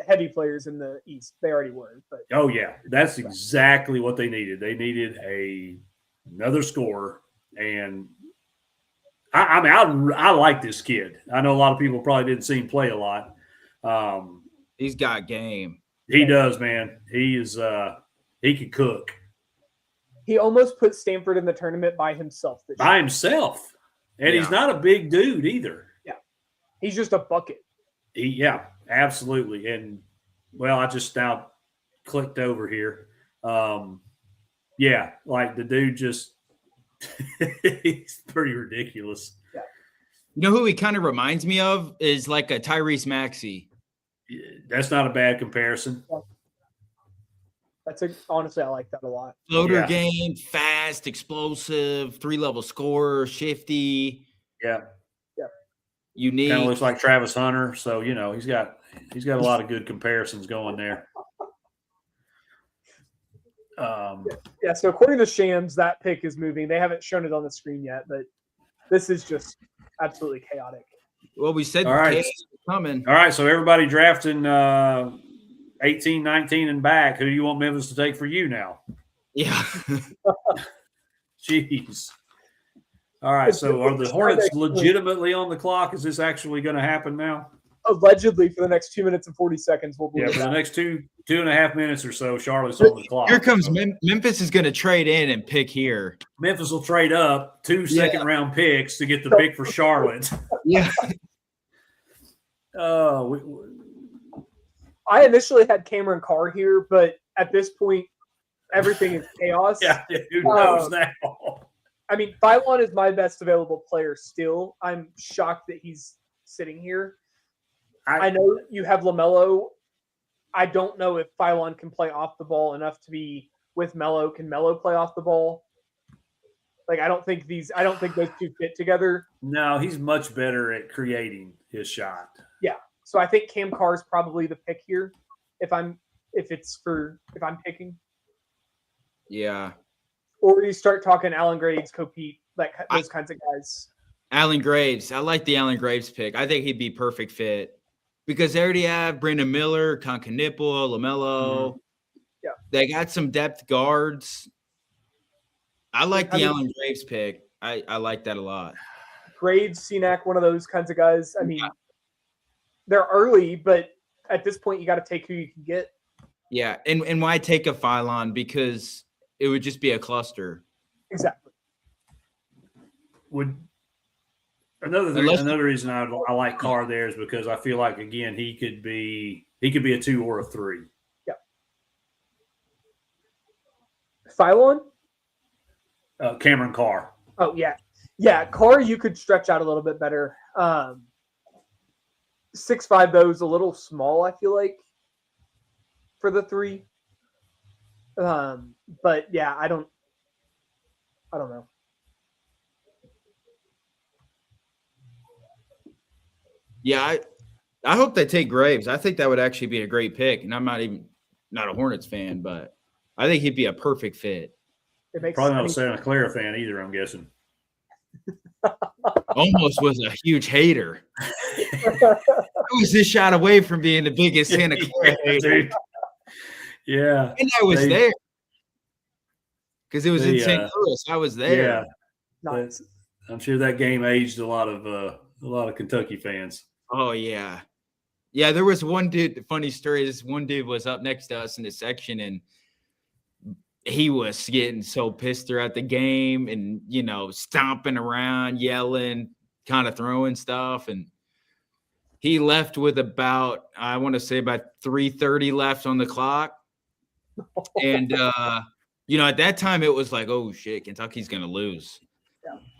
heavy players in the East. They already were. But Oh yeah, that's exactly what they needed. They needed another scorer, and I like this kid. I know a lot of people probably didn't see him play a lot. He's got game. He does, man. He is. He can cook he almost put Stanford in the tournament by himself this by year. himself, and he's Yeah. not a big dude either. He's just a bucket. Yeah, absolutely. And well, I just now clicked over here. Yeah, like the dude just he's pretty ridiculous. You know who he kind of reminds me of is like a Tyrese Maxey. That's not a bad comparison. Honestly, I like that a lot. Floater Yeah. game, fast, explosive, 3-level scorer, shifty, Yeah, unique. kind of looks like Travis Hunter. So he's got a lot of good comparisons going there. Yeah, so according to Shams, that pick is moving. They haven't shown it on the screen yet, but this is just absolutely chaotic. Well, we said All right. chaos is coming. All right, so everybody drafting 18, 19 and back. Who do you want Memphis to take for you now? Yeah. Jeez. All right, so are the Hornets legitimately on the clock? Is this actually going to happen now? Allegedly, for the next 2 minutes and 40 seconds, we'll Yeah, believe for the that. next 2.5 minutes or so, Charlotte's on the clock. Here comes So Memphis is going to trade in and pick here. Memphis will trade up 2 Yeah. second-round picks to get the pick for Charlotte. Yeah. I initially had Cameron Carr here, but at this point, everything is chaos. Yeah, who knows Um, now? I mean, Phylon is my best available player still. I'm shocked that he's sitting here. I know you have LaMelo. I don't know if Phylon can play off the ball enough to be with Melo. Can Melo play off the ball? Like, I don't think those two fit together. No, he's much better at creating his shot. So I think Cam Carr is probably the pick here if I'm picking. Yeah. Or you start talking Allen Graves, Kopete, those kinds of guys. Allen Graves. I like the Allen Graves pick. I think he'd be perfect fit because they already have Brandon Miller, Concanippo, LaMelo. Yeah. They got some depth guards. I like the I mean- Allen Graves pick. I like that a lot. Graves, Cenac, one of those kinds of guys. I mean, they're early, but at this point, you got to take who you can get. Yeah. And why take a Phylon? Because it would just be a cluster. Exactly. Would another Unless- another reason I like Carr there is because I feel like again he could be a 2 or a 3. Phylon? Cameron Carr. Oh, yeah. Yeah, Carr, you could stretch out a little bit better. 6'5", though, is a little small, I feel like, for the 3. But, yeah, I don't know. Yeah, I hope they take Graves. I think that would actually be a great pick. And I'm not a Hornets fan, but I think he'd be a perfect fit. It makes Probably not a Santa Clara fan either, I'm guessing. Almost was a huge hater. I was this shot away from being the biggest Santa Clara hater. Dude. Yeah. And I was there. Because it was in St. Yeah. Louis. I was there. Yeah. nice. I'm sure that game aged a lot of Kentucky fans. Oh, yeah. Yeah, there was one dude, funny story, this one dude was up next to us in the section, and he was getting so pissed throughout the game and, stomping around, yelling, kind of throwing stuff. And he left with about 3:30 left on the clock. And, at that time it was like, oh shit, Kentucky's going to lose.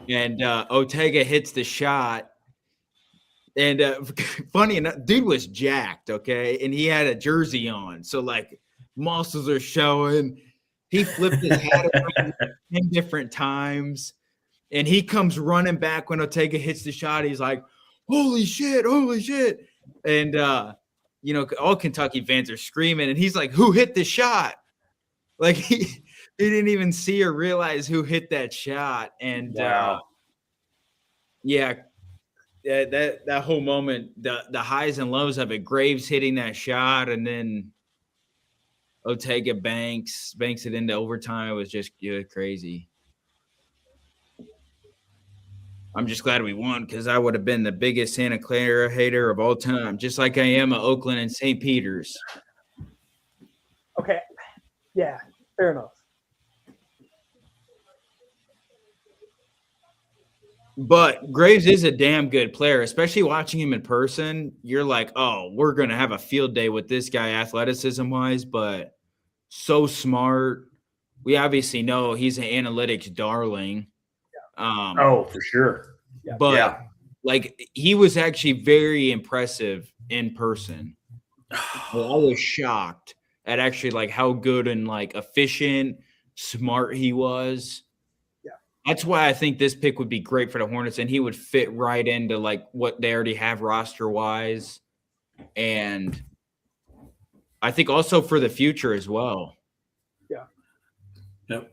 Yeah. And Ortega hits the shot. And funny enough, dude was jacked, okay? And he had a jersey on. So, like, muscles are showing. He flipped his hat around 10 different times. And he comes running back when Ortega hits the shot. He's like, holy shit. And, all Kentucky fans are screaming. And he's like, who hit the shot? Like, he didn't even see or realize who hit that shot. And, Wow. that whole moment, the highs and lows of it, Graves hitting that shot, and then Ortega banks it into overtime. It was just crazy. I'm just glad we won, because I would have been the biggest Santa Clara hater of all time, just like I am at Oakland and St. Peter's. Okay. Yeah, fair enough. But Graves is a damn good player, especially watching him in person. You're like, oh, we're going to have a field day with this guy athleticism-wise, but so smart. We obviously know he's an analytics darling. Oh, for sure. But, he was actually very impressive in person. I was shocked at actually, like, how good and, like, efficient, smart he was. That's why I think this pick would be great for the Hornets, and he would fit right into, like, what they already have roster-wise. And I think also for the future as well. Yeah. Yep.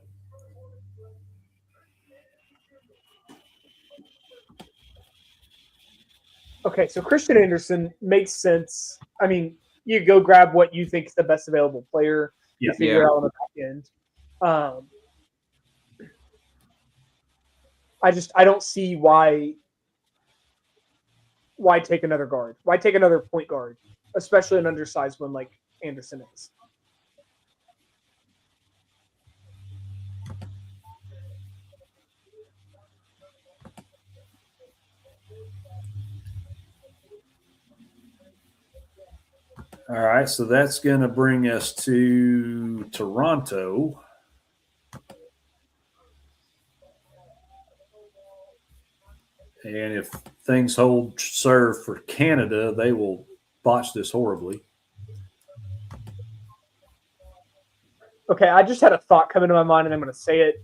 Okay, so Christian Anderson makes sense. I mean, you go grab what you think is the best available player. You figure out on the back end. I don't see why take another guard. Why take another point guard, especially an undersized one like Anderson is. All right, so that's going to bring us to Toronto. And if things hold serve for Canada, they will botch this horribly. Okay, I just had a thought come into my mind, and I'm going to say it.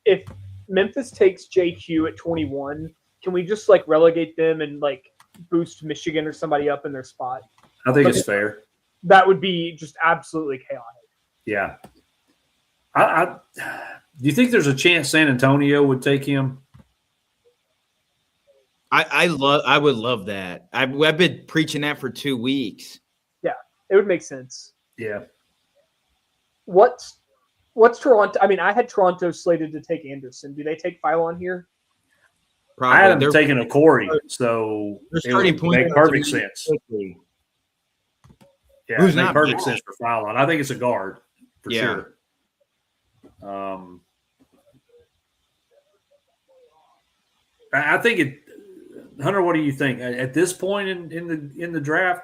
If Memphis takes JQ at 21, can we just, like, relegate them and, like, boost Michigan or somebody up in their spot? I think it's fair. That would be just absolutely chaotic. Yeah. Do you think there's a chance San Antonio would take him? I would love that. I've been preaching that for 2 weeks. Yeah, it would make sense. Yeah. What's Toronto? I mean, I had Toronto slated to take Anderson. Do they take Philon here? Probably. I had them taking a Corey, so They're it would starting make point perfect sense. Yeah, Who's it makes not perfect bad. sense for Philon. I think it's a guard for Yeah. sure. I think it. Hunter, what do you think at this point in the draft?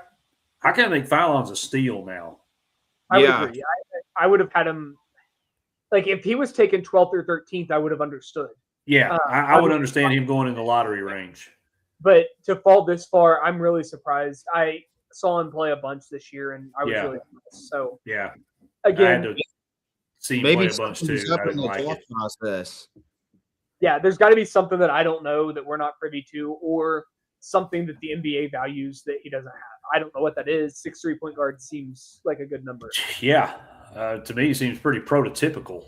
I kind of think Philon's a steal now. I would Yeah. agree. I would have had him. Like, if he was taken 12th or 13th, I would have understood. Yeah, I would understand him going in the lottery range. But to fall this far, I'm really surprised. I saw him play a bunch this year, and I was Yeah. really impressed. So Yeah, I had again, to see him Maybe play a bunch too. something's up I in didn't the like draft it. process. yeah, there's got to be something that I don't know that we're not privy to, or something that the NBA values that he doesn't have. I don't know what that is. 6'3" point guard seems like a good number. Yeah, to me, it seems pretty prototypical.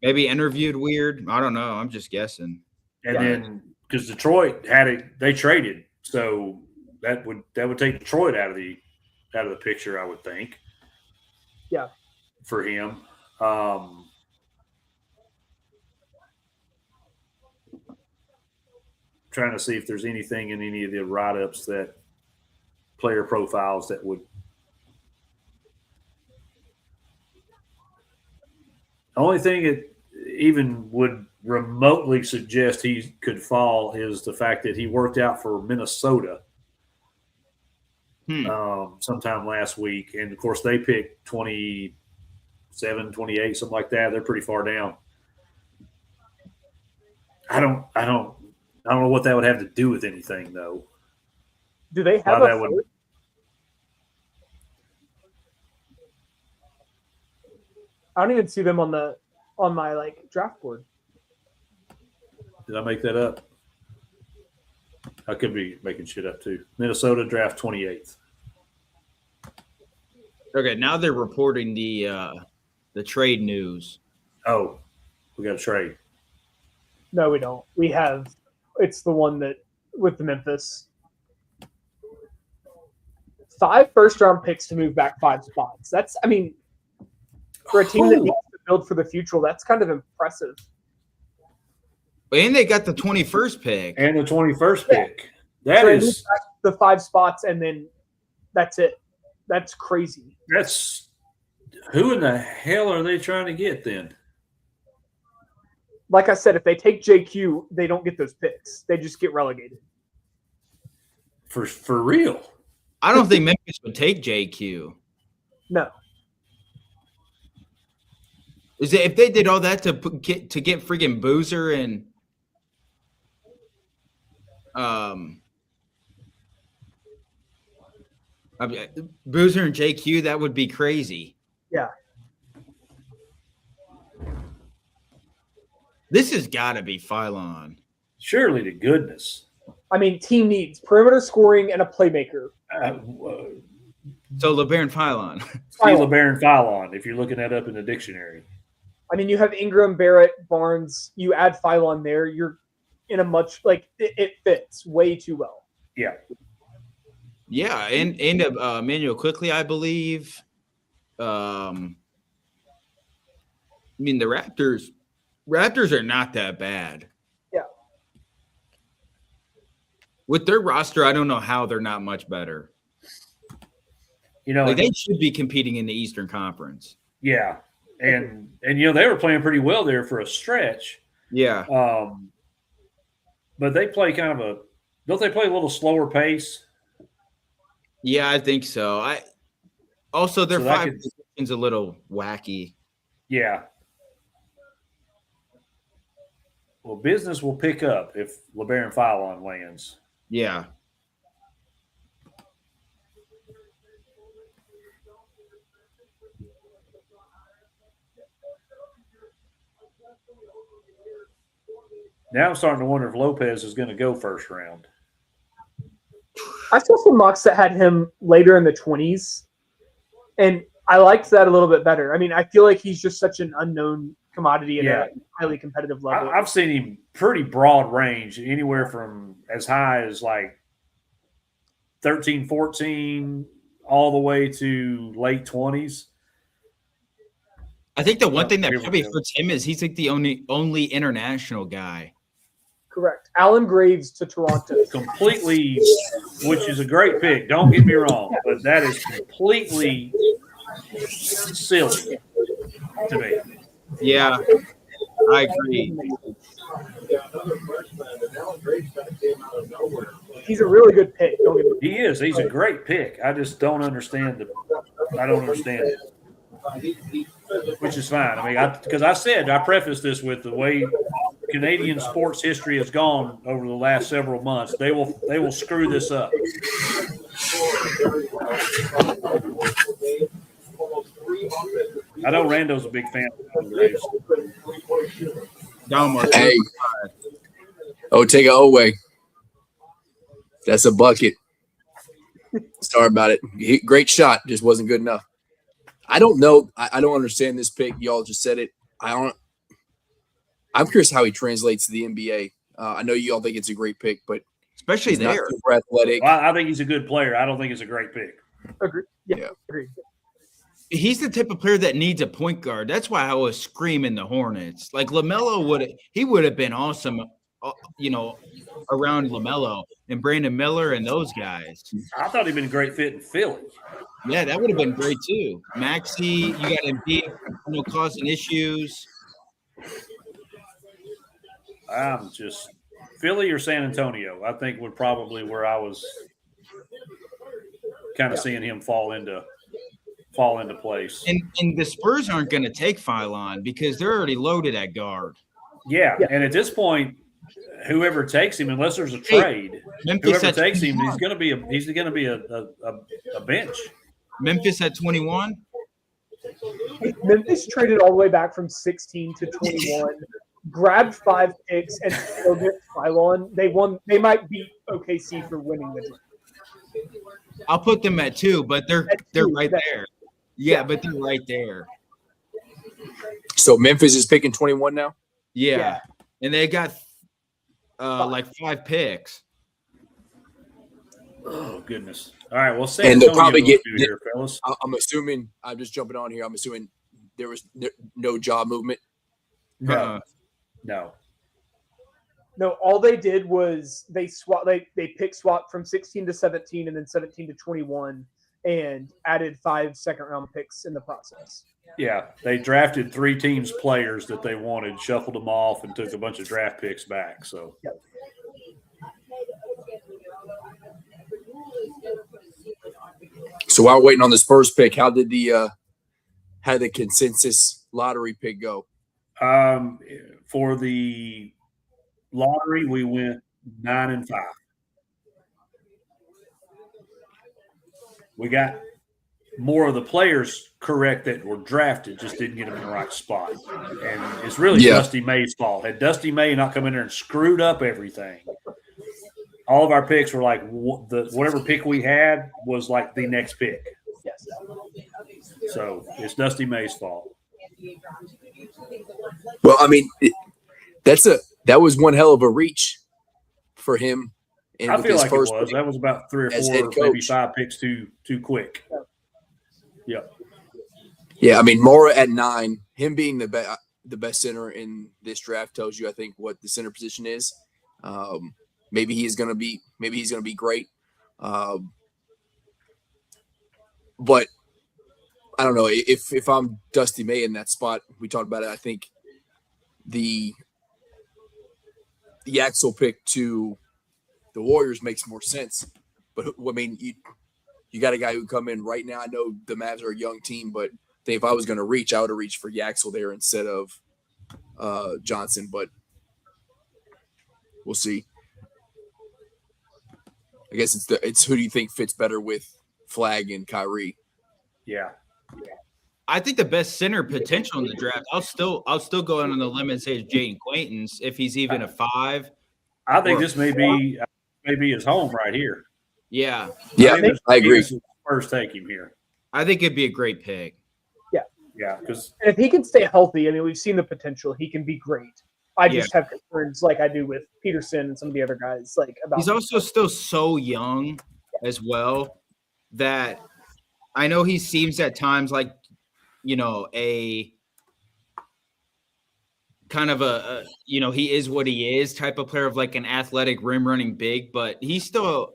Maybe interviewed weird. I don't know. I'm just guessing. And then because Detroit had it, they traded, so that would take Detroit out of the picture, I would think. Yeah, for him. Trying to see if there's anything in any of the write-ups that player profiles that would. The only thing it even would remotely suggest he could fall is the fact that he worked out for Minnesota sometime last week. And, of course, they picked 27, 28, something like that. They're pretty far down. I don't know what that would have to do with anything, though. Do they have a would, I don't even see them on my like draft board. Did I make that up? I could be making shit up too. Minnesota draft 28th. Okay, now they're reporting the trade news. Oh, we got a trade. No, we don't. It's the one that with the Memphis. 5 first-round picks to move back 5 spots. That's, I mean, for a team that needs to build for the future, that's kind of impressive. And they got the 21st pick. And the 21st pick. That so is the 5 spots, and then that's it. That's crazy. Who in the hell are they trying to get then? Like I said, if they take JQ, they don't get those picks. They just get relegated. For real? I don't think Memphis would take JQ. No. Is it if they did all that to get freaking Boozer and Boozer and JQ, that would be crazy. Yeah. This has got to be Phylon. Surely to goodness. I mean, team needs perimeter scoring and a playmaker. So LeBaron Phylon. Steve LeBaron Phylon, if you're looking that up in the dictionary. I mean, you have Ingram, Barrett, Barnes. You add Phylon there, you're in a much it fits way too well. Yeah. Yeah, and Emmanuel Quickly, I believe. I mean, the Raptors are not that bad. Yeah. With their roster, I don't know how they're not much better. You know, they should be competing in the Eastern Conference. Yeah. And you know, they were playing pretty well there for a stretch. Yeah. But they play don't they play a little slower pace? Yeah, I think so. Their 5 positions a little wacky. Yeah. Well, business will pick up if LeBaron Phylon lands. Yeah. Now I'm starting to wonder if Lopez is going to go first round. I saw some mocks that had him later in the 20s, and I liked that a little bit better. I mean, I feel like he's just such an unknown commodity at a highly competitive level. I've seen him pretty broad range, anywhere from as high as like 13, 14, all the way to late 20s. I think the one thing that probably hurts him is he's like the only international guy. Correct. Alan Graves to Toronto. Completely, which is a great pick. Don't get me wrong, but that is completely silly to me. Yeah, I agree. He's a really good pick. Don't get me wrong. He is. He's a great pick. I just don't understand I don't understand it. Which is fine. I mean, because I prefaced this with the way Canadian sports history has gone over the last several months. They will screw this up. I know Rando's a big fan of the Braves. Hey. Oh, take it away. That's a bucket. Sorry about it. Great shot, just wasn't good enough. I don't know. I don't understand this pick. Y'all just said it. I'm curious how he translates to the NBA. I know you all think it's a great pick, but especially he's not there. super athletic. Well, I think he's a good player. I don't think it's a great pick. Agreed. Yeah. Agreed. He's the type of player that needs a point guard. That's why I was screaming the Hornets. Like LaMelo would have been awesome, around LaMelo and Brandon Miller and those guys. I thought he'd been a great fit in Philly. Yeah, that would have been great too. Maxey, you got Embiid, causing issues. I'm just Philly or San Antonio. I think would probably where I was kind of seeing him fall into place. And the Spurs aren't going to take Philon because they're already loaded at guard. Yeah, and at this point, whoever takes him, unless there's a trade, Memphis whoever takes him, 21. he's going to be a bench. Memphis at 21. Memphis traded all the way back from 16 to 21, grabbed 5 picks, and still get Philon. They won. They might beat OKC for winning the draft. I'll put them at 2, but they're two, right there. Yeah, but they're right there. So Memphis is picking 21 now? Yeah. And they got like 5 picks. Oh goodness! All right, well, San And they'll Antonio probably will get- do here, fellas. I'm assuming – I'm just jumping on here. I'm assuming there was no job movement. No, no. No, all they did was they pick swap from 16 to 17 and then 17 to 21 and added 5 second-round picks in the process. Yeah, they drafted 3 teams' players that they wanted, shuffled them off, and took a bunch of draft picks back. So, So while waiting on the Spurs pick, how did the consensus lottery pick go? for the lottery, we went 9 and 5. We got more of the players correct that were drafted, just didn't get them in the right spot. And it's really Dusty May's fault. Had Dusty May not come in there and screwed up everything, all of our picks were like whatever pick we had was like the next pick. Yes. So it's Dusty May's fault. Well, I mean, that was one hell of a reach for him. And I with feel his like it first was. pick That was about 3 or as 4, head maybe coach. 5 picks too quick. Yep. Yeah, I mean, Mora at 9, him being the best center in this draft tells you, I think, what the center position is. Maybe he's going to be great. But I don't know if I'm Dusty May in that spot. We talked about it. I think the Axel pick to the Warriors makes more sense. But I mean, you got a guy who come in right now. I know the Mavs are a young team, but I think if I was going to reach, I would have reached for Yaxel there instead of Johnson. But we'll see. I guess it's who do you think fits better with Flag and Kyrie? Yeah. I think the best center potential in the draft. I'll still go out on the limb and say it's Jaden Quaintance if he's even a 5. I think this may be his home right here. Yeah, Yeah, I agree. First take him here. I think it'd be a great pick. Yeah, because And if he can stay healthy, I mean, we've seen the potential. He can be great. I just have concerns like I do with Peterson and some of the other guys. Like about He's also still so young as well that I know he seems at times like, a kind of a he is what he is type of player of like an athletic rim running big, but he's still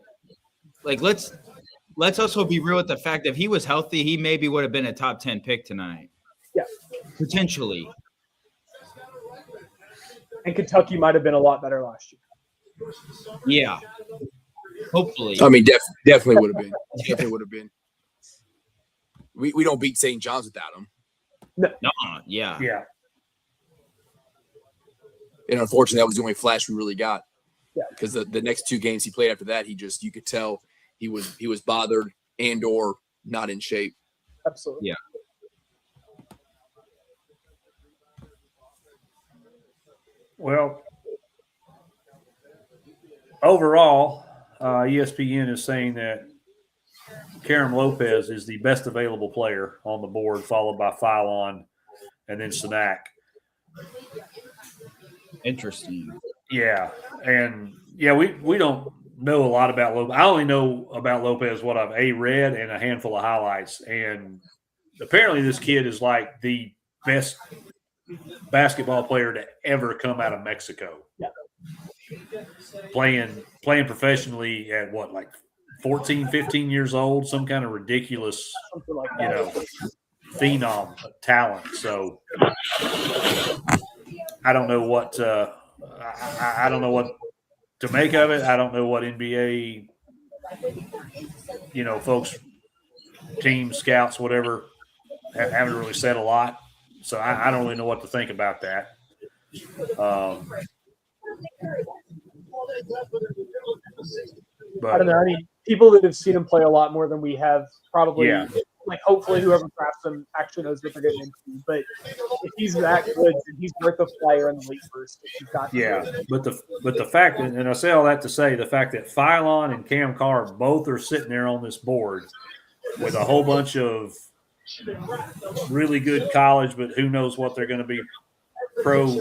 like, let's also be real with the fact that if he was healthy, he maybe would have been a top 10 pick tonight. Yeah. Potentially. and Kentucky might have been a lot better last year. Yeah. Hopefully. I mean, definitely would have been. Definitely would have been. We don't beat St. John's without him. No, yeah. yeah, And unfortunately, that was the only flash we really got. Yeah. Because the next 2 games he played after that, you could tell he was bothered and or not in shape. Absolutely. Yeah. Well, overall, ESPN is saying that Karam Lopez is the best available player on the board, followed by Philon and then Sanak. Interesting. Yeah, and we don't know a lot about Lopez. I only know about Lopez what I've read and a handful of highlights. And apparently, this kid is like the best basketball player to ever come out of Mexico. Yeah. Playing professionally at what, like 14, 15 years old, some kind of ridiculous, Something like that. Phenom talent. So I don't know what I don't know what to make of it. I don't know what NBA, folks, teams, scouts, whatever, haven't really said a lot. So I don't really know what to think about that. But I don't know. I mean, people that have seen him play a lot more than we have probably, Yeah. like, hopefully whoever drafts him actually knows what they're getting into. But if he's that good, then he's worth a flyer in the league first. He's got to. yeah, but the fact, and I say all that to say, the fact that Philon and Cam Carr both are sitting there on this board with a whole bunch of really good college, but who knows what they're going to be pro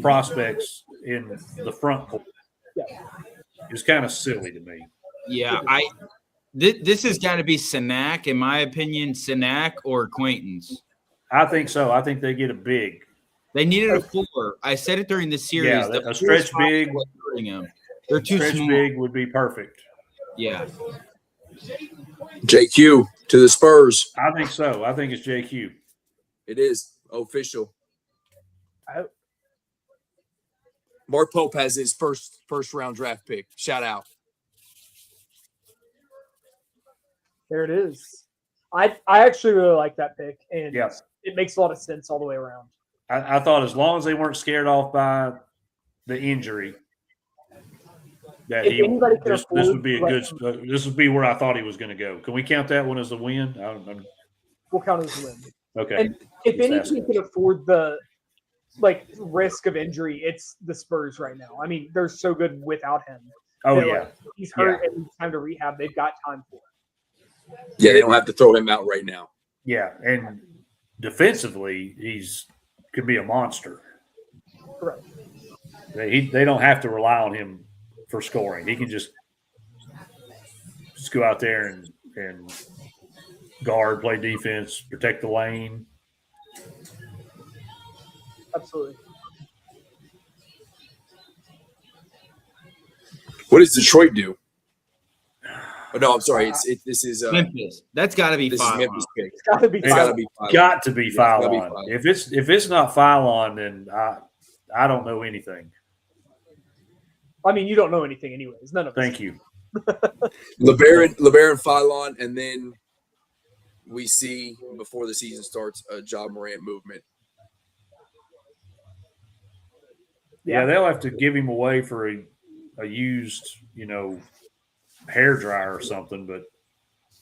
prospects in the front court is kind of silly to me. Yeah, this has got to be Sanak, in my opinion, Sanak or Acquaintance. I think so. I think they get a big. They needed a 4. I said it during the series. Yeah, The a stretch four big. was hurting them. They're too Stretch small. big would be perfect. Yeah. JQ to the Spurs. I think so. I think it's JQ. It is official. I- Mark Pope has his first round draft pick. Shout out. There it is. I actually really like that pick, and Yeah. it makes a lot of sense all the way around. I thought as long as they weren't scared off by the injury, that If anybody can this afford would be a to good. let This would be where I thought he was going to go. Can we count that one as a win? We'll count it as a win. Okay. And if Just anything can afford the risk of injury, it's the Spurs right now. I mean, they're so good without him. Oh that, yeah. like, he's hurt and it's time to rehab. They've got time for it. Yeah, they don't have to throw him out right now. Yeah, and defensively, could be a monster. Correct. They don't have to rely on him for scoring. He can just go out there and guard, play defense, protect the lane. Absolutely. What does Detroit do? Oh, no, I'm sorry. This is Memphis. That's got to be this is 5. Memphis pick. It's got to be. It's got to be five. Got to be Yeah, it's gotta be Philon. Philon. If it's not Philon, then I don't know anything. I mean, you don't know anything, anyways. None of us. Thank you. LeBaron, Philon, and then we see before the season starts a Ja Morant movement. Yeah, they'll have to give him away for a used, hair dryer or something. But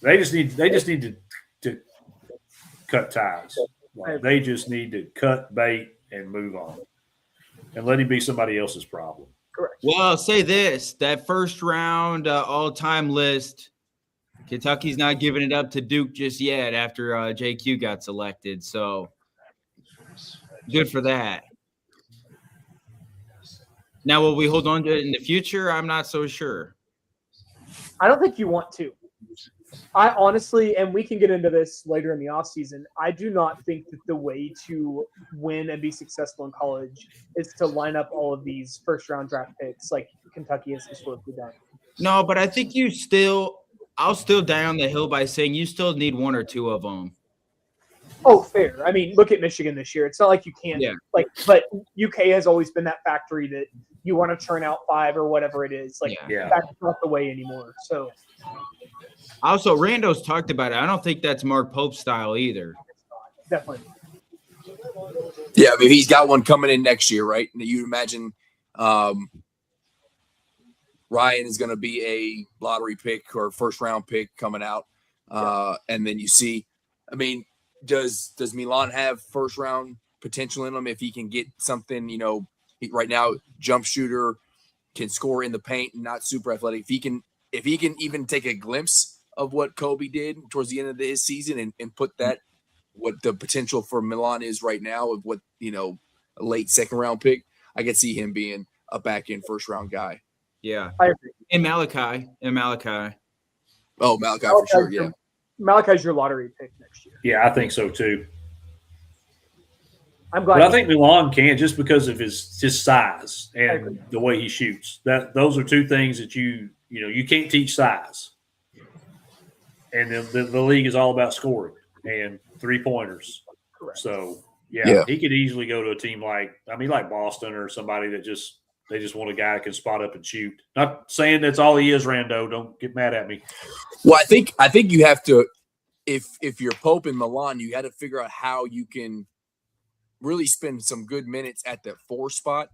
they just need to cut ties. Like, they just need to cut bait and move on, and let him be somebody else's problem. Correct. Well, I'll say this: that first round all-time list, Kentucky's not giving it up to Duke just yet after JQ got selected. So good for that. Now, will we hold on to it in the future? I'm not so sure. I don't think you want to. I honestly, and we can get into this later in the offseason, I do not think that the way to win and be successful in college is to line up all of these first-round draft picks like Kentucky has historically done. No, but I think I'll still die on the hill by saying you still need 1 or 2 of them. Oh, fair. I mean, look at Michigan this year. It's not like you can't, but UK has always been that factory that you want to churn out 5 or whatever it is. Yeah. That's not the way anymore. So, Also, Rando's talked about it. I don't think that's Mark Pope's style either. definitely. Yeah, I mean, he's got one coming in next year, right? You imagine Ryan is going to be a lottery pick or first round pick coming out. And then you see, I mean, does Milan have first round potential in him if he can get something, right now, jump shooter, can score in the paint and not super athletic. If he can even take a glimpse of what Kobe did towards the end of his season and put that what the potential for Milan is right now of what a late second round pick, I could see him being a back end first round guy. Yeah. I agree. And Malachi. Oh, Malachi for sure. Yeah. Malachi's your lottery pick next year. Yeah, I think so too. I'm glad. But I think Milan can just because of his size agree. and the way he shoots. Those are two things that you can't teach size. And the league is all about scoring and 3-pointers. Correct. So Yeah. he could easily go to a team like Boston or somebody that they just want a guy that can spot up and shoot. Not saying that's all he is, Rando. Don't get mad at me. Well, I think you have to, if you're Pope in Milan, you got to figure out how you can really spend some good minutes at that 4 spot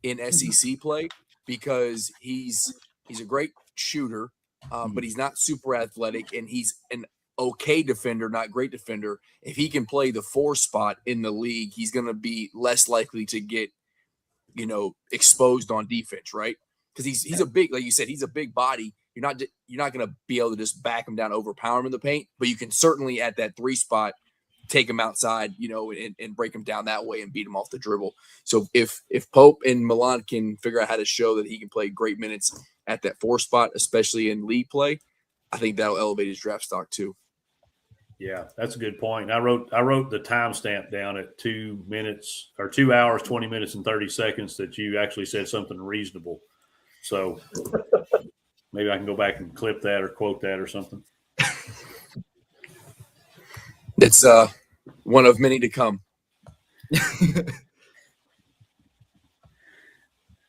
in SEC play, because he's a great shooter, but he's not super athletic, and he's an okay defender, not great defender. If he can play the 4 spot in the league, he's going to be less likely to get exposed on defense, right? Because he's a big, like you said, he's a big body. You're not going to be able to just back him down, overpower him in the paint, but you can certainly at that 3 spot take him outside, and break him down that way and beat him off the dribble. So if Pope and Milan can figure out how to show that he can play great minutes at that 4 spot, especially in league play, I think that'll elevate his draft stock too. Yeah, that's a good point. I wrote the timestamp down at 2 minutes or 2 hours, 20 minutes and 30 seconds that you actually said something reasonable. So maybe I can go back and clip that or quote that or something. It's one of many to come.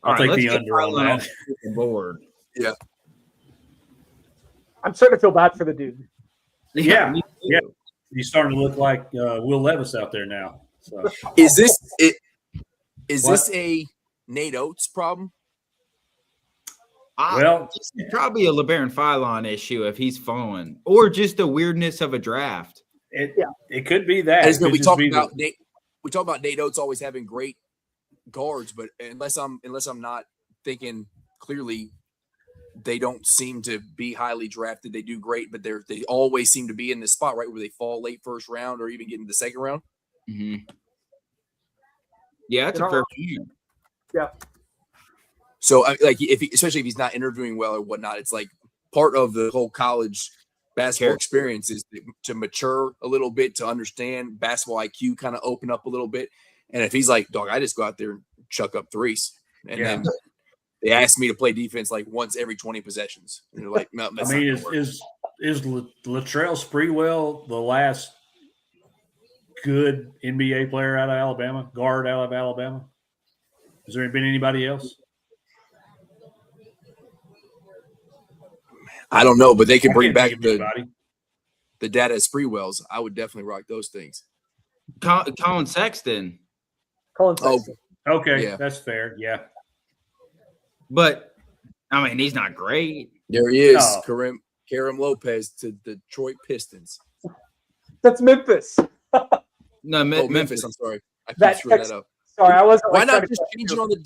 I'll take let's the get under on Phylon that. off the board. I'm starting to feel bad for the dude. Yeah, me too. yeah. He's starting to look like Will Levis out there now. So Is this What? a Nate Oates problem? Well, It's probably a LeBaron Phylon issue if he's falling, or just the weirdness of a draft. it could be that. As Could we just talk be about Nate Oates always having great guards, but unless I'm not thinking clearly, they don't seem to be highly drafted. They do great, but they always seem to be in this spot, right, where they fall late first round or even get into the second round. Mm-hmm. Yeah, that's You're a not fair wrong. point. So, especially if he's not interviewing well or whatnot, it's like part of the whole college basketball experience is to mature a little bit, to understand basketball IQ, kind of open up a little bit. And if he's like, dog, I just go out there and chuck up threes, and then they ask me to play defense like once every 20 possessions, and they're like, no, that's I mean, not gonna work. is Latrell Sprewell the last good NBA player out of Alabama, guard out of Alabama? Has there been anybody else? I don't know, but they can bring Can't back think of anybody. the data as Sprewells. I would definitely rock those things. Colin Sexton, Colin Oh, Sexton. Okay, Yeah. that's fair. Yeah. but I mean, he's not great. there he is, No. Karim Lopez to the Detroit Pistons. That's Memphis. No, Oh, Memphis. Memphis. I'm sorry, I keep That screwing text- that up. Sorry, I wasn't. Why like, not trying just to- change it on the?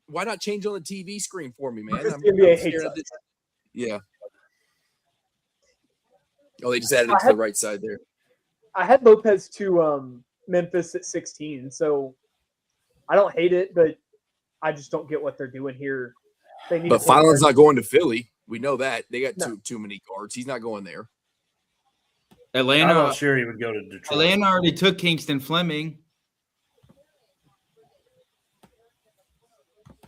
Why not change on the TV screen for me, man? Because I'm the NBA scared hates of us. this. Yeah. Oh, they just added it to the right side there. I had Lopez to Memphis at 16, so I don't hate it, but I just don't get what they're doing here. They need But to play Phylon's better. not going to Philly. We know that they got No. too many guards. He's not going there. I'm Atlanta. not sure he would go to Detroit. Atlanta already took Kingston Fleming.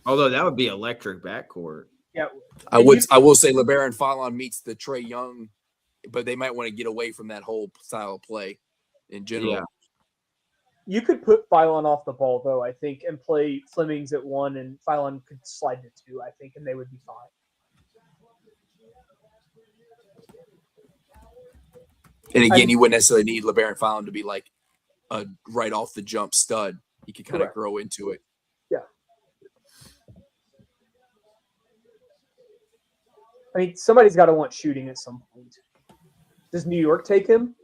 Although that would be electric backcourt. Yeah, I will say LeBaron Phylon meets the Trae Young, but they might want to get away from that whole style of play in general. Yeah. you could put Phylon off the ball though, I think, and play Flemings at 1, and Phylon could slide to 2, I think, and they would be fine. And again, you wouldn't necessarily need LeBaron Phylon to be like a right off the jump stud. He could kind of Correct. grow into it. I mean, somebody's got to want shooting at some point. Does New York take him?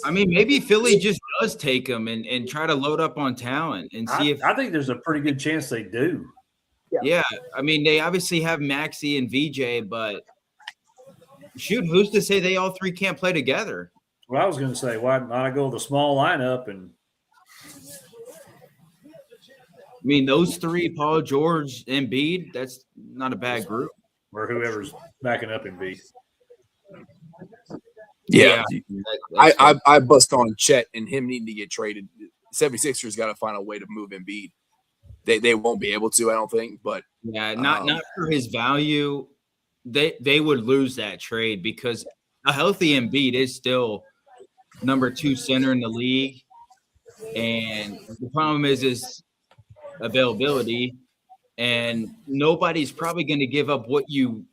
I mean, maybe Philly just does take him and try to load up on talent and see if I think there's a pretty good chance they do. yeah. I mean, they obviously have Maxey and VJ, but shoot, who's to say they all three can't play together? Well, I was going to say, why not I go with a small lineup and I mean, those three, Paul George, Embiid, that's not a bad group. or whoever's backing up Embiid. Yeah. That's I bust on Chet and him needing to get traded. 76ers got to find a way to move Embiid. They won't be able to, I don't think, but yeah, not for his value. They would lose that trade because a healthy Embiid is still number 2 center in the league. And the problem is availability, and nobody's probably going to give up what you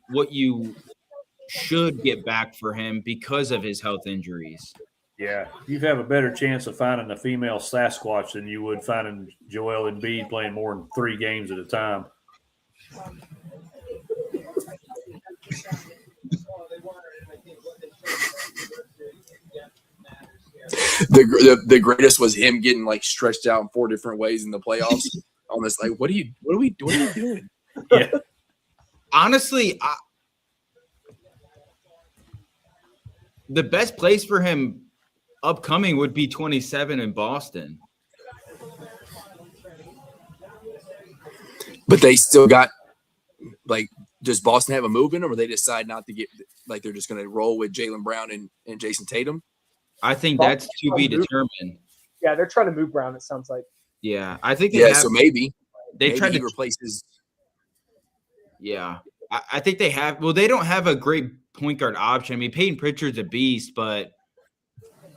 should get back for him because of his health injuries. Yeah, you have a better chance of finding a female Sasquatch than you would finding Joel Embiid playing more than 3 games at a time. the greatest was him getting like stretched out in 4 different ways in the playoffs. On this, like, what are you doing? Yeah, Honestly, the best place for him upcoming would be 27 in Boston. But they still got like, does Boston have a move in them, or they decide not to get like they're just going to roll with Jaylen Brown and Jason Tatum? I think that's to be determined. Yeah, they're trying to move Brown, it sounds like. Yeah, I think So maybe tried he to replaces. Yeah, I think they have. Well, they don't have a great point guard option. I mean, Peyton Pritchard's a beast, but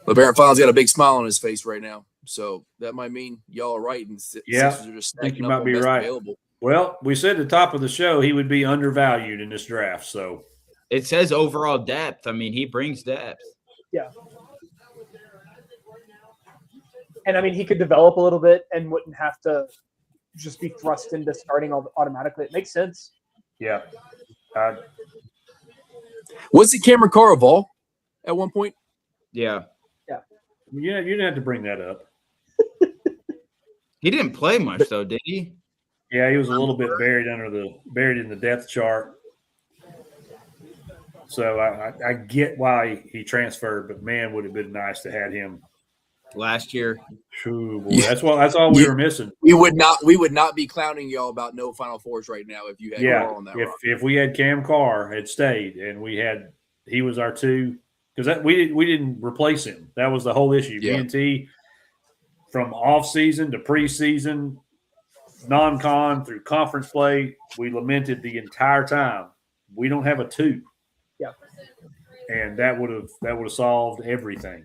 LeBaron Fallon's got a big smile on his face right now, so that might mean y'all are right. And Yeah, Sixers are just I think you stacking up might on be best right. available. well, we said at the top of the show he would be undervalued in this draft. So it says overall depth. I mean, he brings depth. Yeah. And I mean, he could develop a little bit and wouldn't have to just be thrust into starting automatically. It makes sense. yeah, Was it Cameron Caraval at one point? Yeah, you didn't have to bring that up. he didn't play much though, did he? Yeah, he was a little bit buried in the depth chart. So I get why he transferred, but man, would it have been nice to have him. Last year. Ooh, boy, that's all we were missing. We would not be clowning y'all about no Final Fours right now if you had Carr on that roster. If we had Cam Carr had stayed and he was our 2, because we didn't replace him. That was the whole issue. Yeah. B&T from off season to preseason, non-con through conference play, we lamented the entire time. We don't have a 2. Yeah. And that would have solved everything.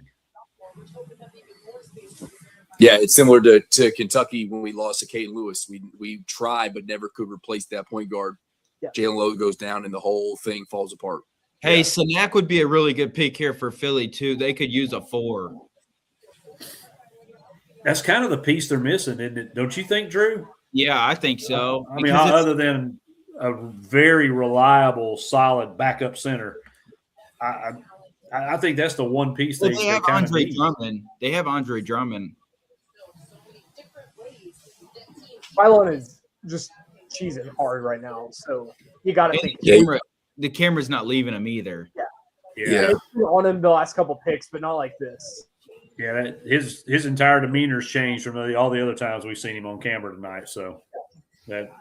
Yeah, it's similar to Kentucky when we lost to Caden Lewis. We tried but never could replace that point guard. Yeah. Jalen Lowe goes down and the whole thing falls apart. Hey, Sanak would be a really good pick here for Philly too. They could use a 4. That's kind of the piece they're missing, isn't it? Don't you think, Drew? Yeah, I think so. I mean, other than a very reliable, solid backup center, I think that's the one piece they they have kind of Andre need. Drummond. They have Andre Drummond. Phylon is just cheesing hard right now, so you got to think. The camera's not leaving him either. Yeah, It's been on him the last couple picks, but not like this. yeah. His entire demeanor's changed from all the other times we've seen him on camera tonight. So that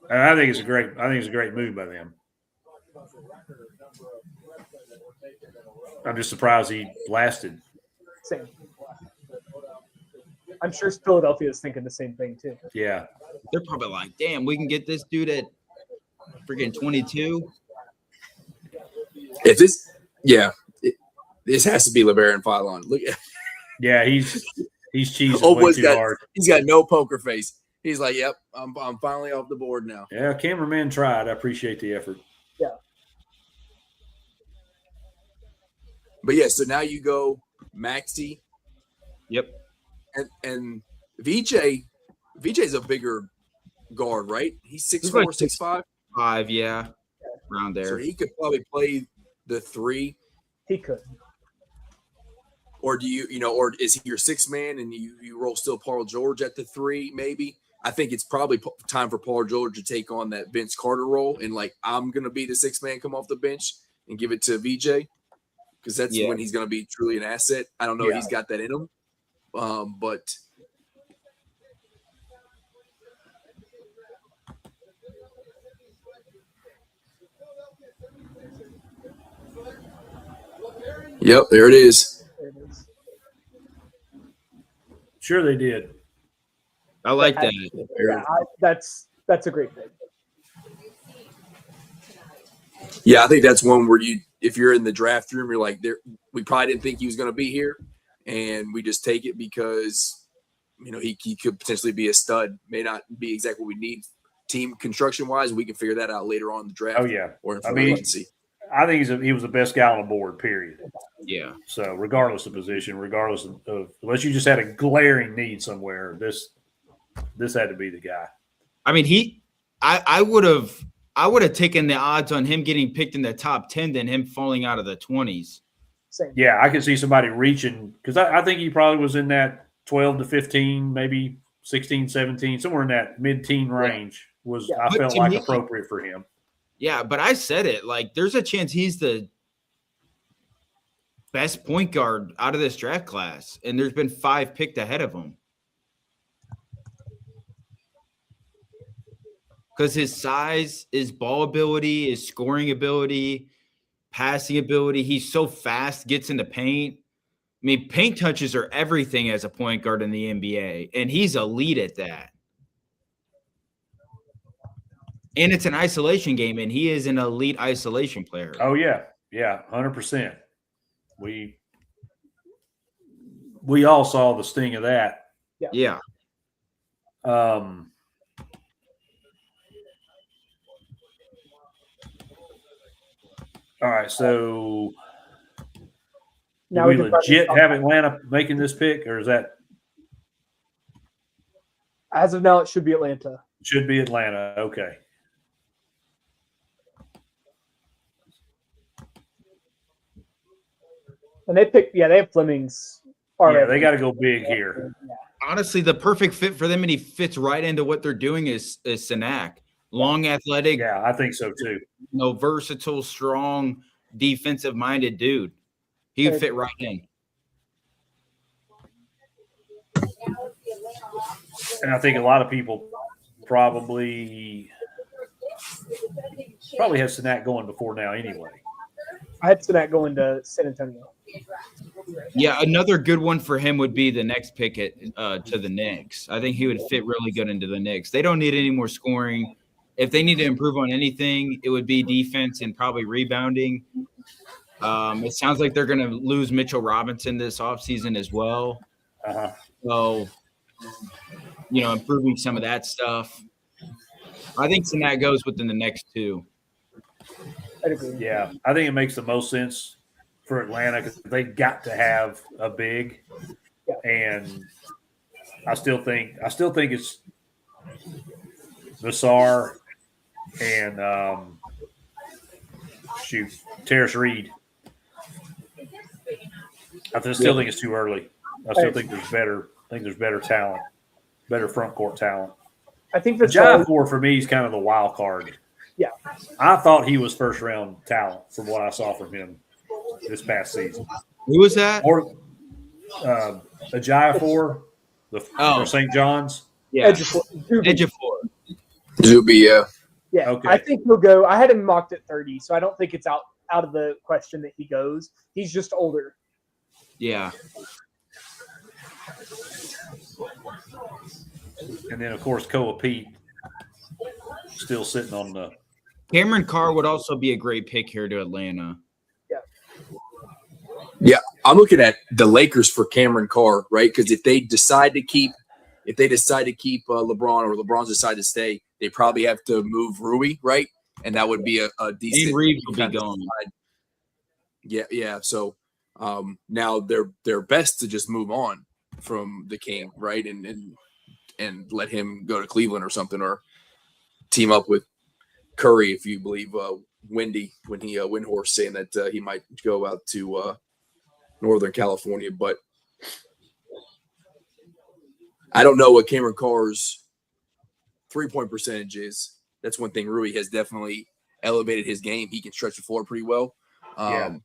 I think it's a great move by them. I'm just surprised he lasted. Same. I'm sure Philadelphia is thinking the same thing too. Yeah, They're probably like, damn, we can get this dude at freaking 22. If this, this has to be LeBaron Fallon. Look, yeah. He's cheesing Oh, way too hard. he's got no poker face. He's like, "Yep, I'm finally off the board now." Yeah, cameraman tried. I appreciate the effort. But yeah, so now you go Maxey Yep. and VJ. VJ's a bigger guard, right? He's 6'4", like 6'5". 5, yeah, around So there. he could probably play the 3. He could. Or do you know, or is he your sixth man and you roll still Paul George at the 3? Maybe I think it's probably time for Paul George to take on that Vince Carter role and like I'm gonna be the sixth man, come off the bench and give it to VJ because that's when he's gonna be truly an asset. I don't know if he's got that in him, but. Yep, there it is. There it is. Sure, they did. I like that. Yeah, that's a great thing. Yeah, I think that's one where if you're in the draft room, you're like, we probably didn't think he was going to be here, and we just take it because, he could potentially be a stud. May not be exactly what we need team construction wise. We can figure that out later on in the draft. Oh yeah, or in free agency. I think he was the best guy on the board. Period. Yeah. So regardless of position, regardless of unless you just had a glaring need somewhere, this had to be the guy. I mean, I would have taken the odds on him getting picked in the top 10 than him falling out of the 20s. Same. Yeah, I could see somebody reaching because I think he probably was in that 12 to 15, maybe 16, 17, somewhere in that mid-teen range I felt like appropriate for him. Yeah, but I said it, like there's a chance he's the best point guard out of this draft class, and there's been 5 picked ahead of him. Because his size, his ball ability, his scoring ability, passing ability, he's so fast, gets in the paint. I mean, paint touches are everything as a point guard in the NBA, and he's elite at that. And it's an isolation game, and he is an elite isolation player. Oh, yeah. Yeah, 100%. We all saw the sting of that. Yeah. All right, so Now we can legit have Atlanta making this pick, or is that as of now it should be Atlanta. should be Atlanta? Okay. And they have Fleming's already. Yeah, they got to go big here. Honestly, the perfect fit for them, and he fits right into what they're doing, is Sanak. Long, athletic, Yeah, I think so too. versatile, strong, defensive-minded dude. He would fit right in. And I think a lot of people probably have Sanak going before now anyway. I had Sanak going to San Antonio. Yeah, another good one for him would be the next pick to the Knicks. I think he would fit really good into the Knicks. They don't need any more scoring. If they need to improve on anything, it would be defense and probably rebounding. It sounds like they're going to lose Mitchell Robinson this offseason as well. Uh-huh. So, improving some of that stuff. I think Sanak goes within the next 2. I'd agree. Yeah, I think it makes the most sense for Atlanta because they got to have a big, and I still think it's Vassar and Terrace Reed. I still think it's too early. I still think there's better. I think there's better talent, better front court talent. I think Jai for me is kind of the wild card. Yeah, I thought he was first round talent from what I saw from him this past season. Who was that? Or Ejiofor for St. John's. Yeah, Ejiofor. Zuby, yeah. Yeah, Okay. I think he'll go. I had him mocked at 30, so I don't think it's out of the question that he goes. He's just older. Yeah. And then, of course, Koa Pete still sitting on the – Cameron Carr would also be a great pick here to Atlanta. Yeah, I'm looking at the Lakers for Cameron Carr, right? Because if they decide to keep LeBron, or LeBron's decide to stay, they probably have to move Rui, right? And that would be a decent. Reeves will be gone. Yeah. So now they're best to just move on from the King, right? And let him go to Cleveland or something, or team up with Curry if you believe Wendy when he Windhorst saying that he might go out to Northern California, but I don't know what Cameron Carr's 3-point percentage is. That's one thing. Rui has definitely elevated his game. He can stretch the floor pretty well. Yeah.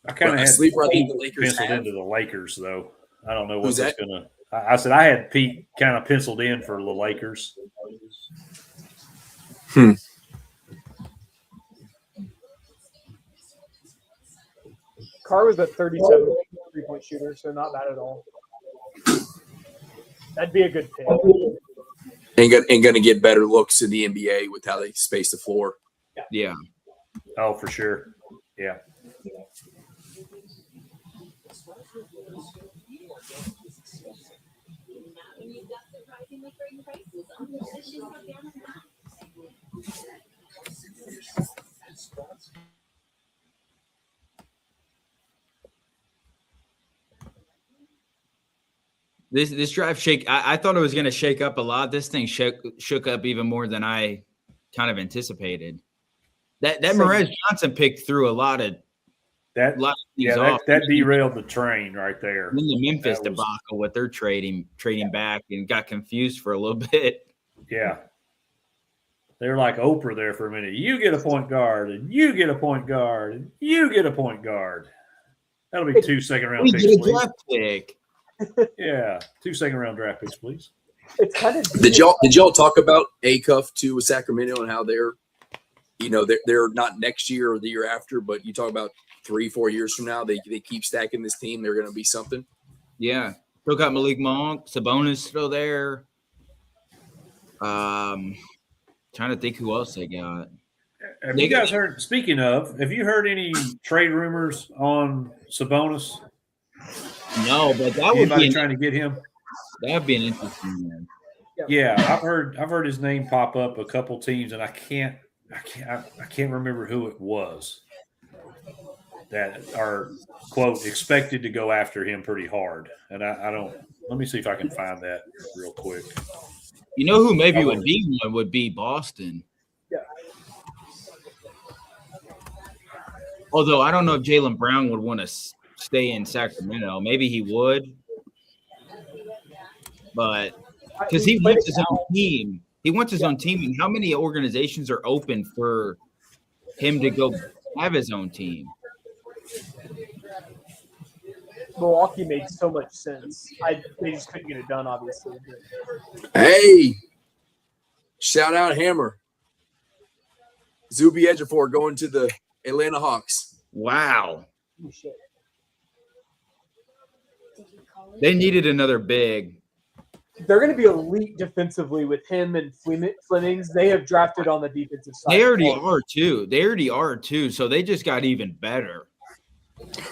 I kind of a had sleeper I think Pete the Lakers penciled have. into the Lakers, though. I don't know what Who's that's that? going to. I said I had Pete kind of penciled in for the Lakers. Carr was a 37 3-point shooter, so not bad at all. That'd be a good pick. And going to get better looks in the NBA with how they space the floor. Yeah. Oh, for sure. Yeah. This drive shake. I thought it was going to shake up a lot. This thing shook up even more than I kind of anticipated. That Mores Johnson pick threw a lot of That things yeah, off. that derailed the train right there. In the Memphis That was- debacle, what they're trading back, and got confused for a little bit. Yeah. They're like Oprah there for a minute. You get a point guard, and you get a point guard, and you get a point guard. That'll be 2 second-round We picks, get a please. draft pick. Yeah, 2 second-round draft picks, please. It's kind of Did y'all talk about Acuff to Sacramento and how they're not next year or the year after, but you talk about 3-4 years from now, they keep stacking this team. They're going to be something. Yeah, still got Malik Monk. Sabonis still there. Trying to think who else they got. Have you guys heard, speaking of, have you heard any trade rumors on Sabonis? No, but that would Anybody be trying to get him? that'd be an interesting one. Yeah, I've heard his name pop up a couple teams, and I can't remember who it was that are quote expected to go after him pretty hard. And I don't. Let me see if I can find that real quick. You know who maybe would be one would be Boston. Yeah. Although I don't know if Jaylen Brown would want to stay in Sacramento. Maybe he would, but because he wants his own team. He wants his own team. And how many organizations are open for him to go have his own team? Milwaukee made so much sense. They just couldn't get it done, obviously. Hey, shout out Hammer. Zuby Ejiofor going to the Atlanta Hawks. Wow. Oh, shit. They needed another big. They're going to be elite defensively with him and Flemings. They have drafted on the defensive side. They already are too. So they just got even better.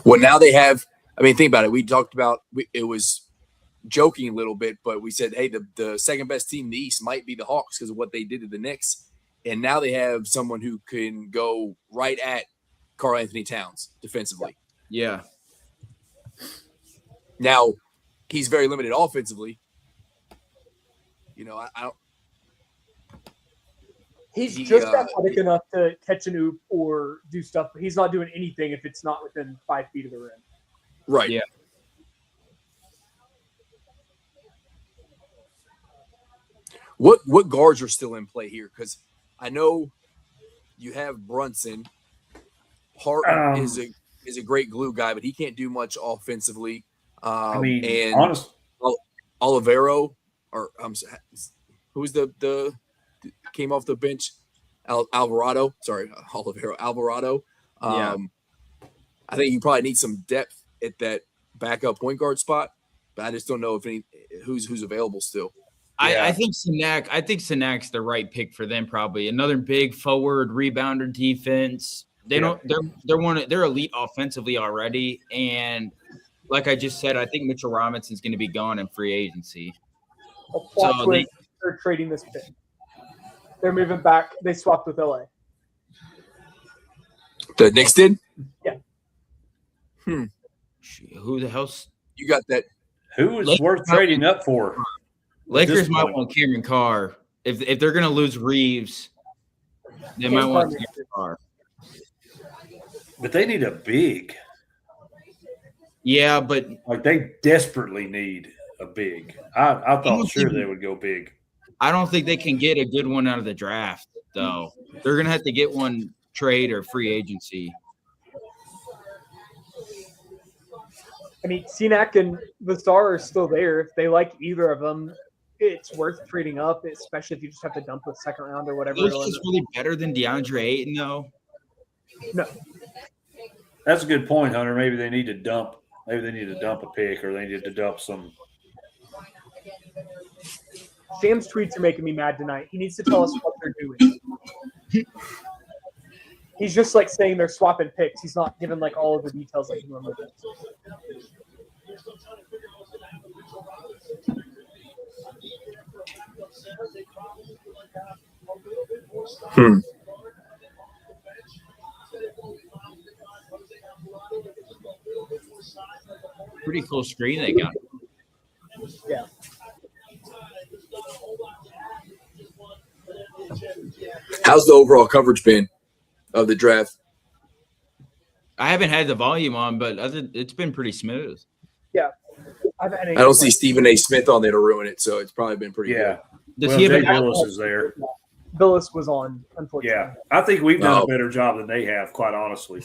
Well, now they have. I mean, think about it. We talked about it was joking a little bit, but we said, hey, the second best team in the East might be the Hawks because of what they did to the Knicks. And now they have someone who can go right at Karl Anthony Towns defensively. Yeah. Now, he's very limited offensively. You know, I don't. He's just athletic enough to catch an oop or do stuff, but he's not doing anything if it's not within 5 feet of the rim. Right. Yeah. What guards are still in play here? Because I know you have Brunson. Hart is a great glue guy, but he can't do much offensively. I mean, and honest, Olivero, or who's the came off the bench? Alvarado. Sorry, Olivero. Alvarado. Yeah. I think you probably need some depth at that backup point guard spot, but I just don't know if who's available still. Yeah. I think Senak's the right pick for them. Probably another big forward rebounder defense. They're elite offensively already, and like I just said, I think Mitchell Robinson's going to be gone in free agency. They're trading this pick. They're moving back. They swapped with LA. The Knicks did? Yeah. Who the hell's You got that. who is Lakers worth trading up for? Lakers this might point. want Cameron Carr if they're going to lose Reeves. They might want to star. But they need a big. Yeah, but Like they desperately need a big. I thought sure they would go big. I don't think they can get a good one out of the draft, though. They're going to have to get one trade or free agency. I mean, Cenac and Vassar are still there. If they like either of them, it's worth trading up, especially if you just have to dump a second round or whatever. Looks is really better than DeAndre Ayton, though. No. That's a good point, Hunter. Maybe they need to dump. Maybe they need to dump a pick, or they need to dump some. Sam's tweets are making me mad tonight. He needs to tell us what they're doing. He's just like saying they're swapping picks. He's not giving like all of the details like he normally does. Pretty cool screen they got. Yeah. How's the overall coverage been of the draft? I haven't had the volume on, but it's been pretty smooth. Yeah. I don't see Stephen A. Smith on there to ruin it, so it's probably been pretty Yeah. Does Well, he have Jay a Billis is there. Billis was on, unfortunately. Yeah, I think we've done No. a better job than they have, quite honestly.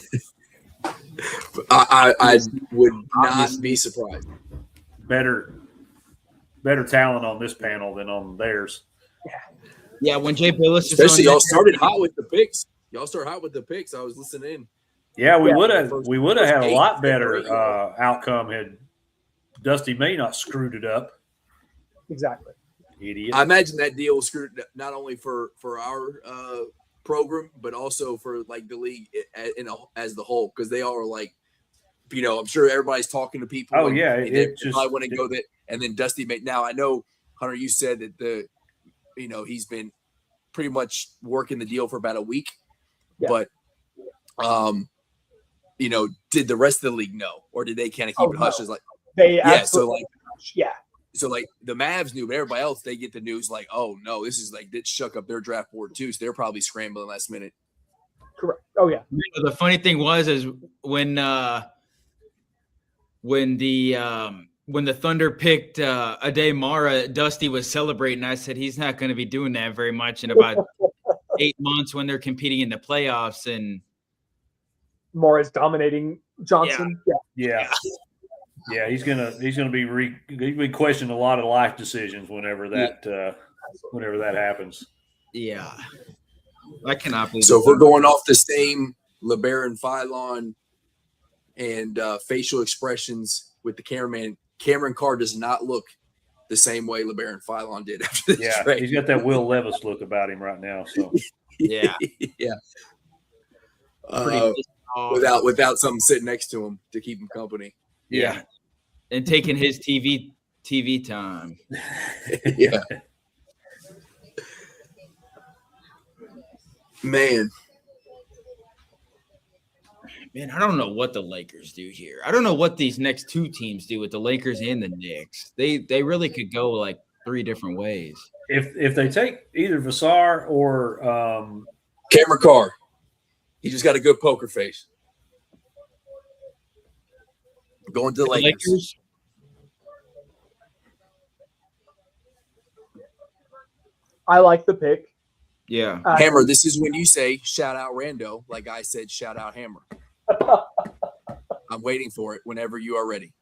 I would not be surprised. Better talent on this panel than on theirs. Yeah, when Jay Billis is Especially on y'all started hot with the picks. Y'all started hot with the picks. I was listening in. Yeah, we Yeah. would have had a lot First better eight. outcome had Dusty May not screwed it up. Exactly. Idiot. I imagine that deal was screwed not only for our program, but also for like the league as the whole, because they all are like, I'm sure everybody's talking to people. Oh, and, yeah, and it they probably want to go that. And then Dusty May. Now I know, Hunter, you said that he's been pretty much working the deal for about a week, Yeah. but did the rest of the league know, or did they kind of keep it hush? As like, They yeah, so absolutely So like the Mavs knew, but everybody else, they get the news like, oh no, this is like this shook up their draft board too. So they're probably scrambling last minute. correct. Oh yeah. The funny thing was when the Thunder picked Ade Mara, Dusty was celebrating. I said he's not going to be doing that very much in about 8 months when they're competing in the playoffs. And Morris dominating Johnson. Yeah. Yeah, he's gonna be questioning a lot of life decisions whenever that happens. yeah, I cannot believe. So if we're going off the same LeBaron Philon and facial expressions with the cameraman, Cameron Carr does not look the same way LeBaron Philon did after the Yeah, trade. he's got that Will Levis look about him right now. So Yeah. yeah. Pretty pissed off. Without something sitting next to him to keep him company. Yeah. And taking his TV time. Yeah. Man, I don't know what the Lakers do here. I don't know what these next two teams do with the Lakers and the Knicks. They really could go like 3 different ways. if they take either Vassar or Cameron Carr. He just got a good poker face. Going to the Lakers. I like the pick. Yeah. Hammer, this is when you say shout out Rando, like I said shout out Hammer. I'm waiting for it whenever you are ready.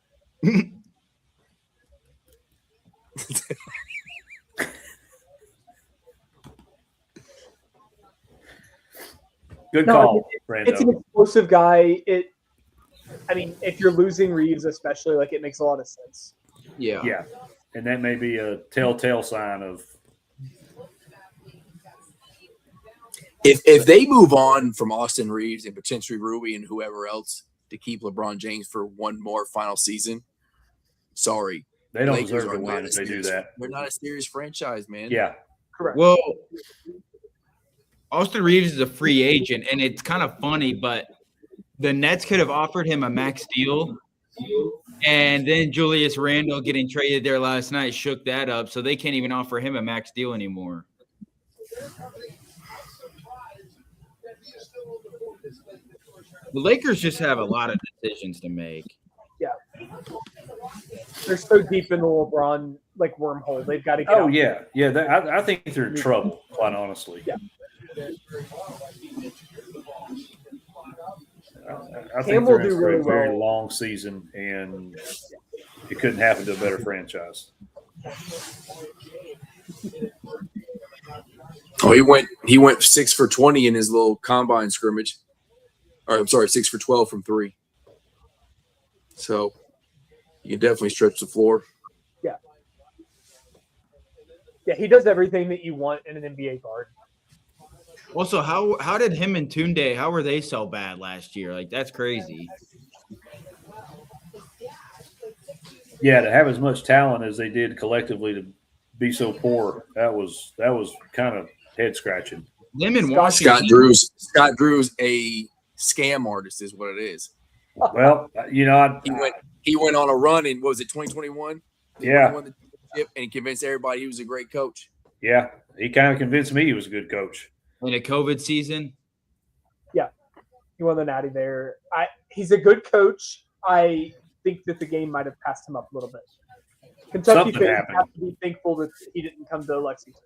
good No, call, It's an Brando. explosive guy. If you're losing Reeves, especially, like it makes a lot of sense. Yeah. Yeah, and that may be a telltale sign of If they move on from Austin Reeves and potentially Rui and whoever else to keep LeBron James for one more final season, sorry. they don't Lakers deserve are to not win a if they do serious- that. They're not a serious franchise, man. Yeah, Correct. Well, Austin Reeves is a free agent, and it's kind of funny, but the Nets could have offered him a max deal, and then Julius Randle getting traded there last night shook that up, so they can't even offer him a max deal anymore. The Lakers just have a lot of decisions to make. They're so deep in the LeBron wormhole. They've got to get Oh out. yeah, I think they're in trouble, quite honestly. Yeah. I Cam think will they're in do for really a very well. long season, and it couldn't happen to a better franchise. Oh, he went 6 for 20 in his little combine scrimmage. Or I'm sorry, 6 for 12 from 3. So you can definitely stretch the floor. Yeah, he does everything that you want in an NBA guard. Also, how did him and Tunde, how were they so bad last year? Like, that's crazy. Yeah, to have as much talent as they did collectively to be so poor, that was kind of head scratching. Them in Washington. Scott Drew's a scam artist, is what it is. Well, He went on a run in, what was it, 2021? Yeah. He won the championship and convinced everybody he was a great coach. Yeah, he kind of convinced me he was a good coach. In a COVID season. He won the Natty there. He's a good coach. I think that the game might have passed him up a little bit. Kentucky Something fans happened. have to be thankful that he didn't come to Lexington.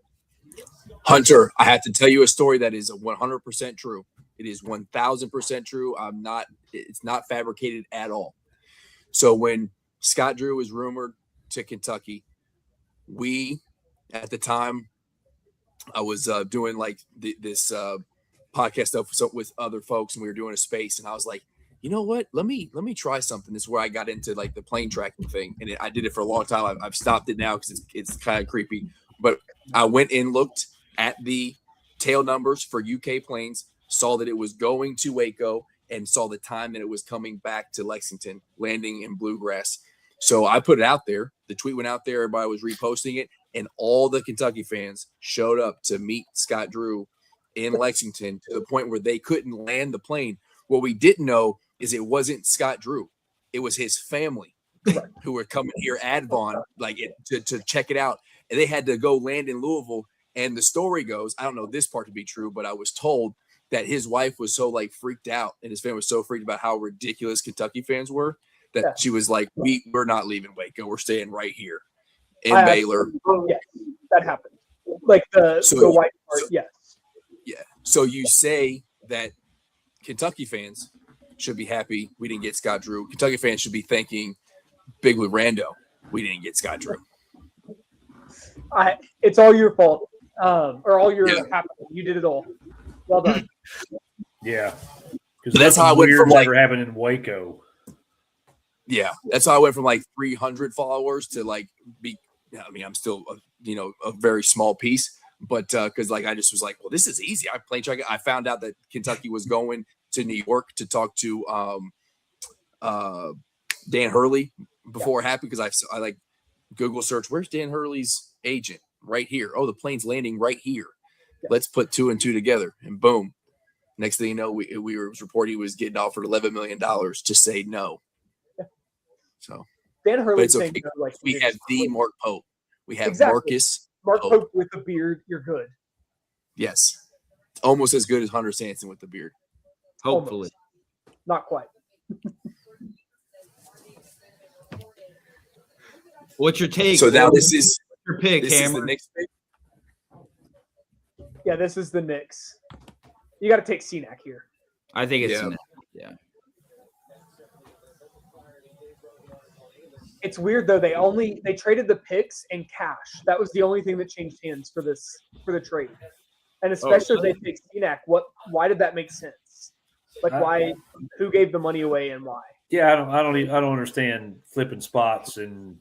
Hunter, I have to tell you a story that is 100% true. It is 1,000% true. It's not fabricated at all. So when Scott Drew was rumored to Kentucky, we, at the time, I was doing this podcast stuff with other folks, and we were doing a space, and I was like, you know what? Let me try something. This is where I got into the plane tracking thing, and I did it for a long time. I've stopped it now because it's kind of creepy. But I went and looked at the tail numbers for UK planes, saw that it was going to Waco, and saw the time that it was coming back to Lexington, landing in Bluegrass. So I put it out there. The tweet went out there. Everybody was reposting it, and all the Kentucky fans showed up to meet Scott Drew in Lexington to the point where they couldn't land the plane. What we didn't know is it wasn't Scott Drew. It was his family who were coming here at Vaughn to check it out. And they had to go land in Louisville. And the story goes, I don't know this part to be true, but I was told that his wife was so freaked out and his family was so freaked about how ridiculous Kentucky fans were that she was like, we're not leaving Waco. We're staying right here in Baylor. Yeah, that happened. The white part, yes. Yeah. So you say that Kentucky fans should be happy we didn't get Scott Drew. Kentucky fans should be thanking Big Lou Rando we didn't get Scott Drew. It's all your fault, or all your happening. You did it all. Well done. Yeah, So that's how I went from ever happened in Waco. Yeah, that's how I went from 300 followers to I'm still a very small piece, but because I just was like, well, this is easy. I plane track. I found out that Kentucky was going to New York to talk to Dan Hurley before it happened, because I Google search, where's Dan Hurley's agent? Right here. Oh, the plane's landing right here. Yeah. Let's put 2 and 2 together, and boom. Next thing you know, we were reporting he was getting offered $11 million to say no. Yeah. So Dan Hurley, it's okay. We have the Mark Pope. We have Mark Pope with the beard. You're good. Yes, almost as good as Hunter Sanson with the beard. Hopefully, not quite. What's your take? So now this is your pick. This is the Knicks pick. Yeah, this is the Knicks. You got to take CNAC here. I think it's yeah. It's weird though. They traded the picks and cash. That was the only thing that changed hands for the trade. And especially if they take CNAC, why did that make sense? Why? Who gave the money away and why? Yeah, I don't understand flipping spots and.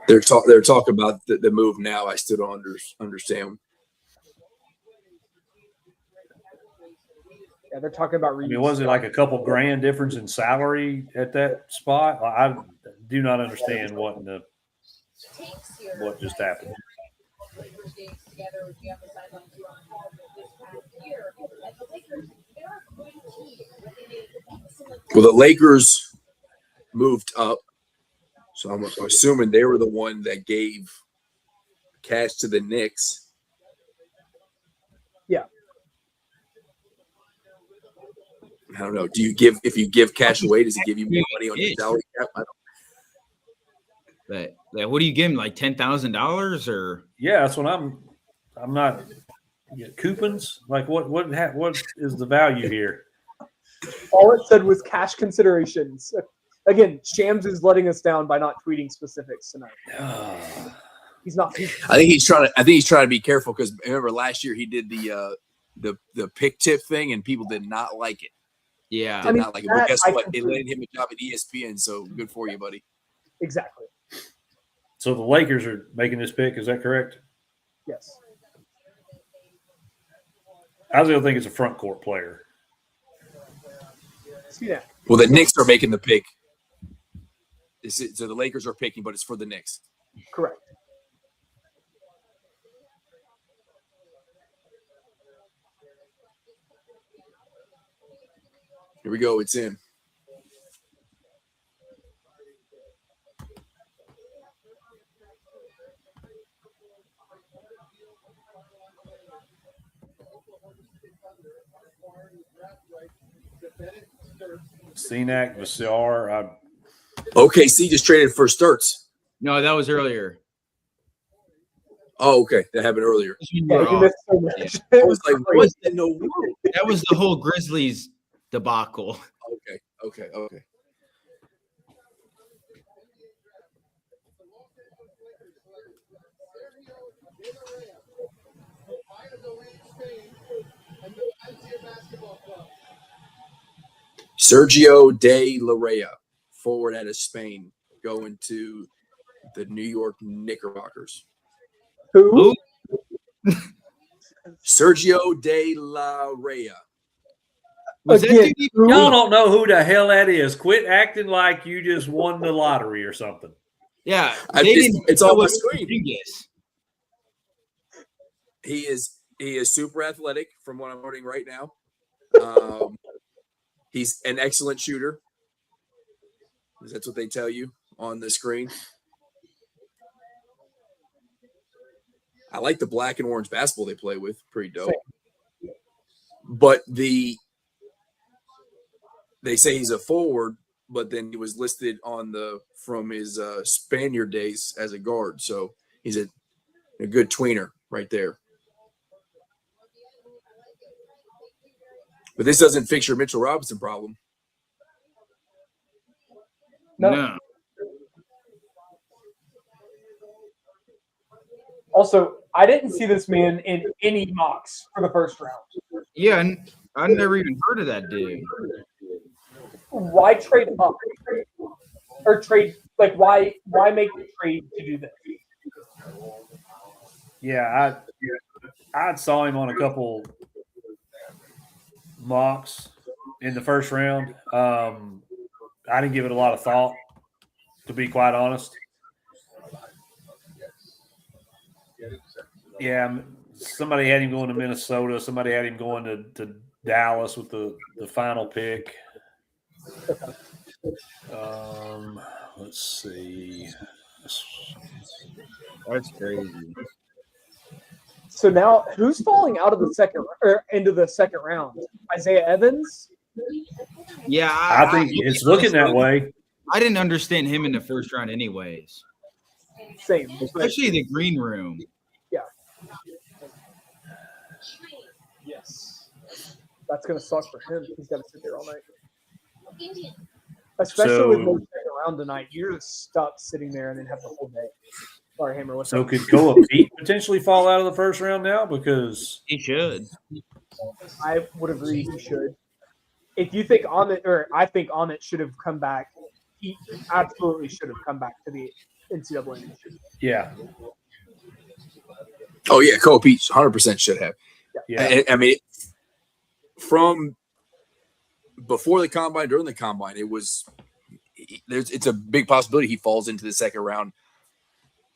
They're talking about the move now. I still don't understand. Yeah, they're talking about. Was it a couple grand difference in salary at that spot? I do not understand what just happened. Well, the Lakers moved up, so I'm assuming they were the one that gave cash to the Knicks. I don't know. If you give cash away, does it give you more money on your salary cap? I don't What do you give him? Like $10,000 or? Yeah, that's what I'm not coupons. Like what is the value here? All it said was cash considerations. Again, Shams is letting us down by not tweeting specifics tonight. He's not. I think he's trying to be careful because remember last year he did the pick tip thing and people did not like it. Yeah, Did not like it. But guess what? It landed him a job at ESPN, so good for you, buddy. Exactly. So the Lakers are making this pick. Is that correct? Yes. I was going to think it's a front court player. See that? Well, the Knicks are making the pick. So the Lakers are picking, but it's for the Knicks. Correct. Here we go. It's in. Senac, Vassar. OKC just traded for Sturts. no, that was earlier. Oh, okay. That happened earlier. Yeah, you missed so much. Yeah. It I was was like, crazy. what in the world? That was the whole Grizzlies debacle. Okay. Sergio De La Rey, forward out of Spain, going to the New York Knickerbockers. Who? Sergio De La Rey. Was that Again, dude even- who? Y'all don't know who the hell that is. Quit acting like you just won the lottery or something. Yeah, It's on my was screen. Rodriguez. He is super athletic from what I'm learning right now. He's an excellent shooter. That's what they tell you on the screen. I like the black and orange basketball they play with. Pretty dope. But they say he's a forward, but then he was listed from his Spaniard days as a guard. So he's a good tweener right there. But this doesn't fix your Mitchell Robinson problem. No. Also, I didn't see this man in any mocks for the first round. Yeah, I never even heard of that dude. Why trade up? Or trade why make the trade to do this? Yeah, I saw him on a couple mocks in the first round. I didn't give it a lot of thought, to be quite honest. Yeah, somebody had him going to Minnesota. Somebody had him going to Dallas with the final pick. Let's see. That's crazy. So now, who's falling out of the second or into the second round? Isaiah Evans. Yeah, I think it's looking that way. I didn't understand him in the first round, anyways. Same. Especially the green room. Yes. That's gonna suck for him. He's got to sit there all night. Especially with no second round tonight, you're just stuck sitting there and then have the whole day. Sorry, Hammer. What's So up? could Koa Pete potentially fall out of the first round now? Because He should. I would agree he should. If you think Amit, or I think Amit should have come back, he absolutely should have come back to the NCAA. yeah, Oh, yeah. Cole Pete 100% should have. yeah. I mean, from before the combine, during the combine, it's a big possibility he falls into the second round.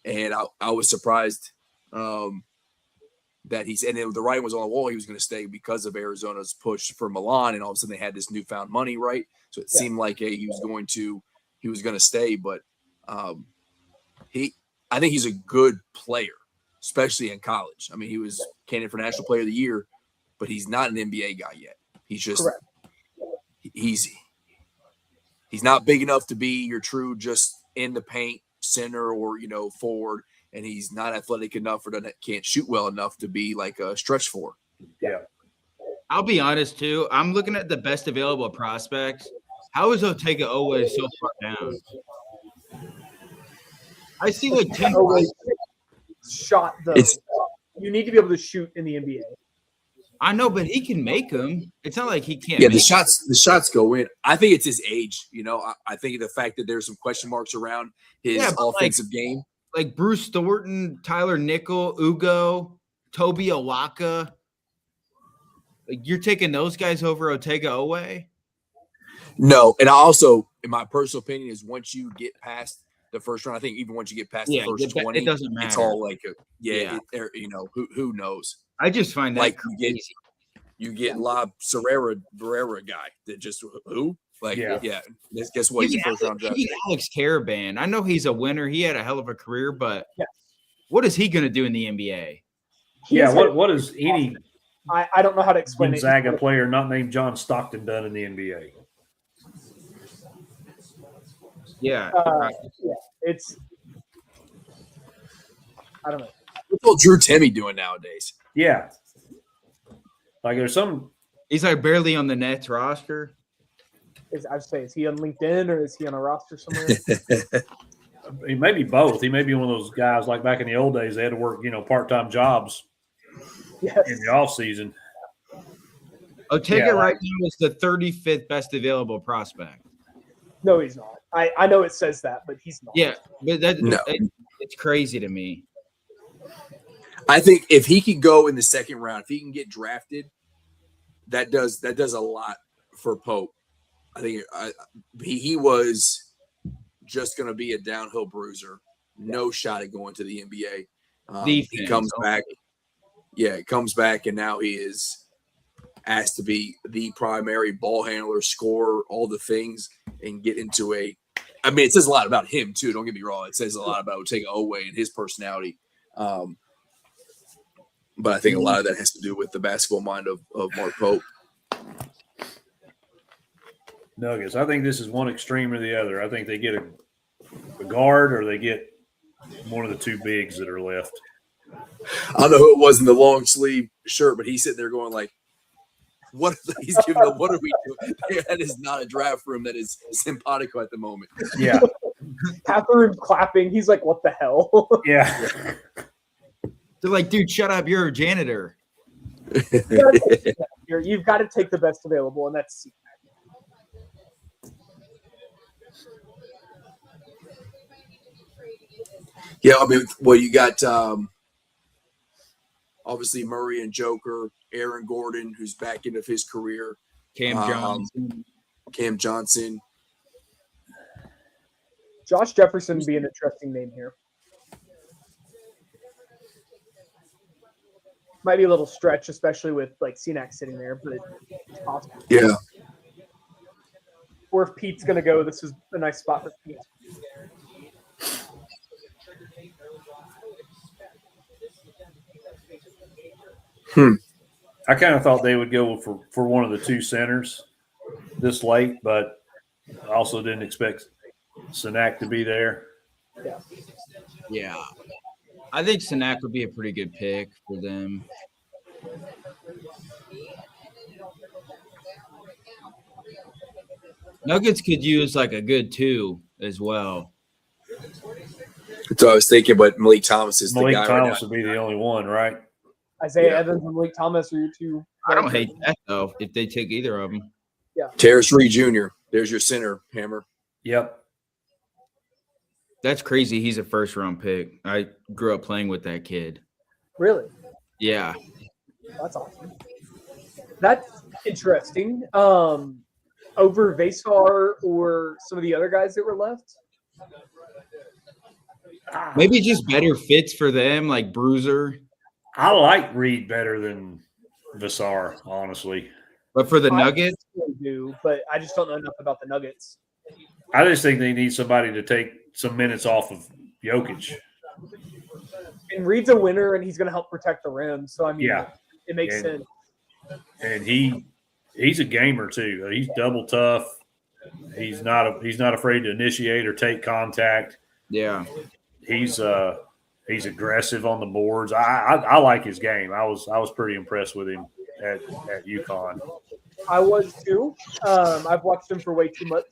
And I was surprised that the writing was on the wall. He was going to stay because of Arizona's push for Milan, and all of a sudden they had this newfound money, right? So it seemed like he was going to stay. But I think he's a good player, especially in college. I mean, he was candidate for National Player of the Year, but he's not an NBA guy yet. He's just Correct. he's not big enough to be your true just in the paint center or forward, and he's not athletic enough or can't shoot well enough to be like a stretch four. Yeah. I'll be honest too. I'm looking at the best available prospects. How is Otega Owe so far down? I see like 10. Shot though. You need to be able to shoot in the NBA. I know, but he can make them. It's not like he can't. Yeah, make the shots go in. I think it's his age. I think the fact that there's some question marks around his offensive game. Like Bruce Thornton, Tyler Nickel, Ugo, Toby Awaka. Like you're taking those guys over Otega Owe? No, and I also, in my personal opinion, is once you get past the first round, I think even once you get past the first 20, it doesn't matter. It's all like who knows? I just find that like crazy. you get La Barrera guy that just who guess what? He's a first round draft. Alex Caravan. I know he's a winner. He had a hell of a career, but Yes. what is he going to do in the NBA? Yeah. What is any I don't know how to explain Gonzaga it. player not named John Stockton done in the NBA? Yeah. It's I don't know. What's Drew Timmy doing nowadays? Yeah. Like there's some. He's like barely on the Nets roster. Is he on LinkedIn or is he on a roster somewhere? He may be both. He may be one of those guys like back in the old days. They had to work, part-time jobs Yes. in the off season. Otega Yeah. right now is the 35th best available prospect. No, he's not. I know it says that, but he's not. Yeah, but No. it's crazy to me. I think if he can go in the second round, if he can get drafted, that does a lot for Pope. I think he was just going to be a downhill bruiser, no shot at going to the NBA. He comes back, comes back, and now he is asked to be the primary ball handler, scorer, all the things, and get into I mean, it says a lot about him too. Don't get me wrong; it says a lot about Otega Owe and his personality. But I think a lot of that has to do with the basketball mind of Mark Pope. Nuggets. I think this is one extreme or the other. I think they get a guard or they get one of the two bigs that are left. I don't know who it was in the long sleeve shirt, but he's sitting there going like, "What?" He's giving them. What are we doing? That is not a draft room. That is simpatico at the moment. Yeah. Catherine clapping. He's like, "What the hell?" Yeah. They're like, dude, shut up. You're a janitor. You've got to take the best available, and that's Yeah, I mean, well, you got obviously Murray and Joker, Aaron Gordon, who's back into his career, Cam Johnson. Josh Jefferson would be an interesting name here. Might be a little stretch, especially with like Cenac sitting there, but it's possible. Yeah. Or if Pete's going to go, this is a nice spot for Pete. I kind of thought they would go for one of the two centers this late, but I also didn't expect Cenac to be there. Yeah. I think Cenac would be a pretty good pick for them. Nuggets could use like a good two as well. That's what I was thinking, but Malik Thomas is the Malik guy Thomas right now. would be the only one, right? Isaiah Evans and Malik Thomas are your two. I don't hate that though. If they take either of them, Terrence Reed Jr. There's your center, Hammer. Yep. that's crazy. He's a first round pick. I grew up playing with that kid. Really? Yeah. That's awesome. That's interesting. Over Vasar or some of the other guys that were left? Maybe just better fits for them, like Bruiser. I like Reed better than Vassar, honestly. But for the Nuggets, I do, but I just don't know enough about the Nuggets. I just think they need somebody to take some minutes off of Jokic. And Reed's a winner, and he's going to help protect the rim. So, I mean, Yeah. it makes And- sense. And he He's a gamer too. He's double tough. He's not afraid to initiate or take contact. Yeah. He's aggressive on the boards. I like his game. I was pretty impressed with him at UConn. I was too. I've watched him for way too much.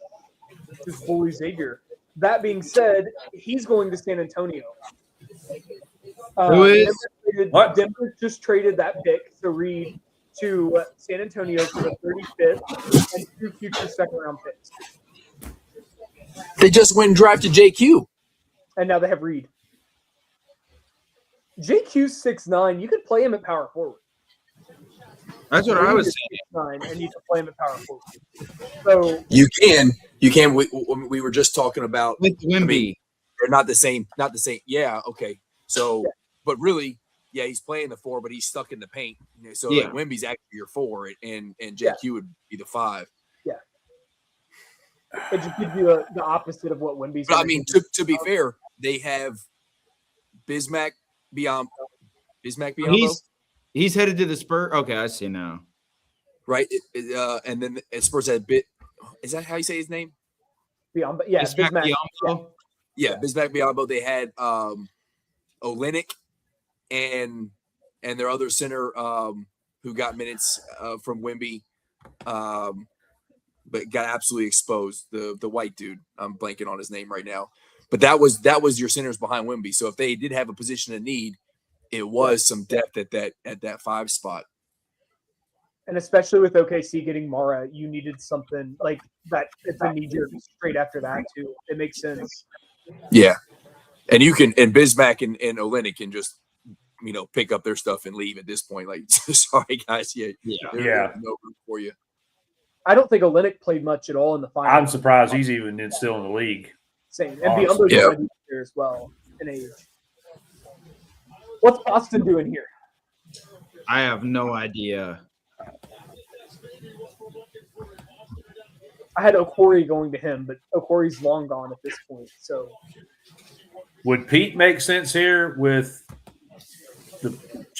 Just bully Xavier. That being said, he's going to San Antonio. Who is? Denver just traded that pick, so Reed, to San Antonio for the 35th and 2 future second-round picks. They just went and drafted JQ. And now they have Reed. JQ's 6'9". You could play him at power forward. That's what I was saying. 6'9", and you can play him at power forward. So You can. We were just talking about With Wimby. they're not the same. Not the same. Yeah. Okay. So, but really, yeah, he's playing the 4, but he's stuck in the paint. So Yeah. like, Wemby's actually your 4, and JQ would be the 5. it just gives you the opposite of what Wimby's. But I gonna mean, do. to be fair, they have Bismack Biyombo. Bismack Biyombo, He's headed to the Spurs. Okay, I see now. right? And then Spurs had Bit. Is that how you say his name? Beyond, yeah, Bismack Bismack. Biyombo? Yeah, Bismack Biyombo. They had Olenek and their other center who got minutes from Wemby, but got absolutely exposed. The white dude. I'm blanking on his name right now. But that was your centers behind Wemby. So if they did have a position of need, it was some depth at that 5 spot. And especially with OKC getting Mara, you needed something like that. It's a knee-jerk straight after that too. It makes sense. Yeah, and Bismack and Olenek can just pick up their stuff and leave at this point. Like, sorry guys, there's no room for you. I don't think Olenek played much at all in the finals. I'm surprised he's even still in the league. Same. And Biyombo's already there as well in age. What's Boston doing here? I have no idea. I had Okori going to him, but Okori's long gone at this point. So Would Pete make sense here with the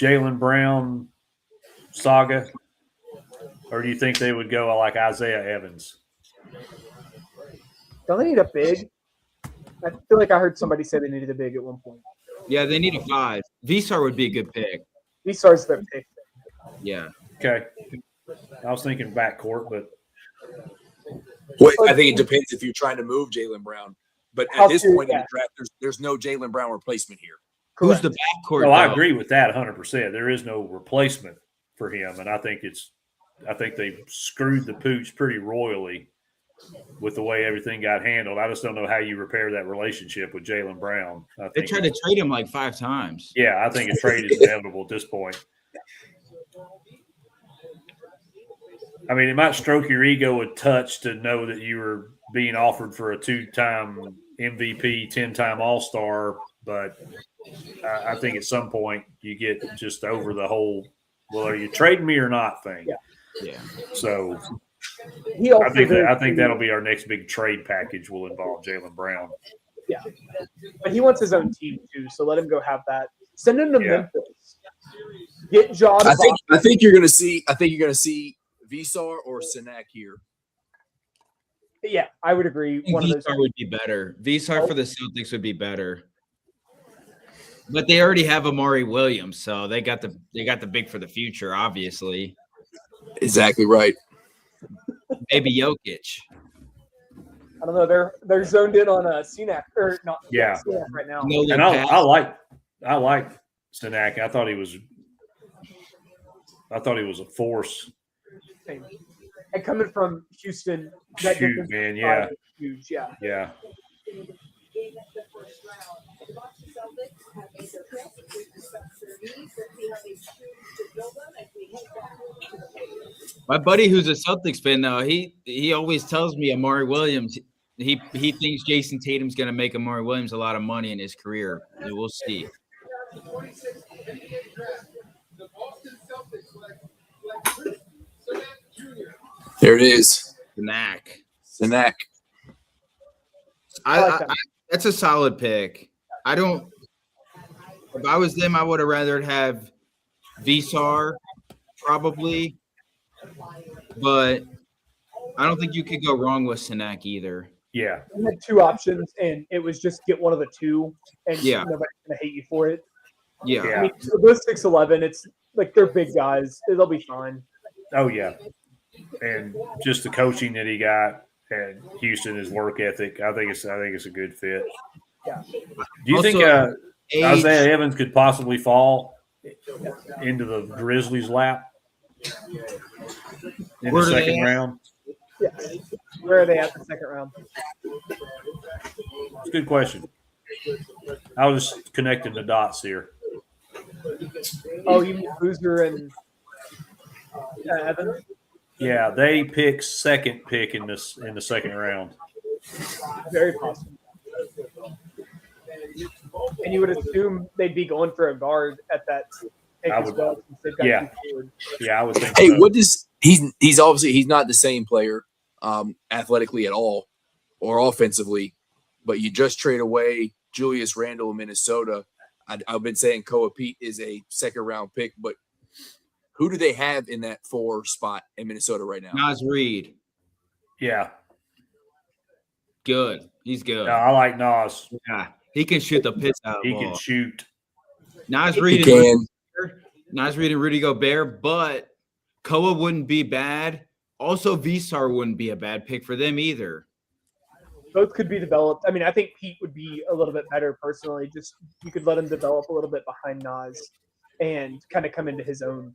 Jaylen Brown saga? Or do you think they would go like Isaiah Evans? don't they need a big? I feel like I heard somebody say they needed a big at one point. Yeah, they need a 5. Vsar would be a good pick. Vsar's their pick. Yeah. Okay. I was thinking backcourt, but Well, I think it depends if you're trying to move Jaylen Brown. But at this point in the draft, there's no Jaylen Brown replacement here. Who's the backcourt? no, I though? agree with that 100%. There is no replacement for him, and I think they screwed the pooch pretty royally with the way everything got handled. I just don't know how you repair that relationship with Jaylen Brown. They tried to trade him like 5 times. Yeah, I think a trade is inevitable at this point. I mean, it might stroke your ego a touch to know that you were being offered for a 2-time MVP, 10-time All-Star, but I think at some point you get just over the whole, well, are you trading me or not thing. Yeah. So I think that'll be our next big trade package will involve Jaylen Brown. Yeah, but he wants his own team too, so let him go have that. Send him to Memphis. Get Ja. I think you're gonna see Vsar or Sinak here. Yeah, I would agree. One of those. Vsar would be better. Vsar for the Celtics would be better. But they already have Amari Williams, so they got the big for the future, obviously. Exactly right. Maybe Jokic. I don't know. They're zoned in on Sinak or not. Yeah. Sinak right now. Nolan And Pass. I like Sinak. I thought he was a force. Same. And coming from Houston, that Shoot, difference man, is yeah. huge. Yeah. Yeah. My buddy who's a Celtics fan, though, he always tells me Amari Williams, he thinks Jason Tatum's going to make Amari Williams a lot of money in his career. And we'll see. There it is. Sinak. That's a solid pick. If I was them, I would have rather have Vsar probably. but I don't think you could go wrong with Sinek either. Yeah. You had two options, and it was just get one of the two, and Yeah. nobody's gonna hate you for it. Yeah. Yeah. I mean, so those 6'11", it's like they're big guys. They'll be fine. Oh yeah. And just the coaching that he got at Houston, his work ethic, I think it's a good fit. Yeah. Do you think age- Isaiah Evans could possibly fall into the Grizzlies' lap in Where the do they second at? round? Yes. Where are they at the second round? It's a good question. I was just connecting the dots here. Oh, you mean Boozer and Evans? Yeah, they pick second pick in the second round. Very possible. And you would assume they'd be going for a guard at that pick I as would- well, since they've got yeah. two forwards. Yeah, I would think. Hey, so. what does he's obviously he's not the same player athletically at all or offensively, but you just trade away Julius Randle in Minnesota. I've been saying Koa Pete is a second round pick, but who do they have in that 4 spot in Minnesota right now? Nas Reed. Yeah, Good. He's good. no, I like Nas. Yeah. He can shoot the piss out of the He ball. can shoot. Nas He Reed can. and Rudy Gobert, but Koa wouldn't be bad. Also, Visar wouldn't be a bad pick for them either. Both could be developed. I mean, I think Pete would be a little bit better personally. Just you could let him develop a little bit behind Nas and kind of come into his own.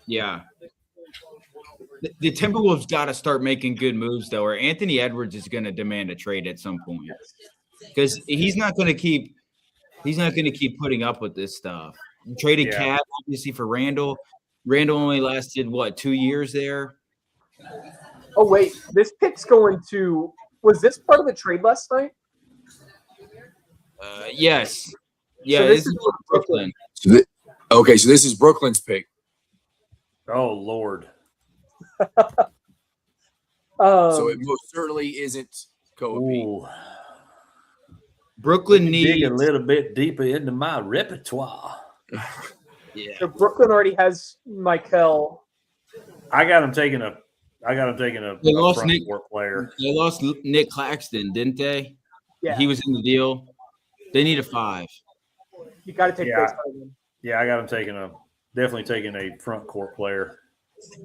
Yeah. The Timberwolves got to start making good moves, though, or Anthony Edwards is going to demand a trade at some point because he's not going to keep putting up with this stuff. You traded Yeah. Cat obviously for Randall. Randall only lasted 2 years there. Oh wait, this pick's going to. Was this part of the trade last night? Yes. Yeah, So this this is is Brooklyn. Okay, so this is Brooklyn's pick. Oh Lord. So it most certainly isn't Koa Pete. Ooh. Brooklyn Dig needs a little bit deeper into my repertoire. yeah. so Brooklyn already has Michael. I got him taking a They lost front Nick- court player. They lost Nick Claxton, didn't they? Yeah, He was in the deal. They need a 5. you got to take Yeah. those out of him. Yeah, I got him definitely taking a front court player.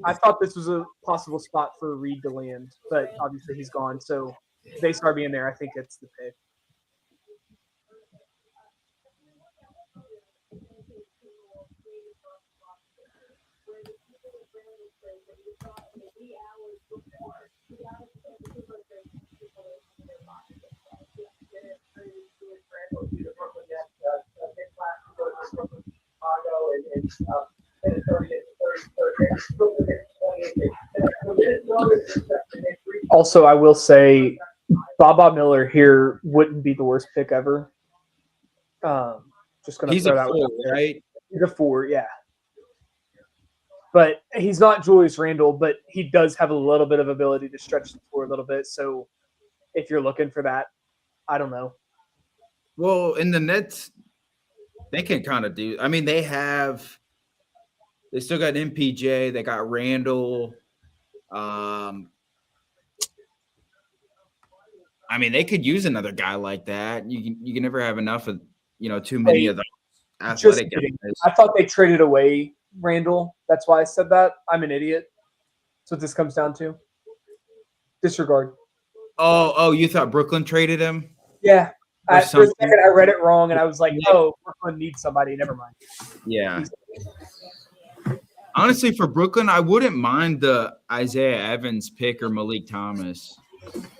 I thought this was a possible spot for Reed to land, but obviously he's gone. So if they start being there, I think it's the pick. Also, I will say Baba Miller here wouldn't be the worst pick ever. Just going to He's throw a that one 4, out there. right? He's a 4, yeah. But he's not Julius Randle, but he does have a little bit of ability to stretch the floor a little bit. So if you're looking for that, I don't know. Well, in the Nets, they can kind of do. I mean, they still got MPJ. They got Randall. I mean, they could use another guy like that. You can never have enough of too many Hey, of the Just athletic kidding. guys. I thought they traded away Randall. That's why I said that. I'm an idiot. That's what this comes down to. Disregard. Oh, you thought Brooklyn traded him? Yeah. Or For a something. second, I read it wrong, and I was like, Yeah. oh, Brooklyn needs somebody. Never mind. Yeah. Honestly, for Brooklyn, I wouldn't mind the Isaiah Evans pick or Malik Thomas.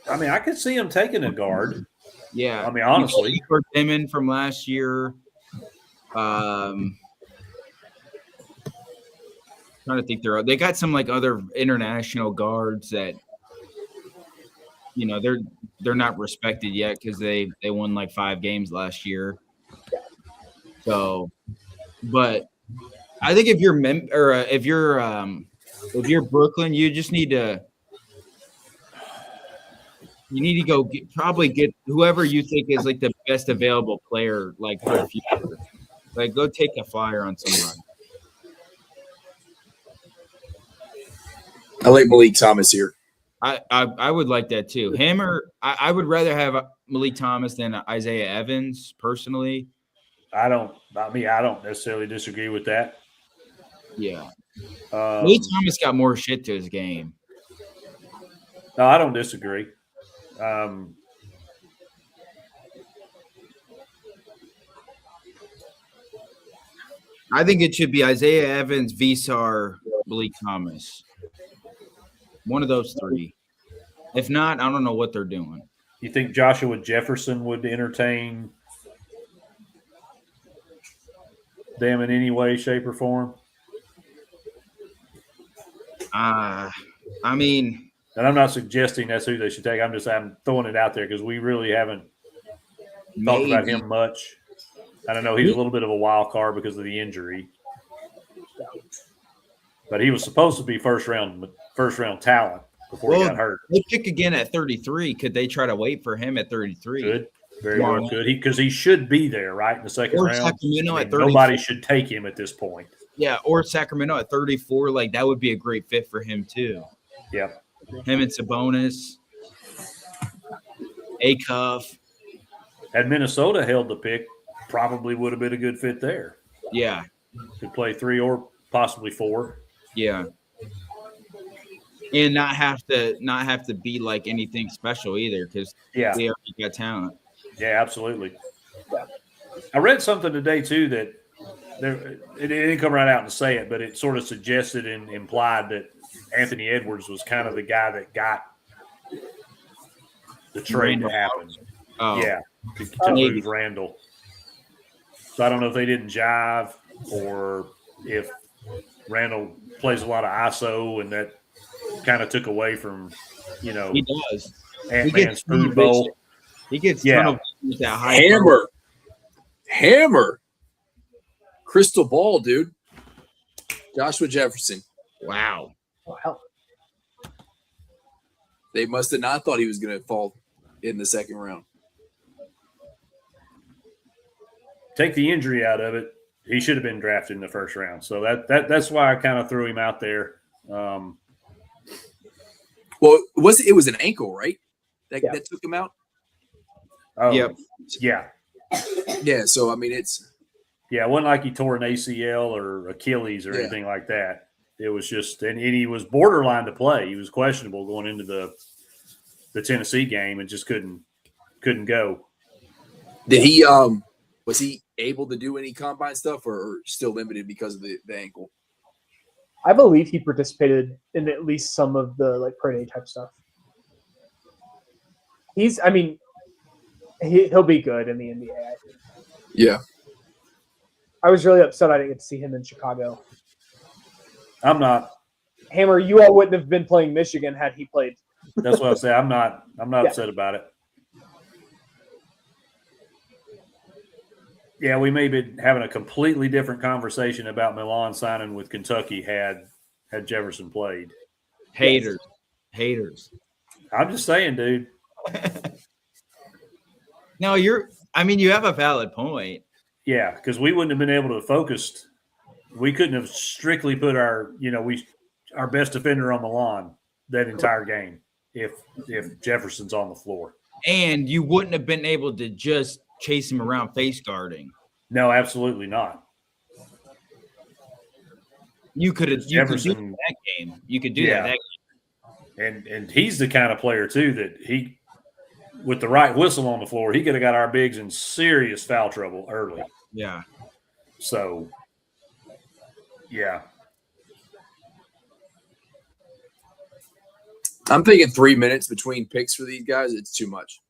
I mean, I could see him taking a guard. Yeah. I mean, honestly. Igor Dimon from last year. Trying to think they got some other international guards that they're not respected yet because they won 5 games last year. So, but I think if you're Brooklyn, you just need to go get whoever you think is the best available player for the future. Go take a flyer on somebody. I like Malik Thomas here. I would like that too. Him or I would rather have Malik Thomas than Isaiah Evans personally. I don't necessarily disagree with that. Yeah. Malik Thomas got more shit to his game. No, I don't disagree. I think it should be Isaiah Evans, Visar, Malik Thomas. One of those three. If not, I don't know what they're doing. You think Joshua Jefferson would entertain them in any way, shape, or form? I mean, and I'm not suggesting that's who they should take. I'm throwing it out there because we really haven't talked about him much. I don't know. He's a little bit of a wild card because of the injury, but he was supposed to be first round talent before he got hurt. They pick again at 33. Could they try to wait for him at 33? Good, very well could. Because he should be there, right, in the second round. Sacramento at 34. Nobody should take him at this point. Yeah, or Sacramento at 34. Like that would be a great fit for him too. Yeah, him and Sabonis, Acuff. Had Minnesota held the pick, probably would have been a good fit there. Yeah, could play 3 or possibly 4. Yeah, and not have to be like anything special either, because they already got talent. Yeah, absolutely. I read something today too that it didn't come right out and say it, but it sort of suggested and implied that Anthony Edwards was kind of the guy that got the trade to happen. Oh. Yeah, to move Randall. So I don't know if they didn't jive or if Randall plays a lot of ISO and that kind of took away from, he does. Ant-Man's food bowl. He gets ton of that high hammer. Crystal ball, dude. Joshua Jefferson. Wow. They must have not thought he was going to fall in the second round. Take the injury out of it. He should have been drafted in the first round. So that's why I kind of threw him out there. Well, it was an ankle, right? That took him out? Oh, yep. Yeah. Yeah, so I mean it's it wasn't like he tore an ACL or Achilles or anything like that. It was just, and he was borderline to play. He was questionable going into the Tennessee game and just couldn't go. Did he was he able to do any combine stuff or still limited because of the ankle? I believe he participated in at least some of the pro day type stuff. He'll be good in the NBA, I think. Yeah. I was really upset I didn't get to see him in Chicago. I'm not. Hammer, you all wouldn't have been playing Michigan had he played. That's what I say. I'm not upset about it. Yeah, we may be having a completely different conversation about Milan signing with Kentucky had Jefferson played. Haters. I'm just saying, dude. No, you have a valid point. Yeah, because we wouldn't have been able to focus. We couldn't have strictly put our best defender on the lawn that entire game if Jefferson's on the floor. And you wouldn't have been able to just chase him around face guarding. No, absolutely not. You could do that game. You could do that game. And he's the kind of player too that he, with the right whistle on the floor, he could have got our bigs in serious foul trouble early. Yeah. So, yeah. I'm thinking 3 minutes between picks for these guys. It's too much.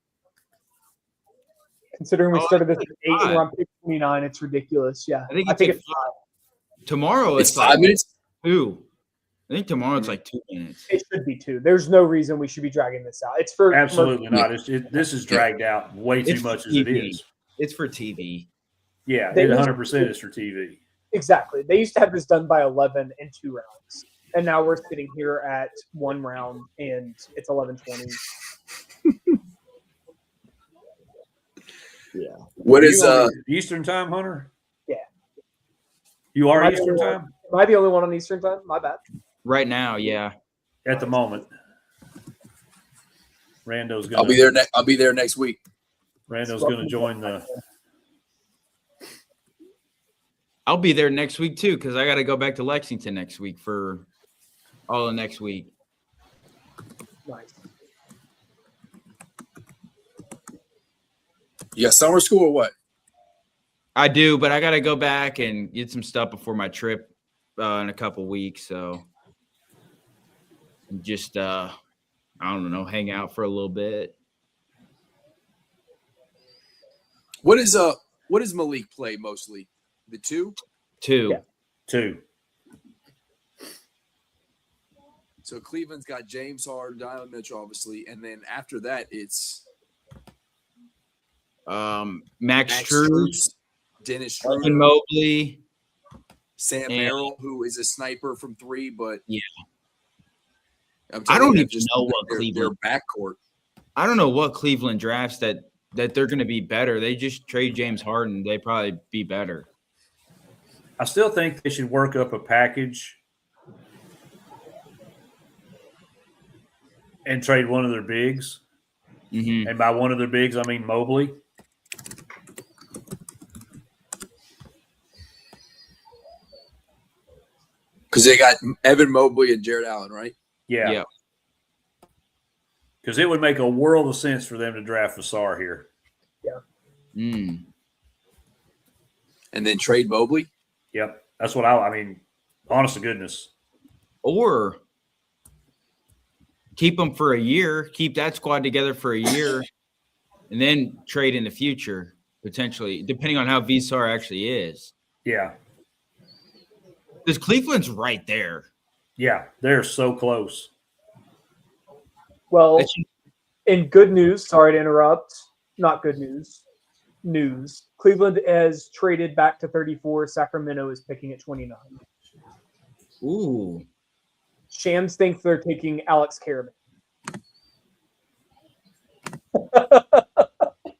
Considering we started this at 8 and we're on pick 29, it's ridiculous. Yeah. I think it's 5. Tomorrow it's 5 minutes? 2. I think tomorrow it's 2 minutes. It should be 2. There's no reason we should be dragging this out. It's for absolutely not. This is dragged out way too much as it is. It's for TV. Yeah, it 100% is for TV. Exactly. They used to have this done by 11 in 2 rounds, and now we're sitting here at 1 round and it's 11:20. Yeah. What is Eastern time, Hunter? Yeah. You are Eastern time? Am I the only one on Eastern time? My bad. Right now, yeah. at the moment. Rando's gonna. I'll be there next week. Rando's gonna join the. I'll be there next week too because I got to go back to Lexington next week for all of next week. Nice. You got summer school or what? I do, but I got to go back and get some stuff before my trip in a couple weeks. So just, I don't know, hang out for a little bit. What does Malik play mostly? The two? Two. Yeah. 2. So Cleveland's got James Harden, Donovan Mitchell, obviously, and then after that it's Max Strus, Dennis Evan Schroeder, Mobley. Sam and- Merrill, who is a sniper from 3, but Yeah. I'm I telling don't you, even know what their Cleveland. backcourt. I don't know what Cleveland drafts that they're going to be better. They just trade James Harden. They probably be better. I still think they should work up a package and trade one of their bigs. Mm-hmm. And by one of their bigs, I mean Mobley. Because they got Evan Mobley and Jared Allen, right? Yeah. Yeah. Because it would make a world of sense for them to draft Vassar here. Mm. And then trade Mobley. Yep. That's what I mean, honest to goodness. Or keep them for a year, keep that squad together for a year, and then trade in the future, potentially, depending on how Vassar actually is. Yeah. Because Cleveland's right there. Yeah. They're so close. Well, That should- in good news, sorry to interrupt. Not good news. News. Cleveland has traded back to 34. Sacramento is picking at 29. Ooh. Shams thinks they're taking Alex Karaman.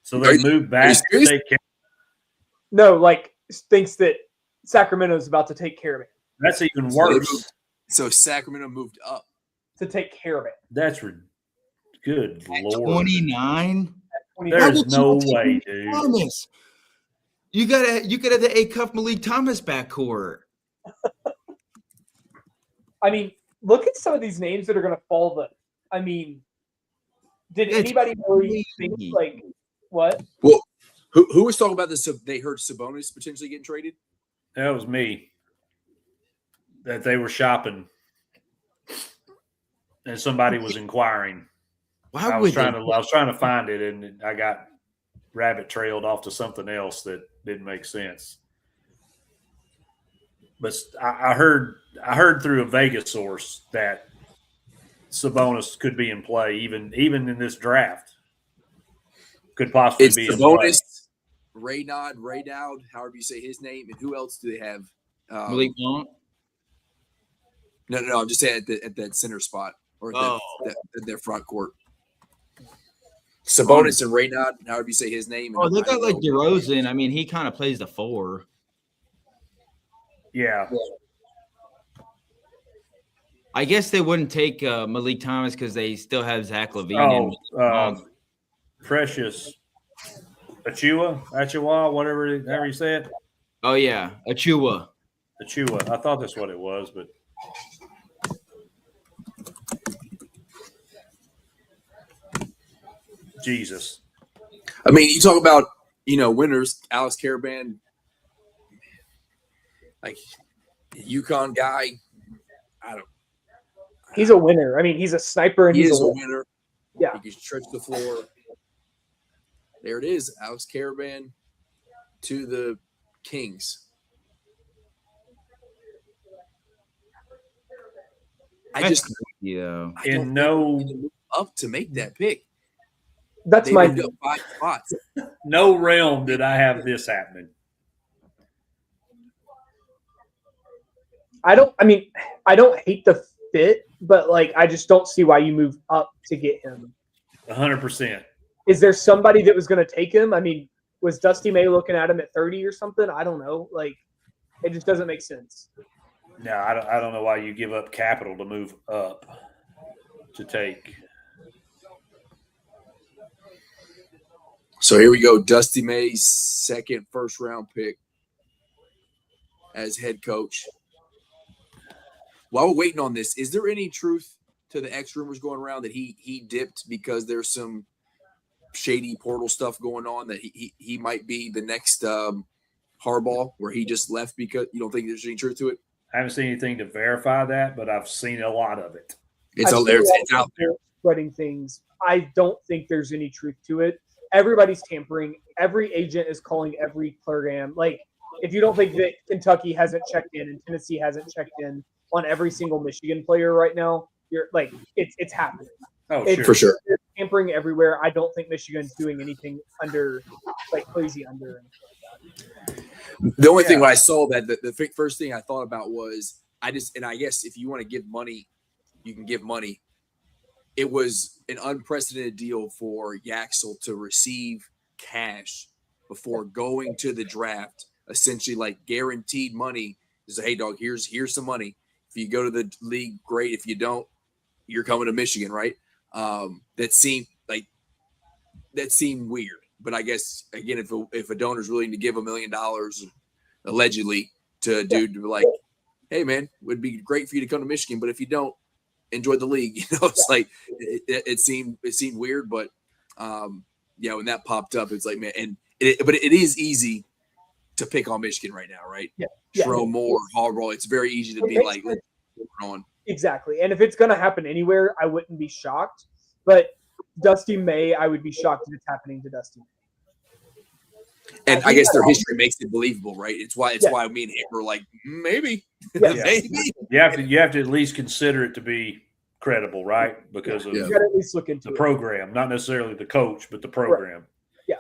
So they moved back to serious? take care. No, like thinks that Sacramento is about to take Karaman. That's even So they worse. moved- So Sacramento moved up. To take Karaman. That's good At Lord. 29? There's no way, dude. Thomas. You could have the A-Cuff Malik Thomas backcourt. I mean, look at some of these names that are going to fall. I mean, did It's anybody really think crazy. like what? Well, who was talking about this? So they heard Sabonis potentially getting traded. That was me. That they were shopping. And somebody was inquiring. Why I would was trying to find it, and I got rabbit trailed off to something else that didn't make sense. But I heard through a Vegas source that Sabonis could be in play, even in this draft. Could possibly It's be in play. Sabonis, Raynaud, however you say his name, and who else do they have? Malik Monk? No. I'm just saying at that center spot or Oh. their front court. Sabonis and Raynaud, however you say his name. Oh, they got like DeRozan. I mean, he kind of plays the 4. Yeah. I guess they wouldn't take Malik Thomas because they still have Zach LaVine. Precious Achua, whatever you said. Oh, yeah. Achua. Achua. I thought that's what it was, but Jesus. I mean, you talk about winners. Alex Karaban, like UConn guy. He's a winner. I mean, he's a sniper and He he's is a a winner. winner. Yeah. He can stretch the floor. There it is, Alex Karaban to the Kings. That's crazy, though. I don't In no think they moved up to make that pick. That's They my moved up 5 spots. realm did I have this happening. I don't hate the fit, but like I just don't see why you move up to get him. 100%. Is there somebody that was going to take him? I mean, was Dusty May looking at him at 30 or something? I don't know. Like, it just doesn't make sense. No, I don't know why you give up capital to move up. to take. So here we go. Dusty May's second first-round pick as head coach. While we're waiting on this, is there any truth to the X rumors going around that he dipped because there's some shady portal stuff going on, that he might be the next Harbaugh, where he just left because you don't think there's any truth to it? I haven't seen anything to verify that, but I've seen a lot of it. It's I've out seen there. a lot It's of out there. spreading things. I don't think there's any truth to it. Everybody's tampering. Every agent is calling every program. Like, if you don't think that Kentucky hasn't checked in and Tennessee hasn't checked in on every single Michigan player right now, you're like, it's happening. Oh, It's- sure. For sure. There's tampering everywhere. I don't think Michigan's doing anything under, like, crazy under. The only thing Yeah. when I saw that, the first thing I thought about was I guess if you want to give money, you can give money. It was an unprecedented deal for Yaxel to receive cash before going to the draft, essentially like guaranteed money. Just hey dog, here's some money. If you go to the league, great. If you don't, you're coming to Michigan, right? That seemed weird. But I guess again, if a donor's willing to give $1 million allegedly to a dude to be like, hey man, would be great for you to come to Michigan, but if you don't, enjoy the league. It's like it seemed weird, but when that popped up, it's like, man, but it is easy to pick on Michigan right now, right? Yeah. Throw more Harbaugh. It's very easy to It be makes like, sense. let's go on. Exactly. And if it's going to happen anywhere, I wouldn't be shocked. But Dusty May, I would be shocked if it's happening to Dusty May. And I I guess think their that- history makes it believable, right? It's why me and him were like, maybe, Yeah. maybe. You have to at least consider it to be credible, right? Because of Yeah. You got to at least look into the it. program, not necessarily the coach, but the program. Yeah.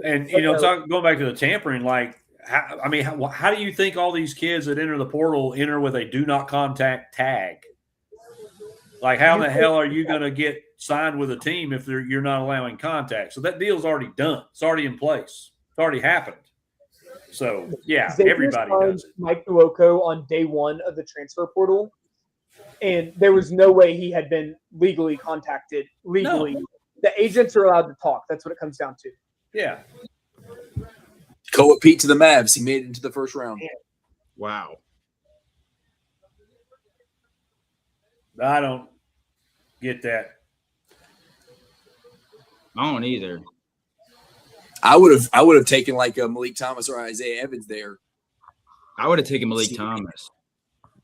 And But, going back to the tampering, like, how do you think all these kids that enter the portal enter with a do not contact tag? Like, how in the hell are you going to get signed with a team if you're not allowing contact? So that deal's already done. It's already in place. It's already happened. So yeah, Xavier everybody signed does it. Mike Nuoko on day one of the transfer portal, and there was no way he had been legally contacted. Legally, the agents are allowed to talk. That's what it comes down to. Yeah. Koa Pete to the Mavs. He made it into the first round. Wow. I don't get that. I don't either. I would have taken like a Malik Thomas or Isaiah Evans there. I would have taken Malik Thomas.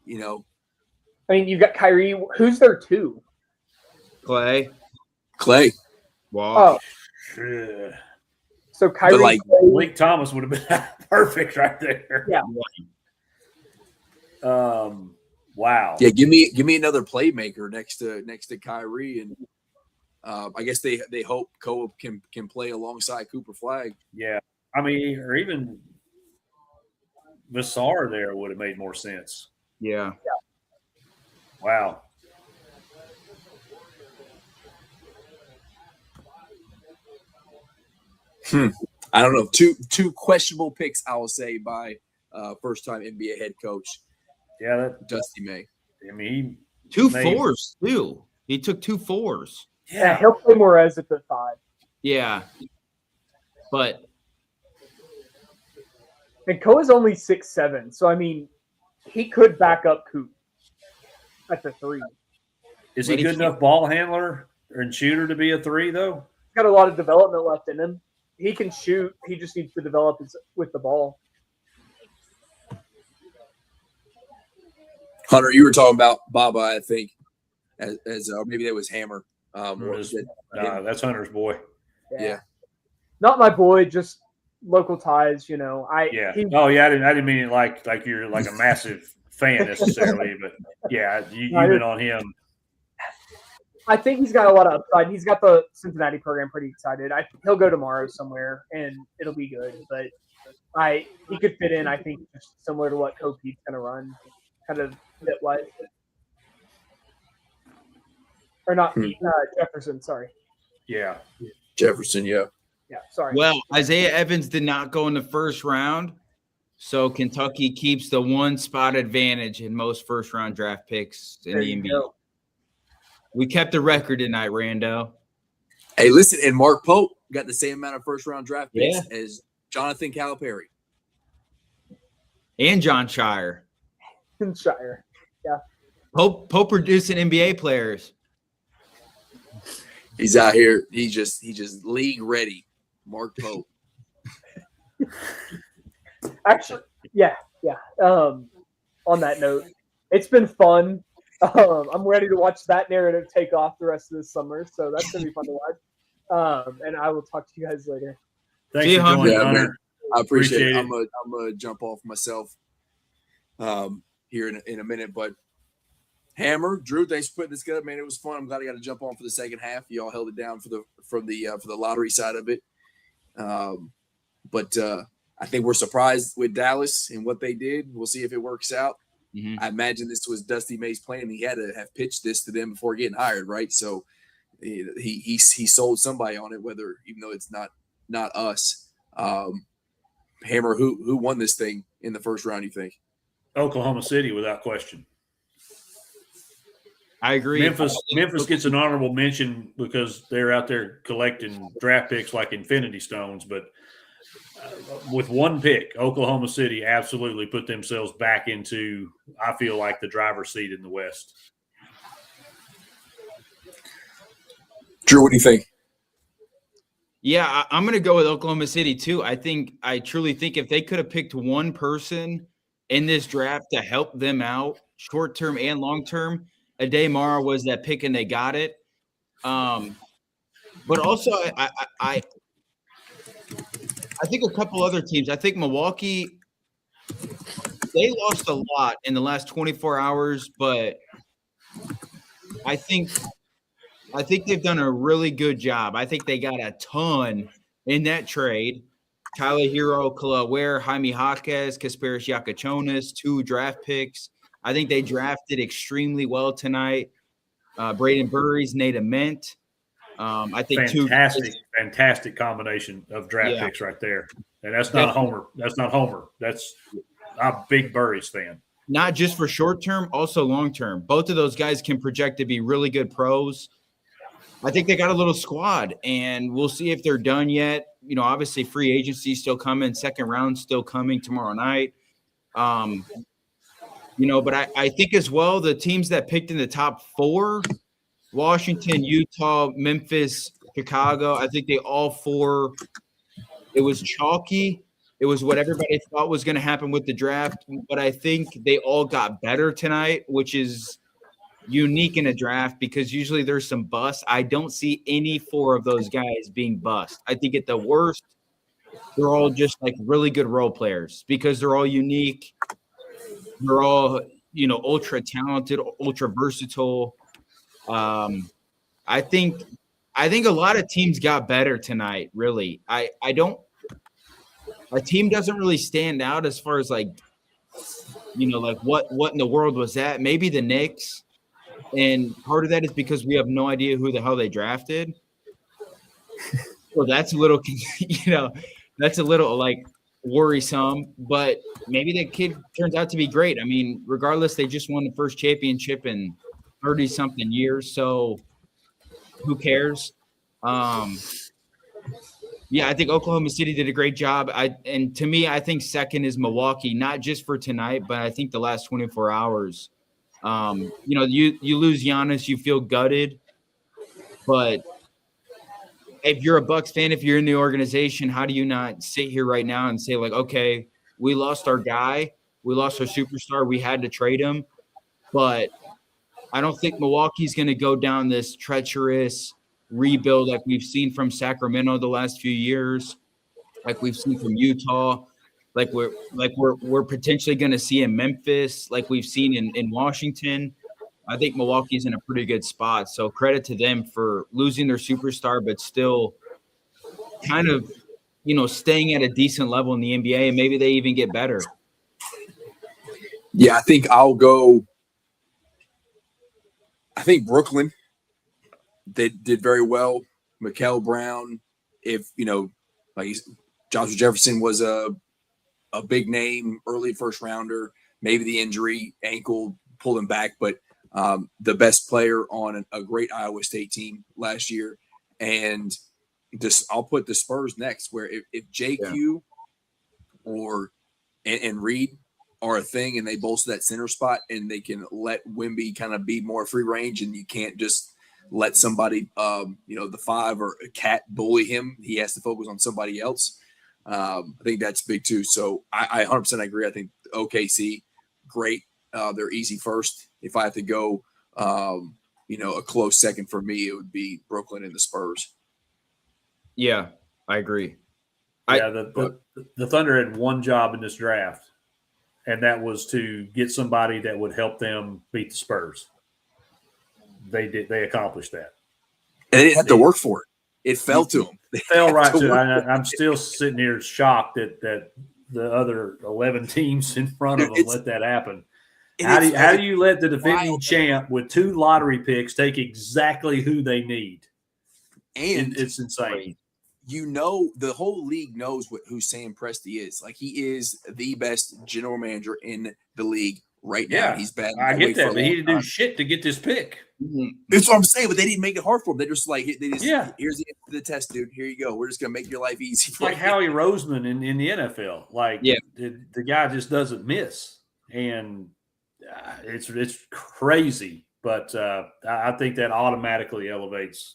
You know, I mean, you've got Kyrie. Who's there too? Clay. Clay. Wall. Oh, Ugh. so Kyrie. like, Clay, Malik Thomas would have been perfect right there. Yeah. Wow. Yeah, give me another playmaker next to Kyrie, and I guess they hope Koa can play alongside Cooper Flag. Yeah. I mean, or even Vassar there would have made more sense. Yeah. Wow. I don't know. Two questionable picks, I will say, by first time NBA head coach Yeah, that Dusty May. I mean, Two Maybe. fours, too. He took 2 4s. yeah, he'll play Morez at the 5. Yeah. But And Koa's only 6'7", so I mean, he could back up Coop at the 3. Is he But he good can't- enough ball handler and shooter to be a 3 though? He's got a lot of development left in him. He can shoot. He just needs to develop with the ball. Hunter, you were talking about Baba, I think, as maybe that was Hammer. Or is- That's Hunter's boy. Yeah. Not my boy, just local ties. You know, Yeah. he- Oh yeah, I didn't mean it like you're like a massive fan necessarily, but yeah, you've been on him. I think he's got a lot of upside. He's got the Cincinnati program pretty excited. He'll go tomorrow somewhere, and it'll be good. But he could fit in, I think, just similar to what Kope's going to run, kind of fit what. Or not Jefferson, sorry. Yeah. Jefferson, yeah. Yeah, sorry. well, Isaiah Evans did not go in the first round, so Kentucky keeps the 1 spot advantage in most first round draft picks in There the you NBA. go. We kept the record tonight, Rando. Hey, listen, and Mark Pope got the same amount of first-round draft picks as Jonathan Calipari. And John Shire. Shire. Pope producing NBA players. He's out here. He just league ready. Mark Pope. Actually, yeah. On that note, it's been fun. I'm ready to watch that narrative take off the rest of this summer, so that's gonna be fun to watch. And I will talk to you guys later. Thanks See you, for joining, Hunter. Hunter. I appreciate it. Appreciate I'm gonna jump off myself here in a minute, but Hammer, Drew, thanks for putting this together, man. It was fun. I'm glad I got to jump on for the second half. Y'all held it down for the lottery side of it, but I think we're surprised with Dallas and what they did. We'll see if it works out. Mm-hmm. I imagine this was Dusty May's plan. He had to have pitched this to them before getting hired, right? So he sold somebody on it, whether even though it's not us. Hammer, who won this thing in the first round, you think? Oklahoma City, without question. I agree. Memphis gets an honorable mention because they're out there collecting draft picks like infinity stones. But with one pick, Oklahoma City absolutely put themselves back into, I feel like, the driver's seat in the West. Drew, what do you think? Yeah, I'm going to go with Oklahoma City too. I truly think if they could have picked one person in this draft to help them out, short term and long term, Ade Mara was that pick and they got it. But also, I think a couple other teams. I think Milwaukee, they lost a lot in the last 24 hours, but I think they've done a really good job. I think they got a ton in that trade. Tyler Hero, Kala Ware, Jaime Jaquez, Kasparis Yakachonis, 2 draft picks. I think they drafted extremely well tonight. Braden Burries, Nate Ament. I think fantastic combination of draft picks right there. And that's not Homer. That's not Homer. I'm a big Burries fan. Not just for short term, also long term. Both of those guys can project to be really good pros. I think they got a little squad, and we'll see if they're done yet. Obviously free agency still coming, second round still coming tomorrow night. But I think as well, the teams that picked in the top 4, Washington, Utah, Memphis, Chicago, I think they all 4, it was chalky. It was what everybody thought was going to happen with the draft, but I think they all got better tonight, which is unique in a draft because usually there's some busts. I don't see any 4 of those guys being bust. I think at the worst, they're all just like really good role players because they're all unique. They're all, ultra talented, ultra versatile. I think a lot of teams got better tonight, really. A team doesn't really stand out as far as like in the world was that? Maybe the Knicks. And part of that is because we have no idea who the hell they drafted. Well, that's a little, that's a little like worrisome, but maybe that kid turns out to be great. I mean, regardless, they just won the first championship in 30-something years, so who cares? I think Oklahoma City did a great job. And to me, I think second is Milwaukee, not just for tonight, but I think the last 24 hours. You lose Giannis, you feel gutted, but if you're a Bucks fan, if you're in the organization, how do you not sit here right now and say like, okay, we lost our guy, we lost our superstar, we had to trade him, but I don't think Milwaukee's going to go down this treacherous rebuild like we've seen from Sacramento the last few years, like we've seen from Utah. Like we're potentially going to see in Memphis, like we've seen in Washington. I think Milwaukee's in a pretty good spot. So credit to them for losing their superstar, but still kind of, staying at a decent level in the NBA, and maybe they even get better. Yeah, I think I'll go. I think Brooklyn, they did very well. Mikal Brown, if, Joshua Jefferson was a big name, early first rounder, maybe the injury, ankle pulled him back, but the best player on a great Iowa State team last year. And I'll put the Spurs next, where if JQ and Reed are a thing and they bolster that center spot and they can let Wemby kind of be more free range, and you can't just let somebody, the 5 or a cat bully him. He has to focus on somebody else. I think that's big too. So I 100% agree. I think OKC, great. They're easy first. If I have to go, a close second for me, it would be Brooklyn and the Spurs. Yeah, I agree. The Thunder had one job in this draft, and that was to get somebody that would help them beat the Spurs. They did. They accomplished that. And they didn't have to work for it. It fell to them. They fell right to it. I'm still sitting here shocked that the other 11 teams in front of them let that happen. How do you let the defending champ with 2 lottery picks take exactly who they need? And it's insane. The whole league knows who Sam Presti is. Like, he is the best general manager in the league right now. Yeah, he's bad. I get that, but he didn't do shit to get this pick. That's what I'm saying, but they didn't make it hard for him. They just here's the end of the test, dude. Here you go. We're just gonna make your life easy. It's like Howie Roseman in the NFL. The guy just doesn't miss, and it's crazy. But I think that automatically elevates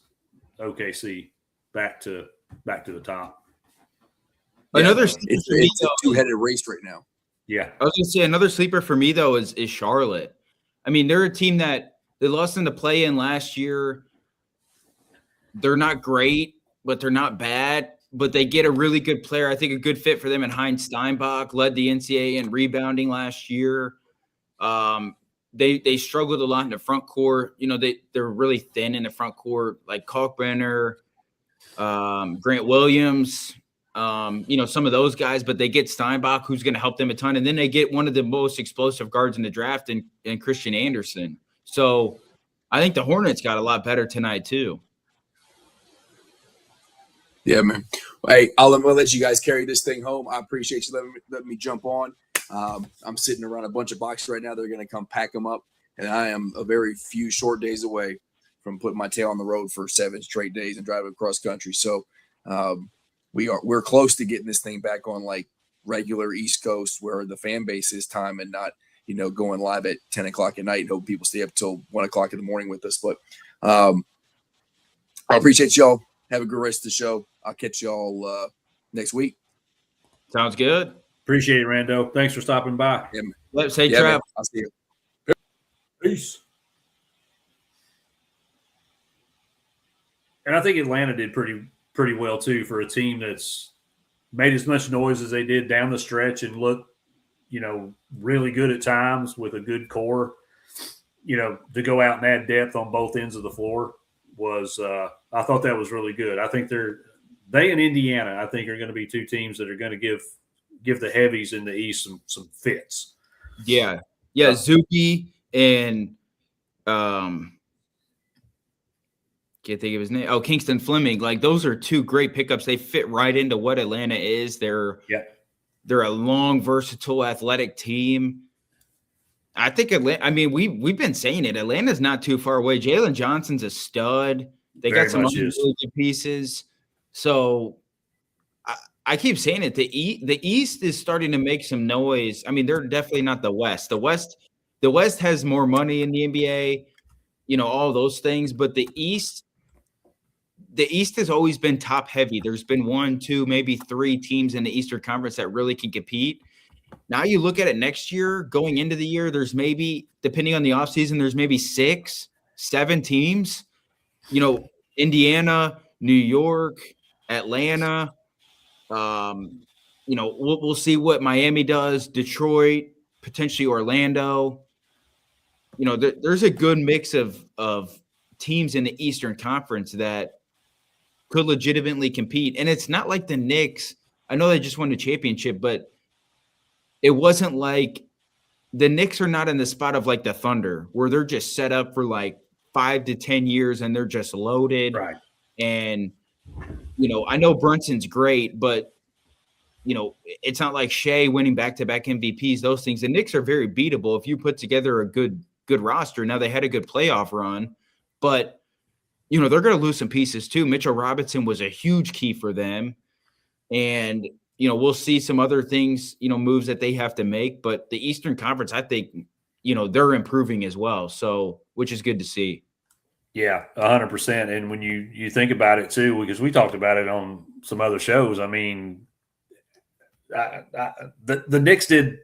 OKC back to the top. It's a two-headed race right now. Yeah, I was going to say another sleeper for me though is Charlotte. I mean, they're a team that they lost in the play-in last year. They're not great, but they're not bad. But they get a really good player. I think a good fit for them. And Heinz Steinbach led the NCAA in rebounding last year. They struggled a lot in the front court. They're really thin in the front court, like Kalkbrenner, Grant Williams. Some of those guys, but they get Steinbach, who's going to help them a ton. And then they get one of the most explosive guards in the draft in Christian Anderson. So I think the Hornets got a lot better tonight too. Yeah, man. Hey, I'm going to let you guys carry this thing home. I appreciate you letting me jump on. I'm sitting around a bunch of boxes right now. They're going to come pack them up. And I am a very few short days away from putting my tail on the road for 7 straight days and driving across country. So, we're close to getting this thing back on like regular East Coast where the fan base is time and not, going live at 10 o'clock at night and hope people stay up till 1 o'clock in the morning with us. But I appreciate y'all. Have a good rest of the show. I'll catch y'all next week. Sounds good. Appreciate it, Rando. Thanks for stopping by. Yeah, Let's say, Trav. I'll see you. Peace. And I think Atlanta did pretty well too for a team that's made as much noise as they did down the stretch and looked, really good at times with a good core. To go out and add depth on both ends of the floor was I thought that was really good. I think they and Indiana, I think, are going to be 2 teams that are going to give the heavies in the East some fits. Yeah. Zuki and can't think of his name. Oh, Kingston Fleming. Like, those are 2 great pickups. They fit right into what Atlanta is. They're a long, versatile, athletic team. I think Atlanta. I mean, we've been saying it. Atlanta's not too far away. Jalen Johnson's a stud. They Very got some much other really good pieces. So I keep saying it. The East is starting to make some noise. I mean, they're definitely not the West. The West has more money in the NBA. All those things, but the East has always been top heavy. There's been 1, 2, maybe 3 teams in the Eastern Conference that really can compete. Now you look at it next year, going into the year, there's maybe, depending on the offseason, there's maybe 6, 7 teams. Indiana, New York, Atlanta. We'll see what Miami does, Detroit, potentially Orlando. There's a good mix of teams in the Eastern Conference that could legitimately compete. And it's not like the Knicks. I know they just won the championship, but it wasn't like the Knicks are not in the spot of like the Thunder where they're just set up for like 5 to 10 years and they're just loaded. Right. And, I know Brunson's great, but, it's not like Shea winning back-to-back MVPs, those things. The Knicks are very beatable if you put together a good good roster. Now they had a good playoff run, but they're going to lose some pieces too. Mitchell Robinson was a huge key for them, and we'll see some other things, moves that they have to make. But the Eastern Conference, I think, they're improving as well. So, which is good to see. Yeah, 100%. And when you think about it too, because we talked about it on some other shows, I mean, the Knicks did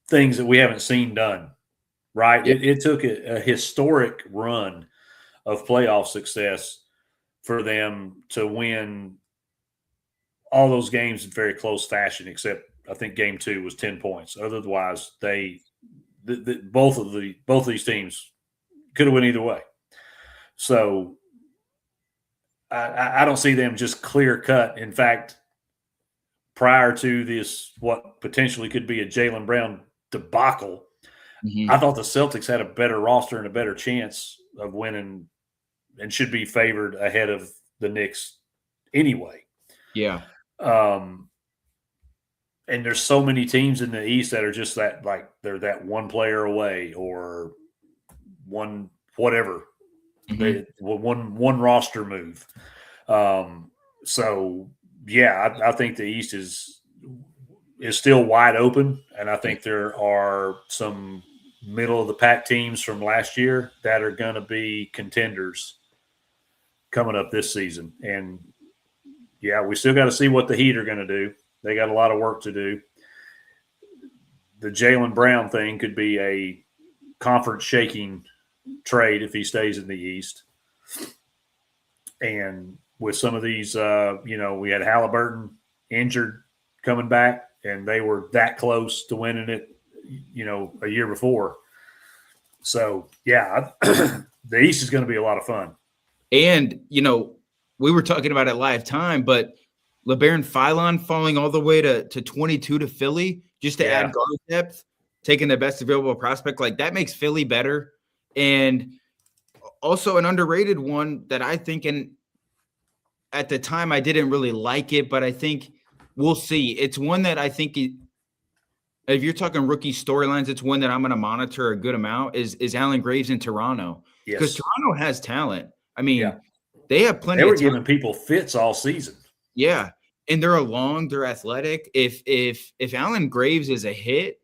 things that we haven't seen done, right? Yeah. It took a historic run of playoff success for them to win all those games in very close fashion, except I think game 2 was 10 points. Otherwise, both of these teams could have went either way. So I don't see them just clear cut. In fact, prior to this, what potentially could be a Jaylen Brown debacle, I thought the Celtics had a better roster and a better chance of winning and should be favored ahead of the Knicks anyway. Yeah. And there's so many teams in the East that are just that, like, they're that one player away or one whatever. One roster move. So yeah, I think the East is still wide open, and I think there are some middle of the pack teams from last year that are going to be contenders coming up this season. And yeah, we still got to see what the Heat are going to do. They got a lot of work to do. The Jaylen Brown thing could be a conference shaking trade if he stays in the East. And with some of these, we had Halliburton injured coming back, and they were that close to winning it, a year before. So, yeah, the East is going to be a lot of fun. And, we were talking about it live time, but LeBaron Philon falling all the way to 22 to Philly just to add guard depth, taking the best available prospect, like that makes Philly better. And also an underrated one that I think, and at the time I didn't really like it, but I think we'll see. It's one that I think if you're talking rookie storylines, it's one that I'm going to monitor a good amount is Allen Graves in Toronto. Because Toronto has talent. I mean, they have plenty of talent. They were giving people fits all season. Yeah. And they're athletic. If Allen Graves is a hit,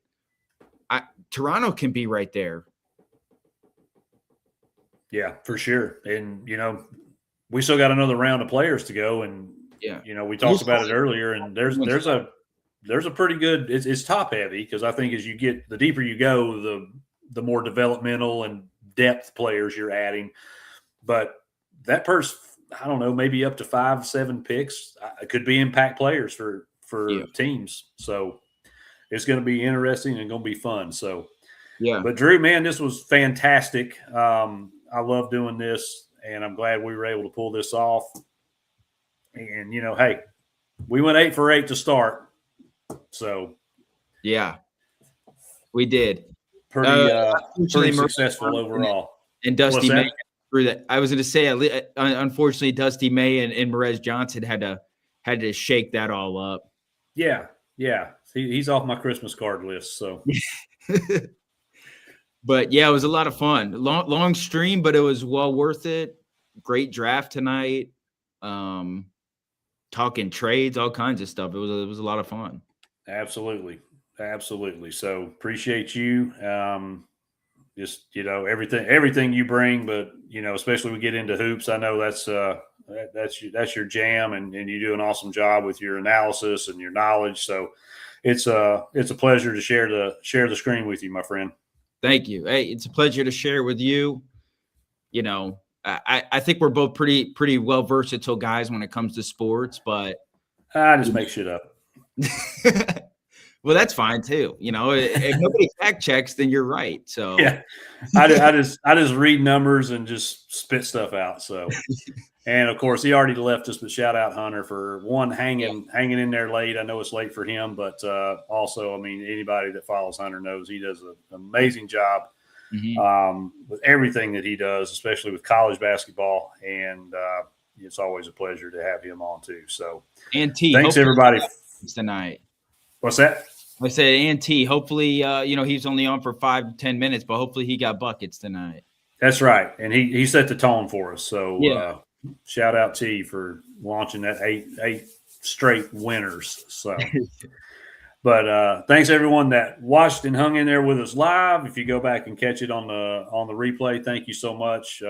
Toronto can be right there. Yeah, for sure. And, we still got another round of players to go. And, we talked about it earlier, and there's a pretty good – it's top heavy because I think as you get – the deeper you go, the more developmental and depth players you're adding. But that purse, I don't know, maybe up to 5-7 picks could be impact players for teams. So it's going to be interesting and going to be fun. So, yeah. But Drew, man, this was fantastic. I love doing this, and I'm glad we were able to pull this off. And, hey, we went 8 for 8 to start. So, yeah, we did. Pretty successful overall. And Dusty May through that. I was going to say, unfortunately, Dusty May and Merez Johnson had to shake that all up. Yeah. He's off my Christmas card list. So. But yeah, it was a lot of fun. Long stream, but it was well worth it. Great draft tonight. Talking trades, all kinds of stuff. It was a lot of fun. Absolutely. So appreciate you. Just everything you bring, but especially when we get into hoops, I know that's your jam, and you do an awesome job with your analysis and your knowledge. So it's a pleasure to share the screen with you, my friend. Thank you. Hey, it's a pleasure to share with you. I think we're both pretty well versatile guys when it comes to sports, but I just make shit up. Well, that's fine too. If nobody fact checks, then you're right. So yeah, I just read numbers and just spit stuff out. So, and of course, he already left us, but shout out Hunter for hanging in there late. I know it's late for him, but also, I mean, anybody that follows Hunter knows he does an amazing job with everything that he does, especially with college basketball. And it's always a pleasure to have him on too. So, and T, thanks everybody tonight. What's that? I said Ant. Hopefully, he's only on for 5-10 minutes, but hopefully he got buckets tonight. That's right, and he set the tone for us. So Yeah. Shout out T for launching that eight straight winners. So, but thanks everyone that watched and hung in there with us live. If you go back and catch it on the replay, thank you so much.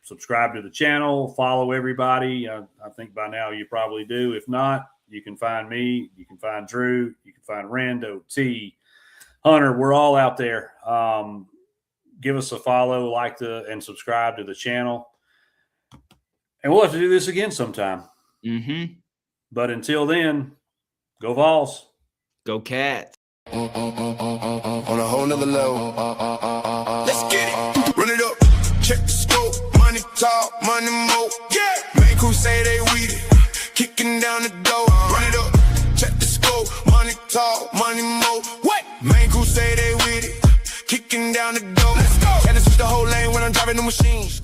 Subscribe to the channel, follow everybody. I think by now you probably do. If not, you can find me, you can find Drew, you can find Rando, T, Hunter. We're all out there. Give us a follow, and subscribe to the channel. And we'll have to do this again sometime. Mm-hmm. But until then, go Vols. Go Cats. On a whole nother level. Let's get it. Run it up. Check the scope. Money talk, money more. Yeah. Main crew say they weed it. Kicking down the door. Run it up. Check the scope. Money talk, money more. What? Main crew say they with it. Kicking down the door. Let's go. And it's the whole lane when I'm driving the machines.